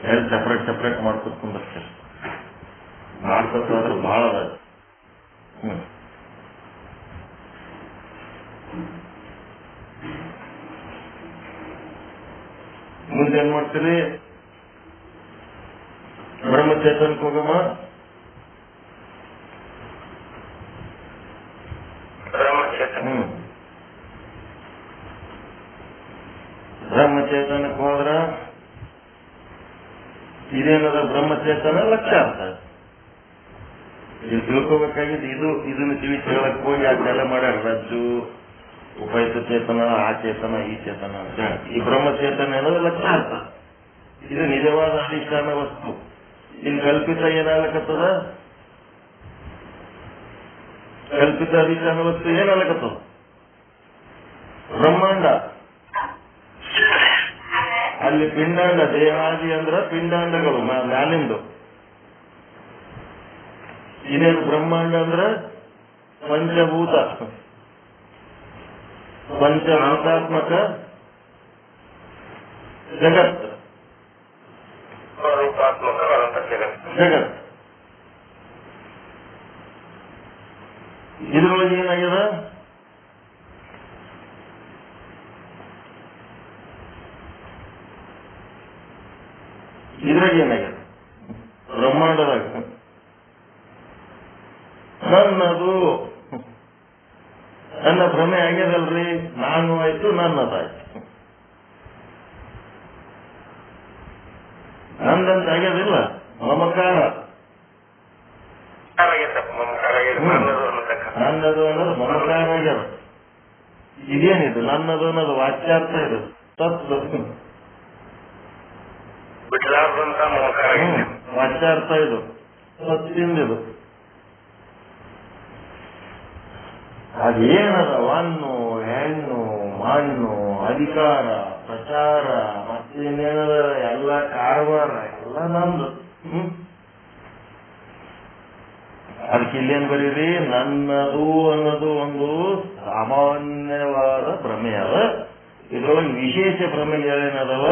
ಹೇಳಿ ಸಪ್ರೇಟ್ ಮಾಡ್ಕೊತ ಕುಂದಿರ್ತಾರೆ. ಮಾಡ್ಕೊತಾದ್ರೆ ಬಹಳ ಅದ. ಮುಂದೇನ್ ಮಾಡ್ತೀರಿ? ಬ್ರಹ್ಮಚೇತನಕ್ಕೆ ಹೋಗಮ್ಮ. ಬ್ರಹ್ಮಚೇತನಕ್ಕೆ ಹೋದ್ರ ಇದೇನದ ಬ್ರಹ್ಮಚೇತನ ಲಕ್ಷಾರ್ಥ. ಇದು ತಿಳ್ಕೋಬೇಕಾಗಿದ್ದು ಇದನ್ನು ತಿಳಿಸಿ ಹೋಗಿ ಅದನ್ನೆಲ್ಲ ಮಾಡ್ಯಾರ. ರಜ್ಜು, ಉಪಯುಕ್ತ ಚೇತನ, ಆ ಚೇತನ, ಈ ಚೇತನ ಅಂತ ಹೇಳಿ. ಈ ಬ್ರಹ್ಮಚೇತನ ಅನ್ನೋದು ಲಕ್ಷಾರ್ಥ. ಇದು ನಿಜವಾದ ಅಧಿಷ್ಠಾನ ವಸ್ತು. ಇನ್ನು ಕಲ್ಪಿತ ಏನಾಗಕತ್ತದ? ಕಲ್ಪಿತ ಅಧಿಷ್ಠಾನ ವಸ್ತು ಏನಾಗಕತ್ತದ? ಬ್ರಹ್ಮಾಂಡ. ಅಲ್ಲಿ ಪಿಂಡಾಂಡ, ದೇಹಾದಿ ಅಂದ್ರ ಪಿಂಡಾಂಡಗಳು ಮ್ಯಾಲಿಂದು. ಇದೇನು ಬ್ರಹ್ಮಾಂಡ ಅಂದ್ರ ಪಂಚಭೂತ, ಪಂಚಭೂತಾತ್ಮಕ ಜಗತ್. ಜಗತ್ ಇದ್ರೊಳಗೆ ಏನಾಗ್ಯದ? ಇದ್ರಾಗ ಏನಾಗ್ಯದ? ಬ್ರಹ್ಮಾಂಡದಾಗ ನನ್ನದು ನನ್ನ ಭ್ರಮೆ ಆಗ್ಯದಲ್ರಿ. ನಾನು ಆಯ್ತು, ನನ್ನದಾಯ್ತು. ನಂದಂತ ಆಗ್ಯದಿಲ್ಲ. ಮಮಕಾರ ನನ್ನದು ಅನ್ನೋದು ಮಮಕಾರ ಆಗ್ಯದ. ಇದೇನಿದು? ನನ್ನದು ಅನ್ನೋದು ವಾಚ್ಯಾರ್ಥ. ಇದು ತತ್ವ ವಾಚ್ಯಾರ್ಥ. ಇದು ಸತ್ತಿಂದಿದು. ಅದೇನದ? ಹೊನ್ನು, ಹೆಣ್ಣು, ಮಣ್ಣು, ಅಧಿಕಾರ, ಪ್ರಚಾರ, ಮತ್ತೇನೇನದ ಎಲ್ಲ ಕಾರವಾರ ಎಲ್ಲ ನಂದು. ಅದಕ್ಕೆ ಇಲ್ಲೇನ್ ಬರೀರಿ? ನನ್ನದು ಅನ್ನೋದು ಒಂದು ಸಾಮಾನ್ಯವಾದ ಭ್ರಮೆ ಅದ. ಇದ್ರೊಳಗೆ ವಿಶೇಷ ಭ್ರಮೆಗಳೇನದವ?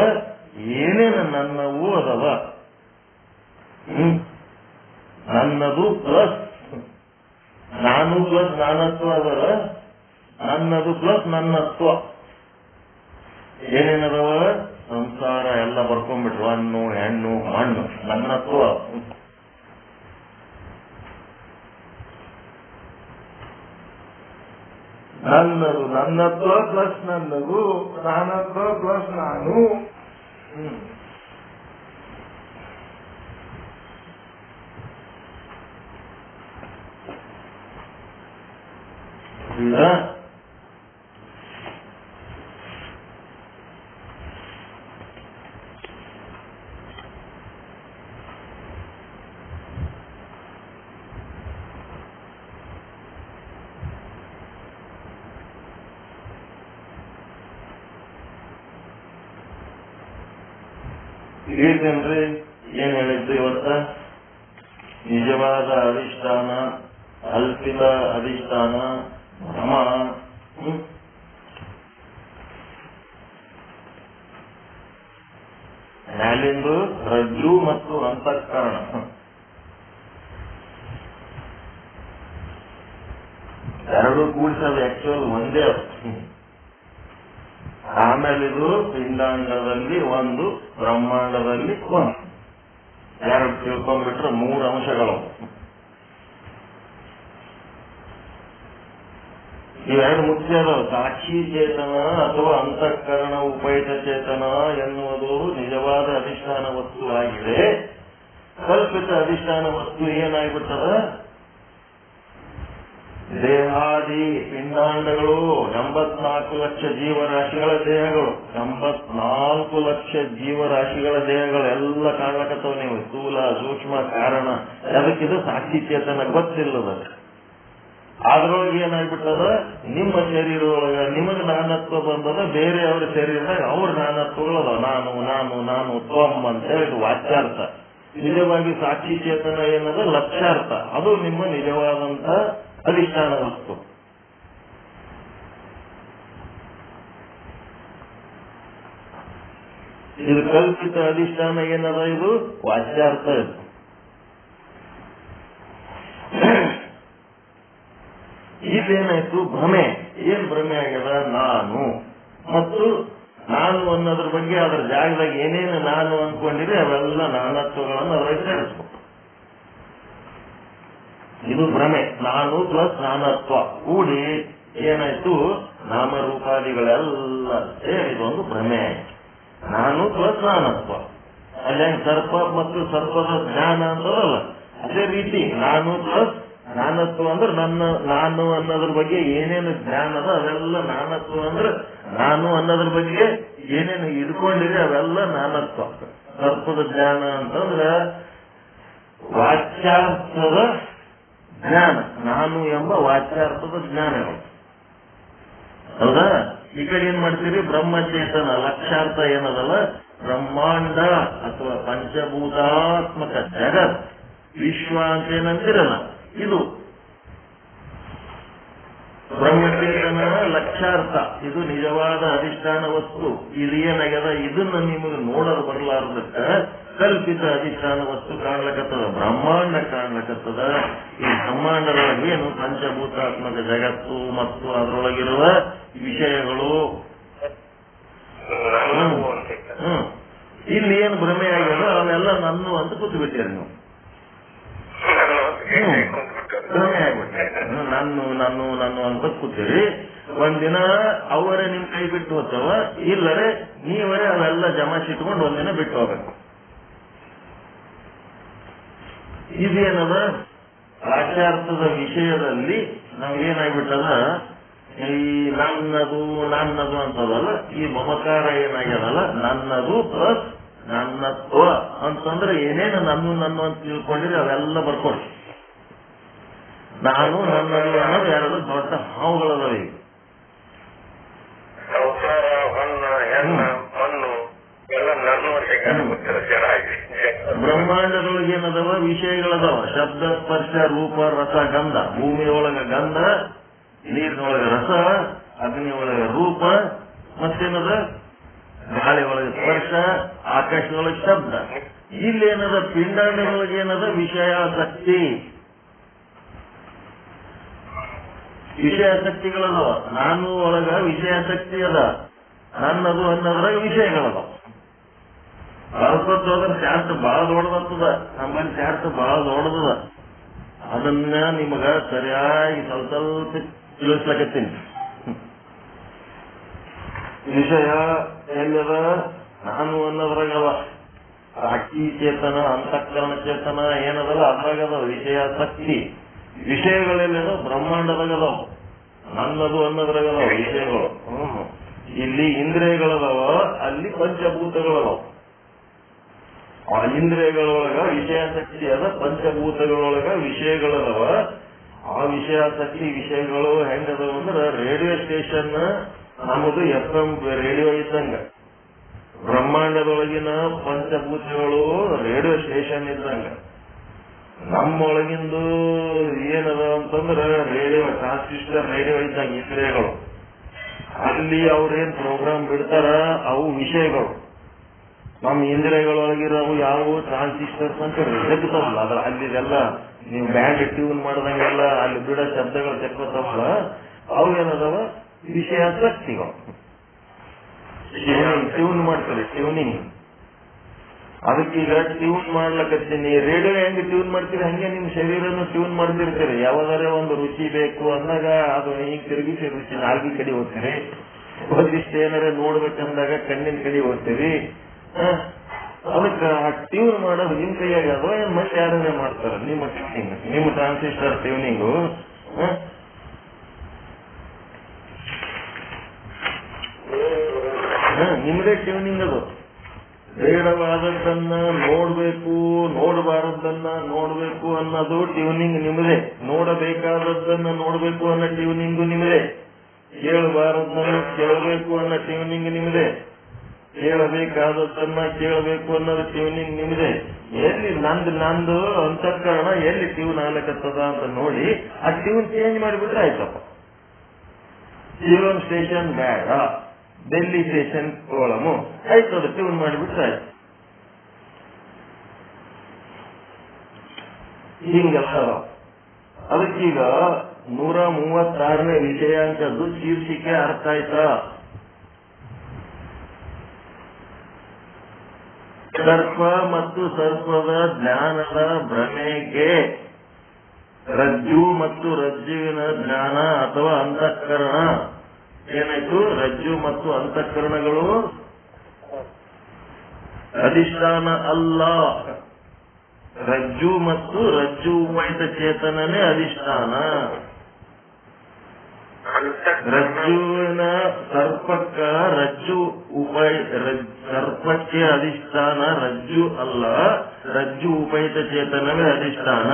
ಏನೇನು ನನ್ನವು ಅದವ. ನನ್ನದು ಪ್ಲಸ್ ನಾನು ಪ್ಲಸ್ ನಾನತ್ವ ಅದರ. ನನ್ನದು ಪ್ಲಸ್ ನನ್ನತ್ವ ಏನೇನದವ? ಸಂಸಾರ ಎಲ್ಲ ಬರ್ಕೊಂಡ್ಬಿಟ್ರು. ಹಣ್ಣು, ಹೆಣ್ಣು, ಮಣ್ಣು, ನನ್ನತ್ವ. ನನ್ನದು ನನ್ನತ್ವ ಪ್ಲಸ್ ನನ್ನದು, ನಾನತ್ವ ಪ್ಲಸ್ ನಾನು. ಹೇಳ್ತೇನ್ರಿ. ಏನ್ ಹೇಳಿದ್ದು ಇವತ್ತ? ನಿಜವಾದ ಅಧಿಷ್ಠಾನ, ಅಲ್ಪಿತ ಅಧಿಷ್ಠಾನ, ಭ್ರಮ. ಮ್ಯಾಲಿಂದು ರಜ್ಜು ಮತ್ತು ಅಂತಃಕರಣ. ಎರಡು ಕೂಡಿಸೋದು ಆಕ್ಚುಯಲ್ ಒಂದೇ. ಆಮೇಲೆ ಇದು ಪಿಂಡಾಂಡದಲ್ಲಿ ಒಂದು, ಬ್ರಹ್ಮಾಂಡದಲ್ಲಿ ಒಂದು. ಎರಡು ತಿಳ್ಕೊಂಡ್ಬಿಟ್ರೆ ಮೂರು ಅಂಶಗಳು. ಇವೆರಡು ಮುಖ್ಯ ಅದಾವ. ಸಾಕ್ಷಿ ಚೇತನ ಅಥವಾ ಅಂತಃಕರಣ ಉಪಯುಕ್ತ ಚೇತನ ಎನ್ನುವುದು ನಿಜವಾದ ಅಧಿಷ್ಠಾನ ವಸ್ತು ಆಗಿದೆ. ಕಲ್ಪಿತ ಅಧಿಷ್ಠಾನ ವಸ್ತು ಏನಾಗ್ಬಿಟ್ಟದ? ದೇಹಾದಿ ಪಿಂಡಾಂಡಗಳು. 84 ಲಕ್ಷ ಜೀವರಾಶಿಗಳ ದೇಹಗಳು. 84 ಲಕ್ಷ ಜೀವರಾಶಿಗಳ ದೇಹಗಳು ಎಲ್ಲ ಕಾಣ್ಲಕತ್ತವ. ನೀವು ಸ್ಥೂಲ, ಸೂಕ್ಷ್ಮ, ಕಾರಣ. ಅದಕ್ಕಿದು ಸಾಕ್ಷಿ ಚೇತನ ಗೊತ್ತಿಲ್ಲದ. ಅದ್ರೊಳಗೆ ಏನಾಗ್ಬಿಟ್ಟದ? ನಿಮ್ಮ ಶರೀರದೊಳಗ ನಿಮಗೆ ನಾನತ್ವ ಬಂದದ. ಬೇರೆಯವರ ಶರೀರದಾಗ ಅವ್ರ ನಾನತ್ವಗಳದ. ನಾನು ನಾನು ನಾನು ತ್ವಮ್ ಅಂತ ಹೇಳಿ ವಾಚ್ಯಾರ್ಥ. ನಿಜವಾಗಿ ಸಾಕ್ಷಿ ಚೇತನ ಏನದ? ಲಕ್ಷ್ಯಾರ್ಥ. ಅದು ನಿಮ್ಮ ನಿಜವಾದಂತ ಅಧಿಷ್ಠಾನ ವಸ್ತು. ಇದು ಕಲ್ಪಿತ ಅಧಿಷ್ಠಾನ ಏನದ? ಇದು ವಾಚ್ಯಾರ್ಥ. ಇದು ಇದೇನಾಯ್ತು? ಭ್ರಮೆ. ಏನ್ ಭ್ರಮೆ ಆಗ್ಯದ? ನಾನು ಮತ್ತು ನಾನು ಅನ್ನೋದ್ರ ಬಗ್ಗೆ ಅದರ ಜಾಗದಾಗ ಏನೇನು ನಾನು ಅನ್ಕೊಂಡಿರಿ ಅವೆಲ್ಲ ನಾನತ್ವಗಳನ್ನು ಅದರಾಗ ಸೇರಿಸ್ಬೇಕು. ಇದು ಭ್ರಮೆ. ನಾನು ಪ್ಲಸ್ ನಾನತ್ವ ಕೂಡಿ ಏನಾಯ್ತು? ನಾಮರೂಪಾದಿಗಳೆಲ್ಲ ಸೇರಿ ಇದೊಂದು ಭ್ರಮೆ ಆಯ್ತು. ನಾನು ಪ್ಲಸ್ ನಾನತ್ವ. ಅಲ್ಲೇ ಸರ್ಪ ಮತ್ತು ಸರ್ಪದ ಜ್ಞಾನ ಅಂತದಲ್ಲ, ಅದೇ ರೀತಿ ನಾನು ಪ್ಲಸ್ ನಾನತ್ವ ಅಂದ್ರೆ ನಾನು ಅನ್ನೋದ್ರ ಬಗ್ಗೆ ಏನೇನು ಜ್ಞಾನ ಅದ ಅವೆಲ್ಲ ನಾನತ್ವ ಅಂದ್ರೆ ನಾನು ಅನ್ನೋದ್ರ ಬಗ್ಗೆ ಏನೇನು ಇಟ್ಕೊಂಡಿದೆ ಅವೆಲ್ಲ ನಾನತ್ವ. ಸರ್ಪದ ಜ್ಞಾನ ಅಂತಂದ್ರೆ ವಾಚ್ಯಾರ್ಥದ ಜ್ಞಾನ, ನಾನು ಎಂಬ ವಾಚ್ಯಾರ್ಥದ ಜ್ಞಾನಗಳು. ಹೌದಾ? ಈ ಕಡೆ ಏನ್ ಮಾಡ್ತೀರಿ, ಬ್ರಹ್ಮಚೇತನ ಲಕ್ಷಾರ್ಥ ಏನದಲ್ಲ, ಬ್ರಹ್ಮಾಂಡ ಅಥವಾ ಪಂಚಭೂತಾತ್ಮಕ ಜಗತ್ ವಿಶ್ವ ಅಂತ ಏನಂತಿರಲ್ಲ, ಇದು ಬ್ರಹ್ಮಚೇತನ ಲಕ್ಷಾರ್ಥ, ಇದು ನಿಜವಾದ ಅಧಿಷ್ಠಾನ ವಸ್ತು. ಇದು ಏನಾಗ್ಯದ, ಇದನ್ನ ನಿಮಗೆ ನೋಡೋದು ಬರಲಾರ್ದಕ್ಕ ಕಲ್ಪಿತ ಅಧಿಷ್ಠಾನ ವಸ್ತು ಕಾಣ್ಲಕತ್ತದ, ಬ್ರಹ್ಮಾಂಡ ಕಾಣ್ಲಕತ್ತದ. ಈ ಬ್ರಹ್ಮಾಂಡದೊಳಗೆ ಏನು ಪಂಚಭೂತಾತ್ಮಕ ಜಗತ್ತು ಮತ್ತು ಅದರೊಳಗಿರುವ ವಿಷಯಗಳು. ಇಲ್ಲಿ ಏನು ಭ್ರಮೆ ಆಗ್ಯದ ಅವೆಲ್ಲ ನನ್ನು ಅಂತ ಕೂತು ಬಿಟ್ಟಿರಿ ನೀವು. ಭ್ರಮೆ ಆಗ್ಬಿಟ್ಟೆ, ನಾನು ಅಂತ ಕೂತೀರಿ. ಒಂದಿನ ಅವರೇ ನಿಮ್ ಕೈ ಬಿಟ್ಟು ಹೋಗ್ತಾವ, ಇಲ್ಲರೆ ನೀವರೇ ಅವೆಲ್ಲ ಜಮಾಯಿಸಿಟ್ಕೊಂಡು ಒಂದಿನ ಬಿಟ್ಟು ಹೋಗ್ಬೇಕು. ಇದೇನದ ವಾಚ್ಯಾರ್ಥದ ವಿಷಯದಲ್ಲಿ ನಮ್ಗೇನಾಗ್ಬಿಟ್ಟದ, ಈ ನನ್ನದು ಅಂತದಲ್ಲ, ಈ ಮಮಕಾರ ಏನಾಗ್ಯದಲ್ಲ, ನನ್ನದು ಪ್ಲಸ್ ನನ್ನತ್ವ ಅಂತಂದ್ರೆ ಏನೇನು ನನ್ನ ಅಂತ ತಿಳ್ಕೊಂಡಿರಿ ಅವೆಲ್ಲ ಬರ್ಕೊಡಿ. ನಾನು ನನ್ನದು ಅನ್ನೋದು ಎರಡು ದೊಡ್ಡ ಹಾವುಗಳದಾವ. ಈಗ ಬ್ರಹ್ಮಾಂಡದೊಳಗೆ ಏನದವ, ವಿಷಯಗಳದಾವ, ಶಬ್ದ ಸ್ಪರ್ಶ ರೂಪ ರಸ ಗಂಧ. ಭೂಮಿಯೊಳಗ ಗಂಧ, ನೀರಿನೊಳಗ ರಸ, ಅಗ್ನಿಯೊಳಗ ರೂಪ, ಮತ್ತೇನದ ಗಾಳಿ ಒಳಗೆ ಸ್ಪರ್ಶ, ಆಕಾಶದೊಳಗೆ ಶಬ್ದ. ಇಲ್ಲೇನದ ಪಿಂಡಾಂಡದೊಳಗೆ ಏನದ ವಿಷಯಾಸಕ್ತಿ, ವಿಷಯಾಸಕ್ತಿಗಳದಾವ. ನಾನು ಒಳಗ ವಿಷಯಾಸಕ್ತಿ ಅದ, ನನ್ನದು ಅನ್ನೋದ್ರಾಗ ವಿಷಯಗಳದಾವ. ಹೋದ್ರೆ ಚಾರ್ಟ್ ಬಹಳ ದೊಡ್ಡದತ್ತದ, ನಮ್ಮಲ್ಲಿ ಚಾರ್ಟ್ ಬಹಳ ದೊಡ್ಡದದ. ಅದನ್ನ ನಿಮಗ ಸರಿಯಾಗಿ ಸ್ವಲ್ಪ ತಿಳಿಸ್ಲಕತ್ತೀನಿ. ವಿಷಯ ಎಲ್ಲದ, ನಾನು ಅನ್ನೋದ್ರಾಗವ. ಅಕ್ಕಿ ಚೇತನ, ಅಂತಃಕರಣ ಚೇತನ ಏನದಲ್ಲ ಅದ್ರಾಗದ ವಿಷಯಾಸಕ್ತಿ. ವಿಷಯಗಳೆಲ್ಲ ಬ್ರಹ್ಮಾಂಡದಾಗದಾವ, ನನ್ನದು ಅನ್ನೋದ್ರಾಗದಾವ ವಿಷಯಗಳು. ಇಲ್ಲಿ ಇಂದ್ರಿಯಗಳದಾವ, ಅಲ್ಲಿ ಪಂಚಭೂತಗಳದಾವ. ಆ ಇಂದ್ರಿಯಗಳೊಳಗ ವಿಷಯಾಸಕ್ತಿ ಅದ, ಪಂಚಭೂತಗಳೊಳಗ ವಿಷಯಗಳದಾವ. ಆ ವಿಷಯಾಸಕ್ತಿ ವಿಷಯಗಳು ಹೆಂಗದವ ಅಂದ್ರೆ ರೇಡಿಯೋ ಸ್ಟೇಷನ್ ನಮ್ಮದು FM ರೇಡಿಯೋ ಇದ್ದಂಗ, ಬ್ರಹ್ಮಾಂಡದೊಳಗಿನ ಪಂಚಭೂತಗಳು ರೇಡಿಯೋ ಸ್ಟೇಷನ್ ಇದ್ದಂಗ. ನಮ್ಮೊಳಗಿಂದು ಏನದ ಅಂತಂದ್ರೆ ರೇಡಿಯೋ ಟ್ರಾನ್ಸಿಸ್ಟರ್ ರೇಡಿಯೋ ಇದ್ದಂಗ ಇಂದ್ರಿಯಗಳು. ಅಲ್ಲಿ ಅವ್ರೇನ್ ಪ್ರೋಗ್ರಾಮ್ ಬಿಡ್ತಾರ ಅವು ವಿಷಯಗಳು. ನಮ್ಮ ಇಂದ್ರಿಯಗಳೊಳಗಿರೋವು ಯಾವುವು ಟ್ರಾನ್ಸಿಸ್ಟರ್ಸ್ ಅಂತ ಜಗ್ತಾವಲ್ಲ, ಅದ್ರ ಅಲ್ಲಿದೆಲ್ಲ ನೀವು ಬ್ಯಾಂಡ್ ಟ್ಯೂನ್ ಮಾಡ್ದಂಗೆಲ್ಲ ಅಲ್ಲಿ ಬಿಡೋ ಶಬ್ದಗಳು ತೆಕ್ಕೋತಾವಲ್ಲ, ಅವು ಏನದವ ವಿಷಯಾಸಕ್ತಿಗಳು. ಟ್ಯೂನ್ ಮಾಡ್ತಾರೆ, ಟ್ಯೂನಿಂಗ್. ಅದಕ್ಕೀಗ ಟ್ಯೂನ್ ಮಾಡ್ಲಕತ್ತೀನಿ. ರೇಡಿಯೋ ಹೆಂಗೆ ಟ್ಯೂನ್ ಮಾಡ್ತೀರಿ ಹಂಗೆ ನಿಮ್ ಶರೀರನು ಟ್ಯೂನ್ ಮಾಡ್ತಿರ್ತೀರಿ. ಯಾವಾಗಾರ ಒಂದು ರುಚಿ ಬೇಕು ಅಂದಾಗ ಅದು ಹಿಂಗ್ ತಿರುಗಿಸಿ ರುಚಿ ನಾಲ್ಗಿ ಕಡೆ ಹೋಗ್ತೀರಿ. ಒಂದಿಷ್ಟು ಏನಾರ ನೋಡ್ಬೇಕಂದಾಗ ಕಣ್ಣಿನ ಕಡೆ ಹೋಗ್ತೀರಿ. ಅದಕ್ಕ ಟ್ಯೂನ್ ಮಾಡೋದು ನಿಮ್ ಕೈಯಾಗ ಅದೋ ಏನ್ ಮತ್ತೆ ಯಾರನ್ನೇ ಮಾಡ್ತಾರ? ನಿಮ್ಮ ಟ್ಯೂನಿಂಗ್, ನಿಮ್ಮ ಟ್ರಾನ್ಸಿಸ್ಟರ್ ಟ್ಯೂನಿಂಗು ನಿಮ್ದೇ ಟ್ಯೂನಿಂಗ್. ಅದು ಬೇಡವಾದದ್ದನ್ನ ನೋಡ್ಬೇಕು, ನೋಡಬಾರದನ್ನ ನೋಡ್ಬೇಕು ಅನ್ನೋದು ಟ್ಯೂನಿಂಗ್ ನಿಮ್ಮದೇ. ನೋಡಬೇಕಾದದ್ದನ್ನ ನೋಡ್ಬೇಕು ಅನ್ನೋ ಟ್ಯೂನಿಂಗು ನಿಮ್ಮದೇ. ಕೇಳಬಾರದನ್ನ ಕೇಳಬೇಕು ಅನ್ನೋ ಟ್ಯೂನಿಂಗ್ ನಿಮ್ಮದೇ. ಕೇಳಬೇಕಾದದ್ದನ್ನ ಕೇಳಬೇಕು ಅನ್ನೋದು ಟ್ಯೂನಿಂಗ್ ನಿಮ್ಮದೇ. ಎಲ್ಲಿ ನಂದು ಅಂತಃಕರಣ ಎಲ್ಲಿ ಟ್ಯೂನ್ ಆಗ್ಲಕತ್ತದ ಅಂತ ನೋಡಿ ಆ ಟ್ಯೂನ್ ಚೇಂಜ್ ಮಾಡಿಬಿಟ್ರೆ ಆಯ್ತಪ್ಪ. ಸಿಲೋನ್ ಸ್ಟೇಷನ್ ಬೇಡ, ಡೆಲ್ಲಿ ಸ್ಟೇಷನ್ ಕೋಳಮು ಆಯ್ತು, ಅದು ಟ್ಯೂನ್ ಮಾಡಿಬಿಟ್ರೆ ಆಯ್ತು. ಹಿಂಗೆಲ್ಲ ಅದಕ್ಕೀಗ 136ನೇ ವಿಷಯಾಂಕದ್ದು ಶೀರ್ಷಿಕೆ ಅರ್ಥ ಆಯ್ತಾ? ಸರ್ಪ ಮತ್ತು ಸರ್ಪದ ಜ್ಞಾನದ ಭ್ರಮೆಗೆ ರಜ್ಜು ಮತ್ತು ರಜ್ಜುವಿನ ಜ್ಞಾನ ಅಥವಾ ಅಂತಃಕರಣ ಏನಾಯ್ತು? ರಜ್ಜು ಮತ್ತು ಅಂತಃಕರಣಗಳು ಅಧಿಷ್ಠಾನ ಅಲ್ಲ. ರಜ್ಜು ಮತ್ತು ರಜ್ಜು ಉಪಹಿತ ಚೇತನನೇ ಅಧಿಷ್ಠಾನ. ರಜ್ಜುವಿನ ಸರ್ಪಕ್ಕ ರಜ್ಜು ಸರ್ಪಕ್ಕೆ ಅಧಿಷ್ಠಾನ ರಜ್ಜು ಅಲ್ಲ, ರಜ್ಜು ಉಪಹಿತ ಚೇತನವೇ ಅಧಿಷ್ಠಾನ.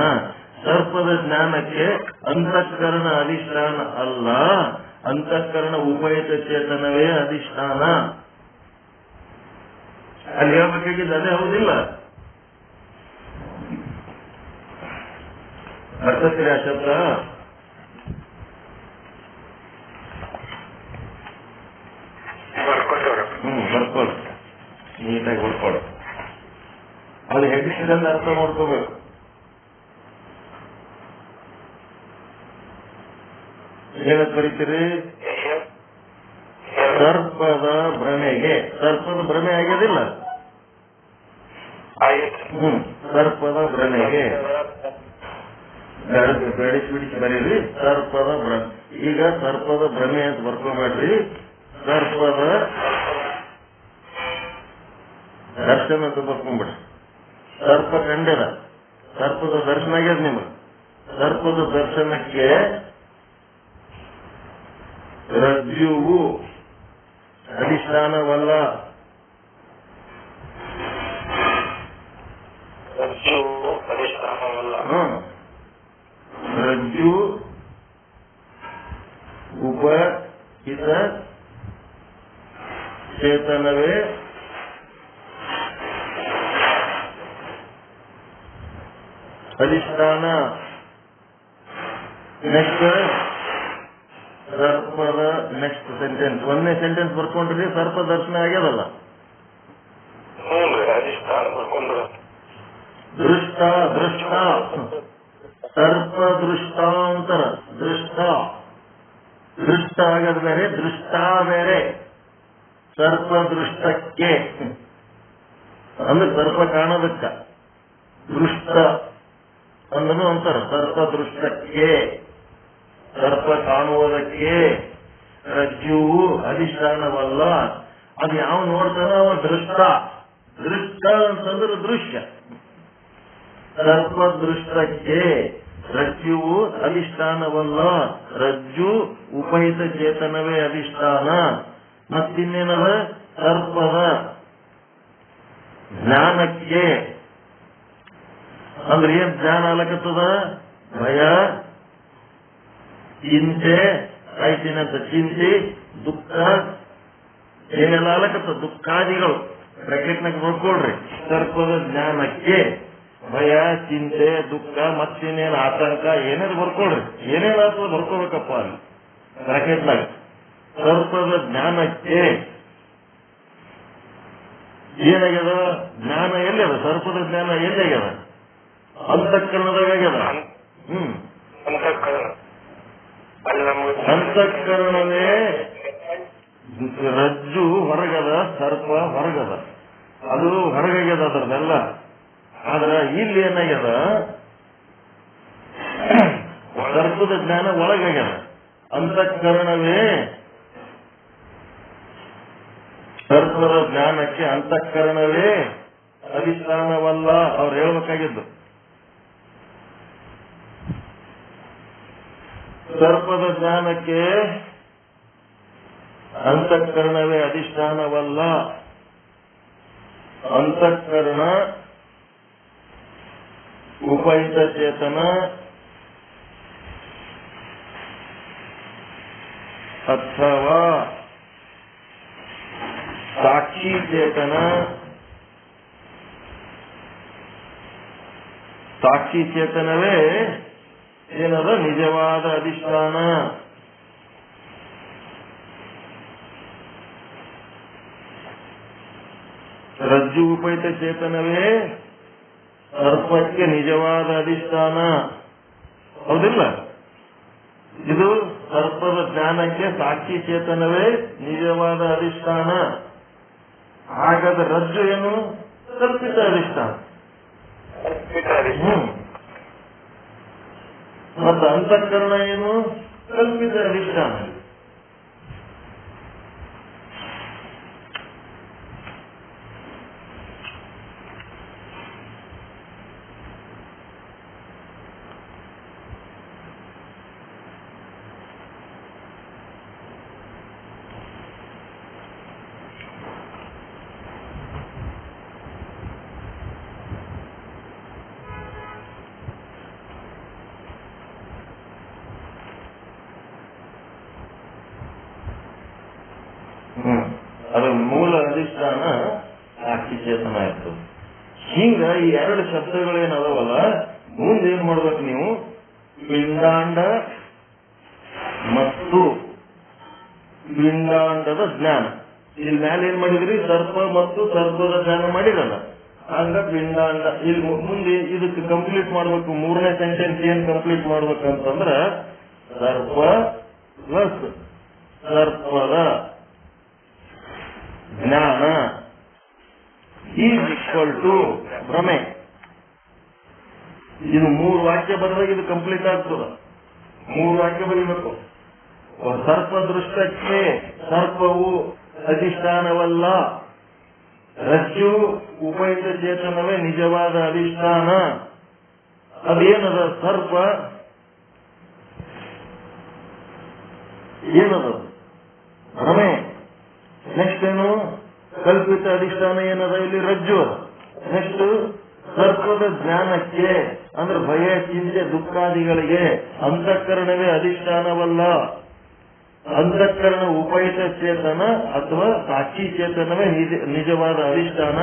ಸರ್ಪದ ಜ್ಞಾನಕ್ಕೆ ಅಂತಃಕರಣ ಅಧಿಷ್ಠಾನ ಅಲ್ಲ, ಅಂತಃಕರಣ ಉಪಹಿತ ಚೇತನವೇ ಅಧಿಷ್ಠಾನ. ಅಲ್ಲಿ ಹೇಳ್ಬೇಕಾಗಿದ್ದು ಅದೇ ಹೌದಿಲ್ಲ? ಅರ್ಥಕ್ರಿಯ ಶಬ್ದ ಬರ್ಕೊಳ್ಳಿ, ನೀಟಾಗಿ ಬರ್ಕೊಳ್ಳಿ. ಅದು ಹೆಡ್ಡಿಂದ ಅರ್ಥ ಮಾಡ್ಕೋಬೇಕು. ಏನಂತ ಕರಿತೀರಿ? ಸರ್ಪದ ಭ್ರಮೆಗೆ. ಸರ್ಪದ ಭ್ರಮೆ ಆಗ್ಯದಿಲ್ಲ? ಸರ್ಪದ ಭ್ರಮೆಗೆ ಬಿಡಿಸಿ ಬರೀರಿ. ಸರ್ಪದ ಭ್ರಮೆ. ಈಗ ಸರ್ಪದ ಭ್ರಮೆ ಅಂತ ಬರ್ಕೋಬೇಡ್ರಿ, ಸರ್ಪದ ದರ್ಶನ ಅಂತ ಬರ್ಕೊಂಡ್ಬಿಡ್ರಿ. ಸರ್ಪ ಕಂಡಿರ, ಸರ್ಪದ ದರ್ಶನ ಆಗ್ಯದ ನಿಮಗೆ. ಸರ್ಪದ ದರ್ಶನಕ್ಕೆ ರಜ್ಜುವು ಅಧಿಷ್ಠಾನವಲ್ಲ. ರಜ್ಜು ಉಪಹಿತ ಚೇತನವೇ ಅಧಿಷ್ಠಾನ. ನೆಕ್ಸ್ಟ್ ಸರ್ಪದ ನೆಕ್ಸ್ಟ್ ಸೆಂಟೆನ್ಸ್, ಒಂದನೇ ಸೆಂಟೆನ್ಸ್ ಬರ್ಕೊಂಡ್ರಿ. ಸರ್ಪ ದರ್ಶನ ಆಗ್ಯದಲ್ಲ? ದೃಷ್ಟ ದೃಷ್ಟ ಸರ್ಪ ದೃಷ್ಟ ಅಂತಾರ. ದೃಷ್ಟ ದೃಷ್ಟ ಆಗದ ಬೇರೆ, ದೃಷ್ಟ ಬೇರೆ. ಸರ್ಪ ದೃಷ್ಟಕ್ಕೆ ಅಂದ್ರೆ ಸರ್ಪ ಕಾಣೋದಕ್ಕ ದೃಷ್ಟ ಅಂದನು ಅಂತಾರ. ಸರ್ಪ ದೃಷ್ಟಕ್ಕೆ, ಸರ್ಪ ಕಾಣುವುದಕ್ಕೆ. ರಜ್ಜುವು ಅಧಿಷ್ಠಾನವಲ್ಲ. ಅದು ಯಾವ ನೋಡ್ತಾನ ಅವ ದೃಷ್ಟ. ದೃಷ್ಟ ಅಂತಂದ್ರೆ ದೃಶ್ಯ. ಸರ್ಪ ದೃಷ್ಟಕ್ಕೆ ರಜ್ಜುವು ಅಧಿಷ್ಠಾನವಲ್ಲ, ರಜ್ಜು ಉಪಹಿತ ಚೇತನವೇ ಅಧಿಷ್ಠಾನ. ಮತ್ತಿನ್ನೇನದ? ಸರ್ಪದ ಜ್ಞಾನಕ್ಕೆ. ಅಂದ್ರೆ ಏನ್ ಜ್ಞಾನ ಆಗಕತ್ತದ? ಭಯ, ಚಿಂತೆ, ಆಯ್ತಿನಂತ ಚಿಂತೆ, ದುಃಖ, ಏನೆಲ್ಲ ಆಗಕತ್ತದ? ದುಃಖಾದಿಗಳು ಬ್ರಾಕೆಟ್ನಾಗ ನೋಡ್ಕೊಳ್ರಿ. ಸರ್ಪದ ಜ್ಞಾನಕ್ಕೆ ಭಯ, ಚಿಂತೆ, ದುಃಖ, ಮತ್ತಿನ್ನೇನು ಆತಂಕ ಏನೇನು ಬರ್ಕೊಳ್ರಿ. ಏನೇನಾಗ್ತದ ಬರ್ಕೋಬೇಕಪ್ಪ ಅಲ್ಲಿ ಬ್ರಾಕೆಟ್ನಾಗ. ಸರ್ಪದ ಜ್ಞಾನಕ್ಕೆ ಏನಾಗ್ಯದ? ಜ್ಞಾನ ಎಲ್ಲದ? ಸರ್ಪದ ಜ್ಞಾನ ಎಲ್ಲಾಗ್ಯದ? ಅಂತಃಕರಣದಾಗ ಆಗ್ಯದ. ಅಂತಃಕರಣವೇ ರಜ್ಜು ಹೊರಗದ, ಸರ್ಪ ಹೊರಗದ. ಅದು ಹೊರಗಾಗ್ಯದ ಅದರದೆಲ್ಲ. ಆದ್ರ ಇಲ್ಲಿ ಏನಾಗ್ಯದ? ಸರ್ಪದ ಜ್ಞಾನ ಒಳಗಾಗ್ಯದ. ಅಂತಃಕರಣವೇ ಸರ್ಪದ ಜ್ಞಾನಕ್ಕೆ ಅಂತಃಕರಣವೇ ಅಧಿಷ್ಠಾನವಲ್ಲ. ಅವ್ರು ಹೇಳ್ಬೇಕಾಗಿದ್ದು ಸರ್ಪದ ಜ್ಞಾನಕ್ಕೆ ಅಂತಃಕರಣವೇ ಅಧಿಷ್ಠಾನವಲ್ಲ. ಅಂತಃಕರಣ ಉಪಹಿತ ಚೇತನ ಅಥವಾ ಸಾಕ್ಷಿ ಚೇತನ. ಸಾಕ್ಷಿ ಚೇತನವೇ ಏನದ? ನಿಜವಾದ ಅಧಿಷ್ಠಾನ. ರಜ್ಜು ಉಪಹಿತ ಚೇತನವೇ ಸರ್ಪಕ್ಕೆ ನಿಜವಾದ ಅಧಿಷ್ಠಾನ. ಹೌದಿಲ್ಲ? ಇದು ಸರ್ಪದ ಜ್ಞಾನಕ್ಕೆ ಸಾಕ್ಷಿ ಚೇತನವೇ ನಿಜವಾದ ಅಧಿಷ್ಠಾನ. ಹಾಗಾದ್ರೆ ರಜ್ಜು ಏನು? ಕಲ್ಪಿತ ಅಧಿಷ್ಠಾನ. ಮತ್ತು ಅಂತಃಕರಣ ಏನು? ಕಲ್ಪಿತ ಅಧಿಷ್ಠಾನ. ಅದರ ಮೂಲ ಅಧಿಷ್ಠಾನ ಸಾಕ್ಷಿ ಚೇತನ ಇರ್ತದೆ. ಹಿಂಗ ಈ ಎರಡು ಶಬ್ದಗಳೇನದವಲ್ಲ, ಮುಂದೇನ್ ಮಾಡ್ಬೇಕು ನೀವು? ಪಿಂಡಾಂಡ ಮತ್ತು ಪಿಂಡಾಂಡದ ಜ್ಞಾನ. ಇಲ್ಲಿ ಮ್ಯಾಲ ಏನ್ ಮಾಡಿದ್ರಿ? ಸರ್ಪ ಮತ್ತು ಸರ್ಪದ ಜ್ಞಾನ ಮಾಡಿರಲ್ಲ, ಹಂಗ ಪಿಂಡಾಂಡ. ಇಲ್ಲಿ ಮುಂದೆ ಇದಕ್ಕೆ ಕಂಪ್ಲೀಟ್ ಮಾಡ್ಬೇಕು. ಮೂರನೇ ಸೆಂಟೆನ್ಸ್ ಏನ್ ಕಂಪ್ಲೀಟ್ ಮಾಡ್ಬೇಕಂತಂದ್ರ ಸರ್ಪ ಪ್ಲಸ್ ಸರ್ಪದ ಜ್ಞಾನ ಈಸ್ ಈಕ್ವಲ್ ಟು ಭ್ರಮೆ. ಇದು 3 ವಾಕ್ಯ ಬರೆದಾಗ ಇದು ಕಂಪ್ಲೀಟ್ ಆಗ್ತದ. 3 ವಾಕ್ಯ ಬರೀಬೇಕು. ಸರ್ಪ ದೃಷ್ಟಕ್ಕೆ ಸರ್ಪವು ಅಧಿಷ್ಠಾನವಲ್ಲ, ರಜ್ಜು ಉಪಯುಕ್ತ ಚೇತನವೇ ನಿಜವಾದ ಅಧಿಷ್ಠಾನ. ಅದೇನದ? ಸರ್ಪ ಏನದ? ಭ್ರಮೆ. ನೆಕ್ಸ್ಟ್ ಏನು? ಕಲ್ಪಿತ ಅಧಿಷ್ಠಾನ ಏನದ? ಇಲ್ಲಿ ರಜ್ಜು ಅದ. ನೆಕ್ಸ್ಟ್ ಸರ್ಪದ ಜ್ಞಾನಕ್ಕೆ ಅಂದ್ರೆ ಭಯ, ಚಿಂತೆ, ದುಃಖಾದಿಗಳಿಗೆ ಅಂತಃಕರಣವೇ ಅಧಿಷ್ಠಾನವಲ್ಲ, ಅಂತಃಕರಣ ಉಪಯುಕ್ತ ಚೇತನ ಅಥವಾ ಸಾಕ್ಷಿ ಚೇತನವೇ ನಿಜವಾದ ಅಧಿಷ್ಠಾನ.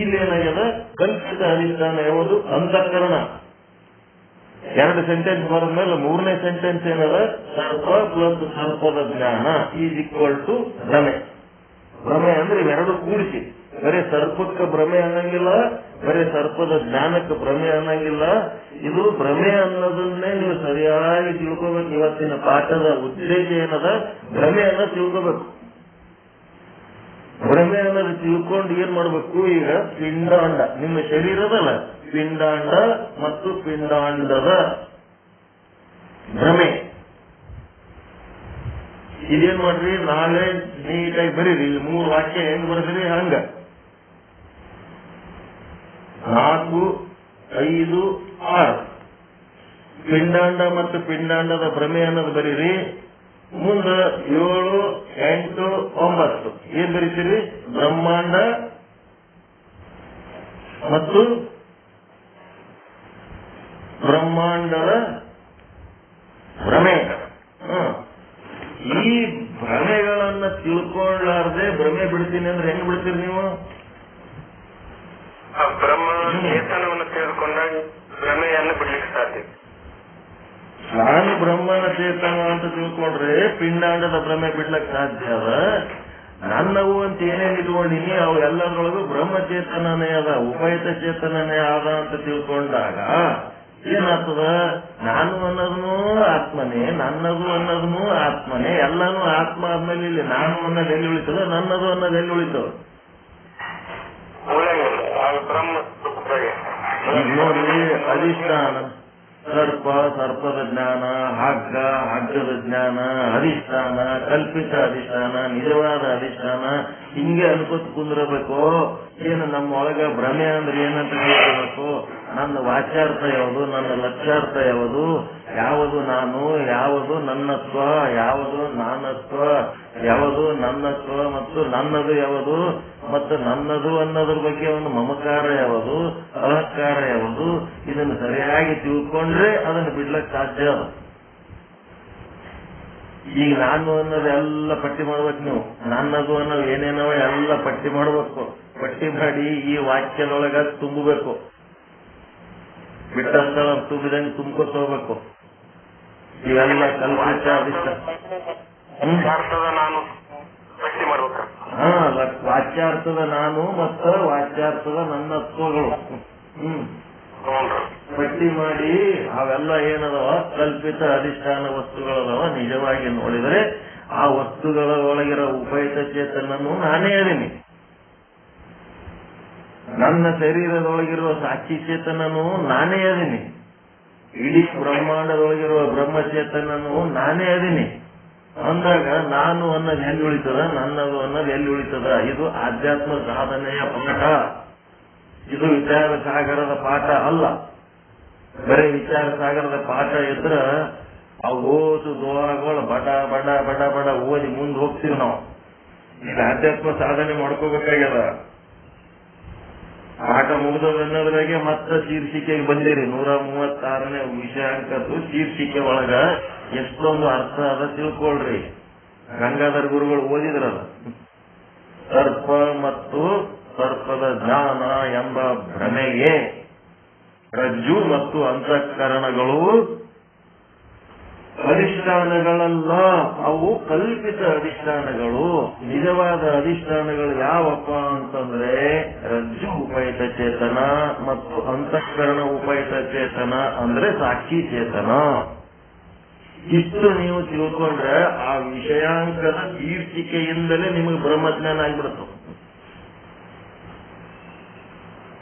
ಇಲ್ಲೇನಾಗ್ಯದ? ಕಲ್ಪಿತ ಅಧಿಷ್ಠಾನ ಯಾವುದು? ಅಂತಃಕರಣ. 2 ಸೆಂಟೆನ್ಸ್ ಬರೆದ್ಮೇಲೆ 3ನೇ ಸೆಂಟೆನ್ಸ್ ಏನದ? ಸರ್ಪ ಪ್ಲಸ್ ಸರ್ಪದ ಜ್ಞಾನ ಈಸ್ ಈಕ್ವಲ್ ಟು ಭ್ರಮೆ. ಭ್ರಮೆ ಅಂದ್ರೆ ಇವೆರಡು ಕೂಡಿಸಿ. ಬರೀ ಸರ್ಪಕ್ಕೆ ಭ್ರಮೆ ಅನ್ನಂಗಿಲ್ಲ, ಬರೀ ಸರ್ಪದ ಜ್ಞಾನಕ್ಕೆ ಭ್ರಮೆ ಅನ್ನಂಗಿಲ್ಲ. ಇದು ಭ್ರಮೆ ಅನ್ನೋದನ್ನೇ ನೀವು ಸರಿಯಾಗಿ ತಿಳ್ಕೋಬೇಕು. ಇವತ್ತಿನ ಪಾಠದ ಉದ್ದೇಶ ಏನದ? ಭ್ರಮೆ ಅನ್ನೋದು ತಿಳ್ಕೋಬೇಕು. ಭ್ರಮೆ ಅನ್ನೋದು ತಿಳ್ಕೊಂಡು ಏನ್ ಮಾಡ್ಬೇಕು? ಈಗ ಪಿಂಡಾಂಡ, ನಿಮ್ಮ ಶರೀರದಲ್ಲ, ಪಿಂಡಾಂಡ ಮತ್ತು ಪಿಂಡಾಂಡದ ಭ್ರಮೆ. ಇದೇನ್ ಮಾಡ್ರಿ? ನಾಳೆ ನೀಟಾಗಿ ಬರೀರಿ. 3 ವಾಕ್ಯ ಹೆಂಗ್ ಬರೆದ್ರಿ ಹಂಗ 4, 5, 6 ಪಿಂಡಾಂಡ ಮತ್ತು ಪಿಂಡಾಂಡದ ಭ್ರಮೆ ಅನ್ನೋದು ಬರೀರಿ. ಮುಂದ 7, 8, 9 ಏನ್ ಬರೀತೀರಿ? ಬ್ರಹ್ಮಾಂಡ ಮತ್ತು ಬ್ರಹ್ಮಾಂಡದ ಭ್ರಮೆ. ಈ ಭ್ರಮೆಗಳನ್ನ ತಿಳ್ಕೊಳ್ಳಾರ್ದೆ ಭ್ರಮೆ ಬಿಡ್ತೀನಿ ಅಂದ್ರೆ ಹೆಂಗ್ ಬಿಡ್ತೀರಿ ನೀವು? ಬ್ರಹ್ಮ ಚೇತನವನ್ನು ತಿಳಿದುಕೊಂಡಾಗ ಭ್ರಮೆಯನ್ನು ಬಿಡ್ಲಿಕ್ಕೆ ಸಾಧ್ಯ. ನಾನು ಬ್ರಹ್ಮನ ಚೇತನ ಅಂತ ತಿಳ್ಕೊಂಡ್ರೆ ಪಿಂಡಾಂಡದ ಭ್ರಮೆ ಬಿಡ್ಲಕ್ ಸಾಧ್ಯ ಅದ. ನನ್ನವು ಅಂತ ಏನೇನ್ ಇಟ್ಕೊಂಡಿನಿ ಅವು ಎಲ್ಲದರೊಳಗೂ ಬ್ರಹ್ಮಚೇತನನೇ ಅದ, ಉಪಯುಕ್ತ ಚೇತನನೇ ಆದ ಅಂತ ತಿಳ್ಕೊಂಡಾಗ ಏನಾಗ್ತದ? ನಾನು ಅನ್ನೋದನ್ನು ಆತ್ಮನೇ, ನನ್ನದು ಅನ್ನೋದನ್ನು ಆತ್ಮನೇ, ಎಲ್ಲಾನು ಆತ್ಮ ಆದ್ಮೇಲೆ ಇಲ್ಲಿ ನಾನು ಅನ್ನೋದು ಎಲ್ಲಿ ಉಳಿತದ? ನನ್ನದು ಅನ್ನೋದು ಎಲ್ಲಿ ಉಳಿತದ? ನೋಡ್ರಿ, ಅಧಿಷ್ಠಾನ ಸರ್ಪ, ಸರ್ಪದ ಜ್ಞಾನ, ಹಗ್ಗ, ಹಗ್ಗದ ಜ್ಞಾನ, ಅಧಿಷ್ಠಾನ, ಕಲ್ಪಿತ ಅಧಿಷ್ಠಾನ, ನಿಜವಾದ ಅಧಿಷ್ಠಾನ, ಹಿಂಗೆ ಅನ್ಕೋತ ಕುಂದಿರಬೇಕು. ಏನು ನಮ್ಮ ಒಳಗ ಭ್ರಮೆ ಅಂದ್ರೆ ಏನಂತ ತಿಳ್ಕೋಬೇಕು? ನನ್ನ ವಾಚ್ಯಾರ್ಥ ಯಾವುದು, ನನ್ನ ಲಕ್ಷ್ಯಾರ್ಥ ಯಾವುದು, ಯಾವುದು ನಾನು, ಯಾವುದು ನನ್ನತ್ವ, ಯಾವುದು ನಾನತ್ವ, ಯಾವುದು ನನ್ನತ್ವ ಮತ್ತು ನನ್ನದು ಯಾವುದು, ಮತ್ತು ನನ್ನದು ಅನ್ನೋದ್ರ ಬಗ್ಗೆ ಒಂದು ಮಮಕಾರ ಯಾವುದು, ಅಹಂಕಾರ ಯಾವುದು, ಇದನ್ನು ಸರಿಯಾಗಿ ತಿಳ್ಕೊಂಡ್ರೆ ಅದನ್ನು ಬಿಡ್ಲಕ್ ಸಾಧ್ಯ. ಈಗ ನಾನು ಅನ್ನೋದೆಲ್ಲ ಪಟ್ಟಿ ಮಾಡ್ಬೇಕು ನೀವು. ನನ್ನದು ಅನ್ನೋದು ಏನೇನವ ಎಲ್ಲ ಪಟ್ಟಿ ಮಾಡ್ಬೇಕು. ಪಟ್ಟಿ ಮಾಡಿ ಈ ವಾಕ್ಯದೊಳಗ ತುಂಬಬೇಕು. ಬಿಟ್ಟ ಸ್ಥಳ ತುಂಬಿದಂಗೆ ತುಂಬ್ಕೊತ ಹೋಗ್ಬೇಕು. ಇವೆಲ್ಲ ಕಲ್ಪಿತ ನಾನು ಪಟ್ಟಿ ಮಾಡ್ಬೇಕ. ವಾಚ್ಯಾರ್ಥದ ನಾನು ಮತ್ತು ವಾಚ್ಯಾರ್ಥದ ನನ್ನತ್ವಗಳು ಪಟ್ಟಿ ಮಾಡಿ ಅವೆಲ್ಲ ಏನದವ? ಕಲ್ಪಿತ ಅಧಿಷ್ಠಾನ ವಸ್ತುಗಳದವ. ನಿಜವಾಗಿ ನೋಡಿದರೆ ಆ ವಸ್ತುಗಳ ಒಳಗಿರೋ ಉಪಯುಕ್ತ ಚೇತನನ್ನು ನಾನೇ ಅದೀನಿ. ನನ್ನ ಶರೀರದೊಳಗಿರುವ ಸಾಕ್ಷಿ ಚೇತನನು ನಾನೇ ಅದೀನಿ. ಇಡೀ ಬ್ರಹ್ಮಾಂಡದೊಳಗಿರುವ ಬ್ರಹ್ಮಚೇತನನು ನಾನೇ ಅದೀನಿ ಅಂದಾಗ ನಾನು ಅನ್ನೋದು ಎಲ್ಲಿ ಉಳಿತದ? ನನ್ನದು ಅನ್ನೋದು ಎಲ್ಲಿ ಉಳಿತದ? ಇದು ಆಧ್ಯಾತ್ಮ ಸಾಧನೆಯ ಪಾಠ. ಇದು ವಿಚಾರ ಸಾಗರದ ಪಾಠ ಅಲ್ಲ. ಬರೀ ವಿಚಾರ ಸಾಗರದ ಪಾಠ ಇದ್ರ ಆ ಓದು ದೋಹಾಗಳು ಬಡ ಬಡ ಬಡ ಬಡ ಓದಿ ಮುಂದೆ ಹೋಗ್ತೀವಿ ನಾವು. ಈಗ ಆಧ್ಯಾತ್ಮ ಸಾಧನೆ ಮಾಡ್ಕೋಬೇಕಾಗ್ಯದ. ಪಾಠ ಮುಗಿದೋದನ್ನೋದ್ರಾಗೆ ಮತ್ತೆ ಶೀರ್ಷಿಕೆಗೆ ಬಂದಿರಿ. 136ನೇ ವಿಷಯಾಂಕದ್ದು ಶೀರ್ಷಿಕೆ ಒಳಗ ಎಷ್ಟೊಂದು ಅರ್ಥ ಅದ ತಿಳ್ಕೊಳ್ರಿ. ಗಂಗಾಧರ್ ಗುರುಗಳು ಓದಿದ್ರಲ್ಲ. ಸರ್ಪ ಮತ್ತು ಸರ್ಪದ ಜ್ಞಾನ ಎಂಬ ಭ್ರಮೆಗೆ ರಜ್ಜು ಮತ್ತು ಅಂತಃಕರಣಗಳು ಅಧಿಷ್ಠಾನಗಳಲ್ಲ, ಅವು ಕಲ್ಪಿತ ಅಧಿಷ್ಠಾನಗಳು. ನಿಜವಾದ ಅಧಿಷ್ಠಾನಗಳು ಯಾವಪ್ಪ ಅಂತಂದ್ರೆ ರಜ್ಜು ಉಪಹಿತ ಚೇತನ ಮತ್ತು ಅಂತಃಕರಣ ಉಪಹಿತ ಚೇತನ ಅಂದ್ರೆ ಸಾಕ್ಷಿ ಚೇತನ. ಇಷ್ಟು ನೀವು ತಿಳ್ಕೊಂಡ್ರೆ ಆ ವಿಷಯಾಂಕದ ಈರ್ತಿಕೆಯಿಂದಲೇ ನಿಮಗೆ ಬ್ರಹ್ಮಜ್ಞಾನ ಆಗ್ಬಿಡುತ್ತೆ.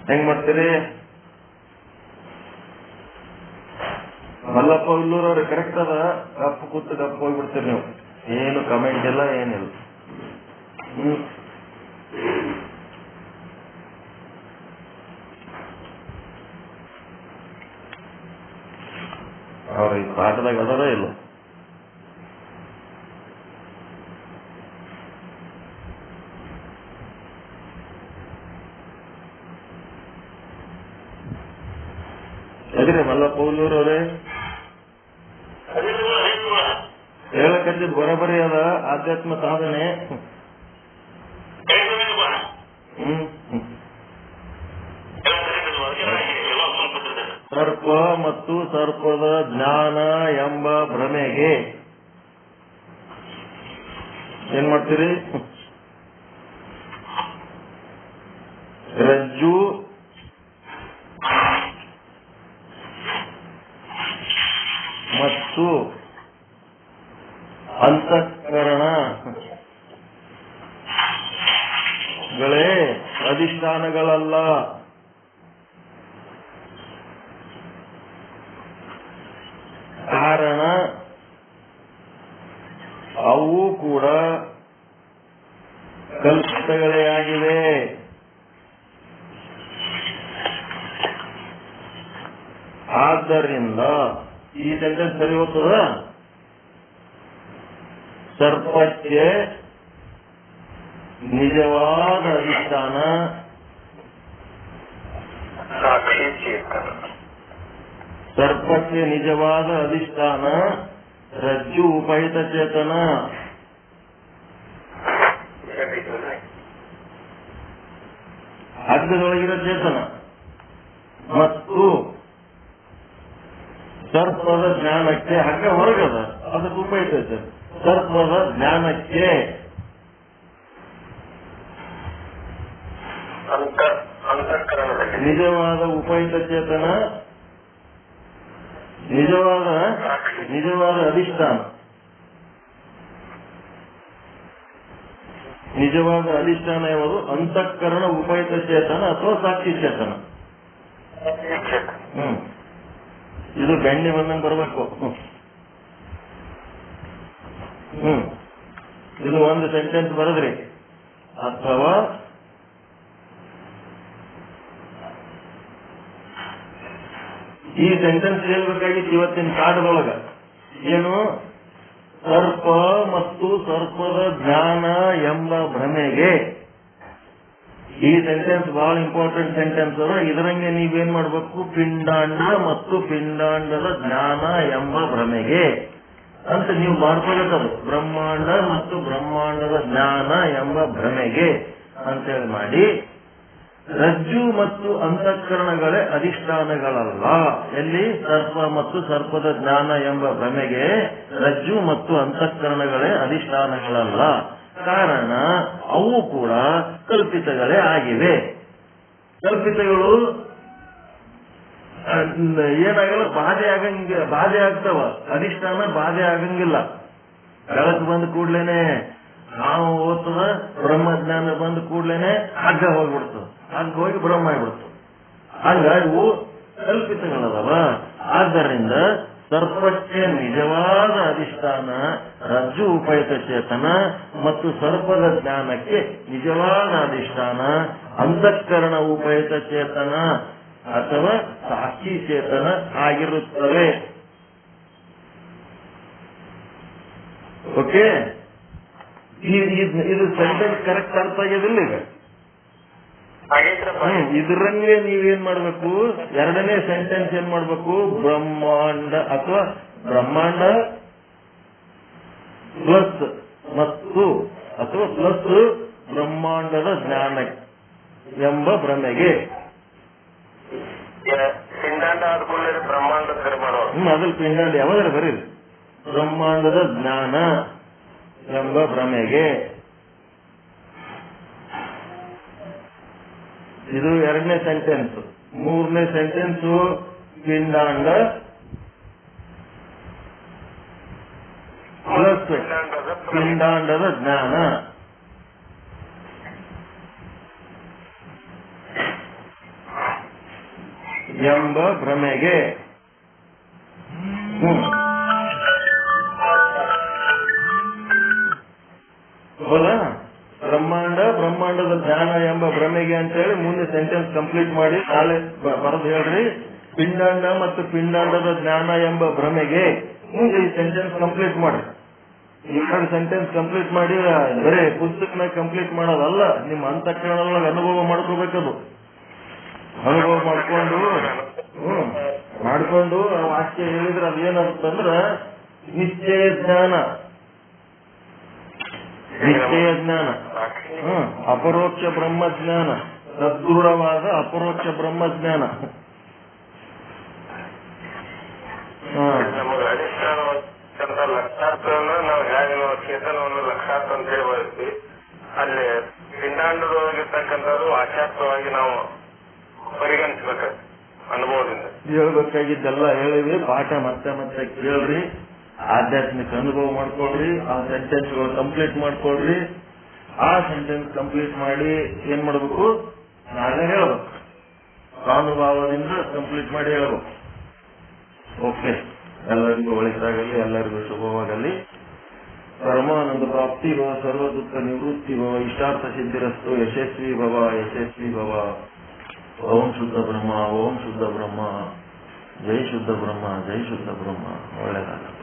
ಹೆಂಗ್ ಮಾಡ್ತೀರಿ? ಮಲ್ಲಪ್ಪ ಇಲ್ಲೂರವ್ರೆ ಕರೆಕ್ಟ್ ಅದ, ಗಪ್ಪ ಕೂತು ಗಪ್ಪ ಹೋಗ್ಬಿಡ್ತೀರಿ ನೀವು, ಏನು ಕಮೆಂಟ್ ಇಲ್ಲ ಏನಿಲ್ಲ. ಅವ್ರ ಈ ಪಾಠದಾಗ ಅದರ ಇಲ್ಲ. ಅದ್ರಿ ಮಲ್ಲಪ್ಪ ಹುಲ್ಲೂರವ್ರೆ ಹೇಳಕತ್ತಿದ್ ಬರೋಬರಿ ಅದ. ಆಧ್ಯಾತ್ಮ ಸಾಧನೆ ಸರ್ಪ ಮತ್ತು ಸರ್ಪದ ಜ್ಞಾನ ಎಂಬ ಭ್ರಮೆಗೆ ಏನ್ ಮಾಡ್ತೀರಿ? ರಜ್ಜು ಮತ್ತು ಅಂತಃಕರಣಗಳೇ ಅಧಿಷ್ಠಾನಗಳಲ್ಲ. ಕಾರಣ ಅವು ಕೂಡ ಕಲ್ಪಿತಗಳೇ ಆಗಿವೆ. ಆದ್ದರಿಂದ ಈ ಸೆಂಟೆನ್ಸ್ ಸರಿ ಹೋಗ್ತದ? ಸರ್ಪಕ್ಕೆ ನಿಜವಾದ ಅಧಿಷ್ಠಾನ ಸಾಕ್ಷಿ ಚೇತನ, ಸರ್ಪಕ್ಕೆ ನಿಜವಾದ ಅಧಿಷ್ಠಾನ ರಜ್ಜು ಉಪಹಿತ ಚೇತನ. ಹಗ್ಗದೊಳಗಿರೋ ಚೇತನ ಮತ್ತು ಸರ್ಪದ ಜ್ಞಾನಕ್ಕೆ, ಹಗ್ಗ ಹೊರಗದ ಅದಕ್ಕೆ ಉಪಹಿತ ಚೇತನ. ಸರ್ಪದ ಜ್ಞಾನಕ್ಕೆ ನಿಜವಾದ ಉಪಹಿತ ಚೇತನ, ನಿಜವಾದ ಅಧಿಷ್ಠಾನ. ನಿಜವಾದ ಅಧಿಷ್ಠಾನ ಯಾವುದು? ಅಂತಃಕರಣ ಉಪಹಿತ ಚೇತನ ಅಥವಾ ಸಾಕ್ಷಿ ಚೇತನ. ಇದು ಬೆಣ್ಣೆ ಬಂದಂಗೆ ಬರಬೇಕು. ಇದು ಒಂದು ಸೆಂಟೆನ್ಸ್ ಬರದ್ರಿ. ಅಥವಾ ಈ ಸೆಂಟೆನ್ಸ್ ಹೇಳ್ಬೇಕಾಗಿತ್ತು ಇವತ್ತಿನ ಪಾಠದೊಳಗ. ಏನು? ಸರ್ಪ ಮತ್ತು ಸರ್ಪದ ಜ್ಞಾನ ಎಂಬ ಭ್ರಮೆಗೆ. ಈ ಸೆಂಟೆನ್ಸ್ ಬಹಳ ಇಂಪಾರ್ಟೆಂಟ್ ಸೆಂಟೆನ್ಸ್ ಅದ. ಇದರಂಗೆ ನೀವೇನ್ ಮಾಡ್ಬೇಕು? ಪಿಂಡಾಂಡ ಮತ್ತು ಪಿಂಡಾಂಡದ ಜ್ಞಾನ ಎಂಬ ಭ್ರಮೆಗೆ ಅಂತ ನೀವು ಮಾಡ್ಕೋಬೇಕದು. ಬ್ರಹ್ಮಾಂಡ ಮತ್ತು ಬ್ರಹ್ಮಾಂಡದ ಜ್ಞಾನ ಎಂಬ ಭ್ರಮೆಗೆ ಅಂತೇಳಿ ಮಾಡಿ, ರಜ್ಜು ಮತ್ತು ಅಂತಃಕರಣಗಳೇ ಅಧಿಷ್ಠಾನಗಳಲ್ಲ. ಎಲ್ಲಿ? ಸರ್ಪ ಮತ್ತು ಸರ್ಪದ ಜ್ಞಾನ ಎಂಬ ಭ್ರಮೆಗೆ ರಜ್ಜು ಮತ್ತು ಅಂತಃಕರಣಗಳೇ ಅಧಿಷ್ಠಾನಗಳಲ್ಲ. ಕಾರಣ ಅವು ಕೂಡ ಕಲ್ಪಿತಗಳೇ ಆಗಿವೆ. ಕಲ್ಪಿತಗಳು ಏನಾಗಲ್ಲ, ಬಾಧೆ ಆಗ್ತಾವ. ಅಧಿಷ್ಠಾನ ಬಾಧೆ ಆಗಂಗಿಲ್ಲ. ಬೆಳಕು ಬಂದ ಕೂಡ್ಲೇನೆ ನಾವು ಓದ್ತದ, ಬ್ರಹ್ಮಜ್ಞಾನ ಬಂದ ಕೂಡ್ಲೇನೆ ಹಗ್ಗ ಹೋಗ್ಬಿಡ್ತದ, ಹಗ್ಗ ಹೋಗಿ ಬ್ರಹ್ಮ ಆಗ್ಬಿಡ್ತದೆ. ಹಂಗಾಗಿ ಇವು ಕಲ್ಪಿತಗಳದವ. ಆದ್ದರಿಂದ ಸರ್ಪಕ್ಕೆ ನಿಜವಾದ ಅಧಿಷ್ಠಾನ ರಜ್ಜು ಉಪಹಿತ ಚೇತನ ಮತ್ತು ಸರ್ಪದ ಜ್ಞಾನಕ್ಕೆ ನಿಜವಾದ ಅಧಿಷ್ಠಾನ ಅಂತಃಕರಣ ಉಪಹಿತ ಚೇತನ ಅಥವಾ ಸಾಕ್ಷಿ ಚೇತನ ಆಗಿರುತ್ತವೆ. ಓಕೆ? ಇದು ಸೆಂಟೆನ್ಸ್ ಕರೆಕ್ಟ್ ಅರ್ಥ ಆಗ್ಯದಿಲ್ಲ ಈಗ? ಇದರಂಗೆ ನೀವೇನ್ ಮಾಡ್ಬೇಕು? ಎರಡನೇ ಸೆಂಟೆನ್ಸ್ ಏನ್ ಮಾಡ್ಬೇಕು? ಬ್ರಹ್ಮಾಂಡ ಅಥವಾ ಬ್ರಹ್ಮಾಂಡ ಪ್ಲಸ್ ಮತ್ತು ಅಥವಾ ಪ್ಲಸ್ ಬ್ರಹ್ಮಾಂಡದ ಜ್ಞಾನ ಎಂಬ ಭ್ರಮೆಗೆ. ಪಿಂಡಾಂಡ ಆದ್ಕೊಳ್ಳಿ ಬ್ರಹ್ಮಾಂಡ ಮಾಡೋದು. ಅದ್ರಲ್ಲಿ ಪಿಂಡಾಂಡ ಯಾವ್ದಾರ ಬರೀರಿ. ಬ್ರಹ್ಮಾಂಡದ ಜ್ಞಾನ ಎಂಬ ಭ್ರಮೆಗೆ. ಇದು 2ನೇ ಸೆಂಟೆನ್ಸ್. 3ನೇ ಸೆಂಟೆನ್ಸು ಪಿಂಡಾಂಡ ಪ್ಲಸ್ ಪಿಂಡಾಂಡದ ಜ್ಞಾನ ಎಂಬ ಭ್ರಮೆಗೆ. ಹೌದಾ? ಬ್ರಹ್ಮಾಂಡದ ಜ್ಞಾನ ಎಂಬ ಭ್ರಮೆಗೆ ಅಂತ ಹೇಳಿ ಮುಂದೆ ಸೆಂಟೆನ್ಸ್ ಕಂಪ್ಲೀಟ್ ಮಾಡಿ ನಾಳೆ ಬರೆದು ಹೇಳ್ರಿ. ಪಿಂಡಾಂಡ ಮತ್ತು ಪಿಂಡಾಂಡದ ಜ್ಞಾನ ಎಂಬ ಭ್ರಮೆಗೆ ಮುಂದೆ ಈ ಸೆಂಟೆನ್ಸ್ ಕಂಪ್ಲೀಟ್ ಮಾಡಿ. ಈ 2 ಸೆಂಟೆನ್ಸ್ ಕಂಪ್ಲೀಟ್ ಮಾಡಿ ಬರೇ ಪುಸ್ತಕನ ಕಂಪ್ಲೀಟ್ ಮಾಡೋದಲ್ಲ, ನಿಮ್ಮ ಅಂತಃಕರಣದೊಳಗೆ ಅನುಭವ ಮಾಡ್ಕೋಬೇಕದು. ಅನುಭವ ಮಾಡ್ಕೊಂಡು ಆ ವಾಕ್ಯ ಹೇಳಿದ್ರೆ ಅದೇನಂತಂದ್ರ ನಿಶ್ಚಯ ಜ್ಞಾನ. ಅಪರೋಕ್ಷ ಬ್ರಹ್ಮಜ್ಞಾನ, ಸದೃಢವಾದ ಅಪರೋಕ್ಷ ಬ್ರಹ್ಮಜ್ಞಾನ. ನಮಗೆ ಅಧಿಷ್ಠಾನ ಲಕ್ಷಾರ್ಥವನ್ನು ನಾವು ಹೇಗೆ ಚೇತನವನ್ನು ಲಕ್ಷಾರ್ಥ ಅಂತ ಹೇಳಿ ಬರೀತೀವಿ. ಅಲ್ಲಿ ಪಿಂಡಾಂಡದೊಳಗಿರ್ತಕ್ಕಂಥದ್ದು ವಾಚಾರ್ಥವಾಗಿ ನಾವು ಪರಿಗಣಿಸ್ಬೇಕು. ಅನುಭವದಿಂದ ಹೇಳ್ಬೇಕಾಗಿದ್ದೆಲ್ಲ ಹೇಳಿವಿ. ಪಾಠ ಮತ್ತೆ ಮತ್ತೆ ಕೇಳ್ರಿ, ಆಧ್ಯಾತ್ಮಿಕ ಅನುಭವ ಮಾಡ್ಕೊಳ್ರಿ, ಆ ಸೆಂಟೆನ್ಸ್ಗಳು ಕಂಪ್ಲೀಟ್ ಮಾಡ್ಕೊಳ್ರಿ. ಆ ಸೆಂಟೆನ್ಸ್ ಕಂಪ್ಲೀಟ್ ಮಾಡಿ ಏನ್ ಮಾಡ್ಬೇಕು, ನಾಳೆ ಹೇಳ್ಬೇಕು. ಸ್ವಾನುಭಾವದಿಂದ ಕಂಪ್ಲೀಟ್ ಮಾಡಿ ಹೇಳ್ಬೇಕು. ಓಕೆ, ಎಲ್ಲರಿಗೂ ಒಳಿತಾಗಲಿ, ಎಲ್ಲರಿಗೂ ಶುಭವಾಗಲಿ. ಪರಮಾನಂದ ಪ್ರಾಪ್ತಿ ಭವ, ಸರ್ವ ದುಃಖ ನಿವೃತ್ತಿ ಭವ, ಇಷ್ಟಾರ್ಥ ಸಿದ್ಧಿರಸ್ತು, ಯಶಸ್ವಿ ಭವ, ಯಶಸ್ವಿ ಭವ. ಓಂ ಶುದ್ಧ ಬ್ರಹ್ಮ, ಓಂ ಶುದ್ಧ ಬ್ರಹ್ಮ, ಜೈ ಶುದ್ಧ ಬ್ರಹ್ಮ, ಜೈ ಶುದ್ಧ ಬ್ರಹ್ಮ. ಒಳ್ಳೆಯದಾಗಲಿ.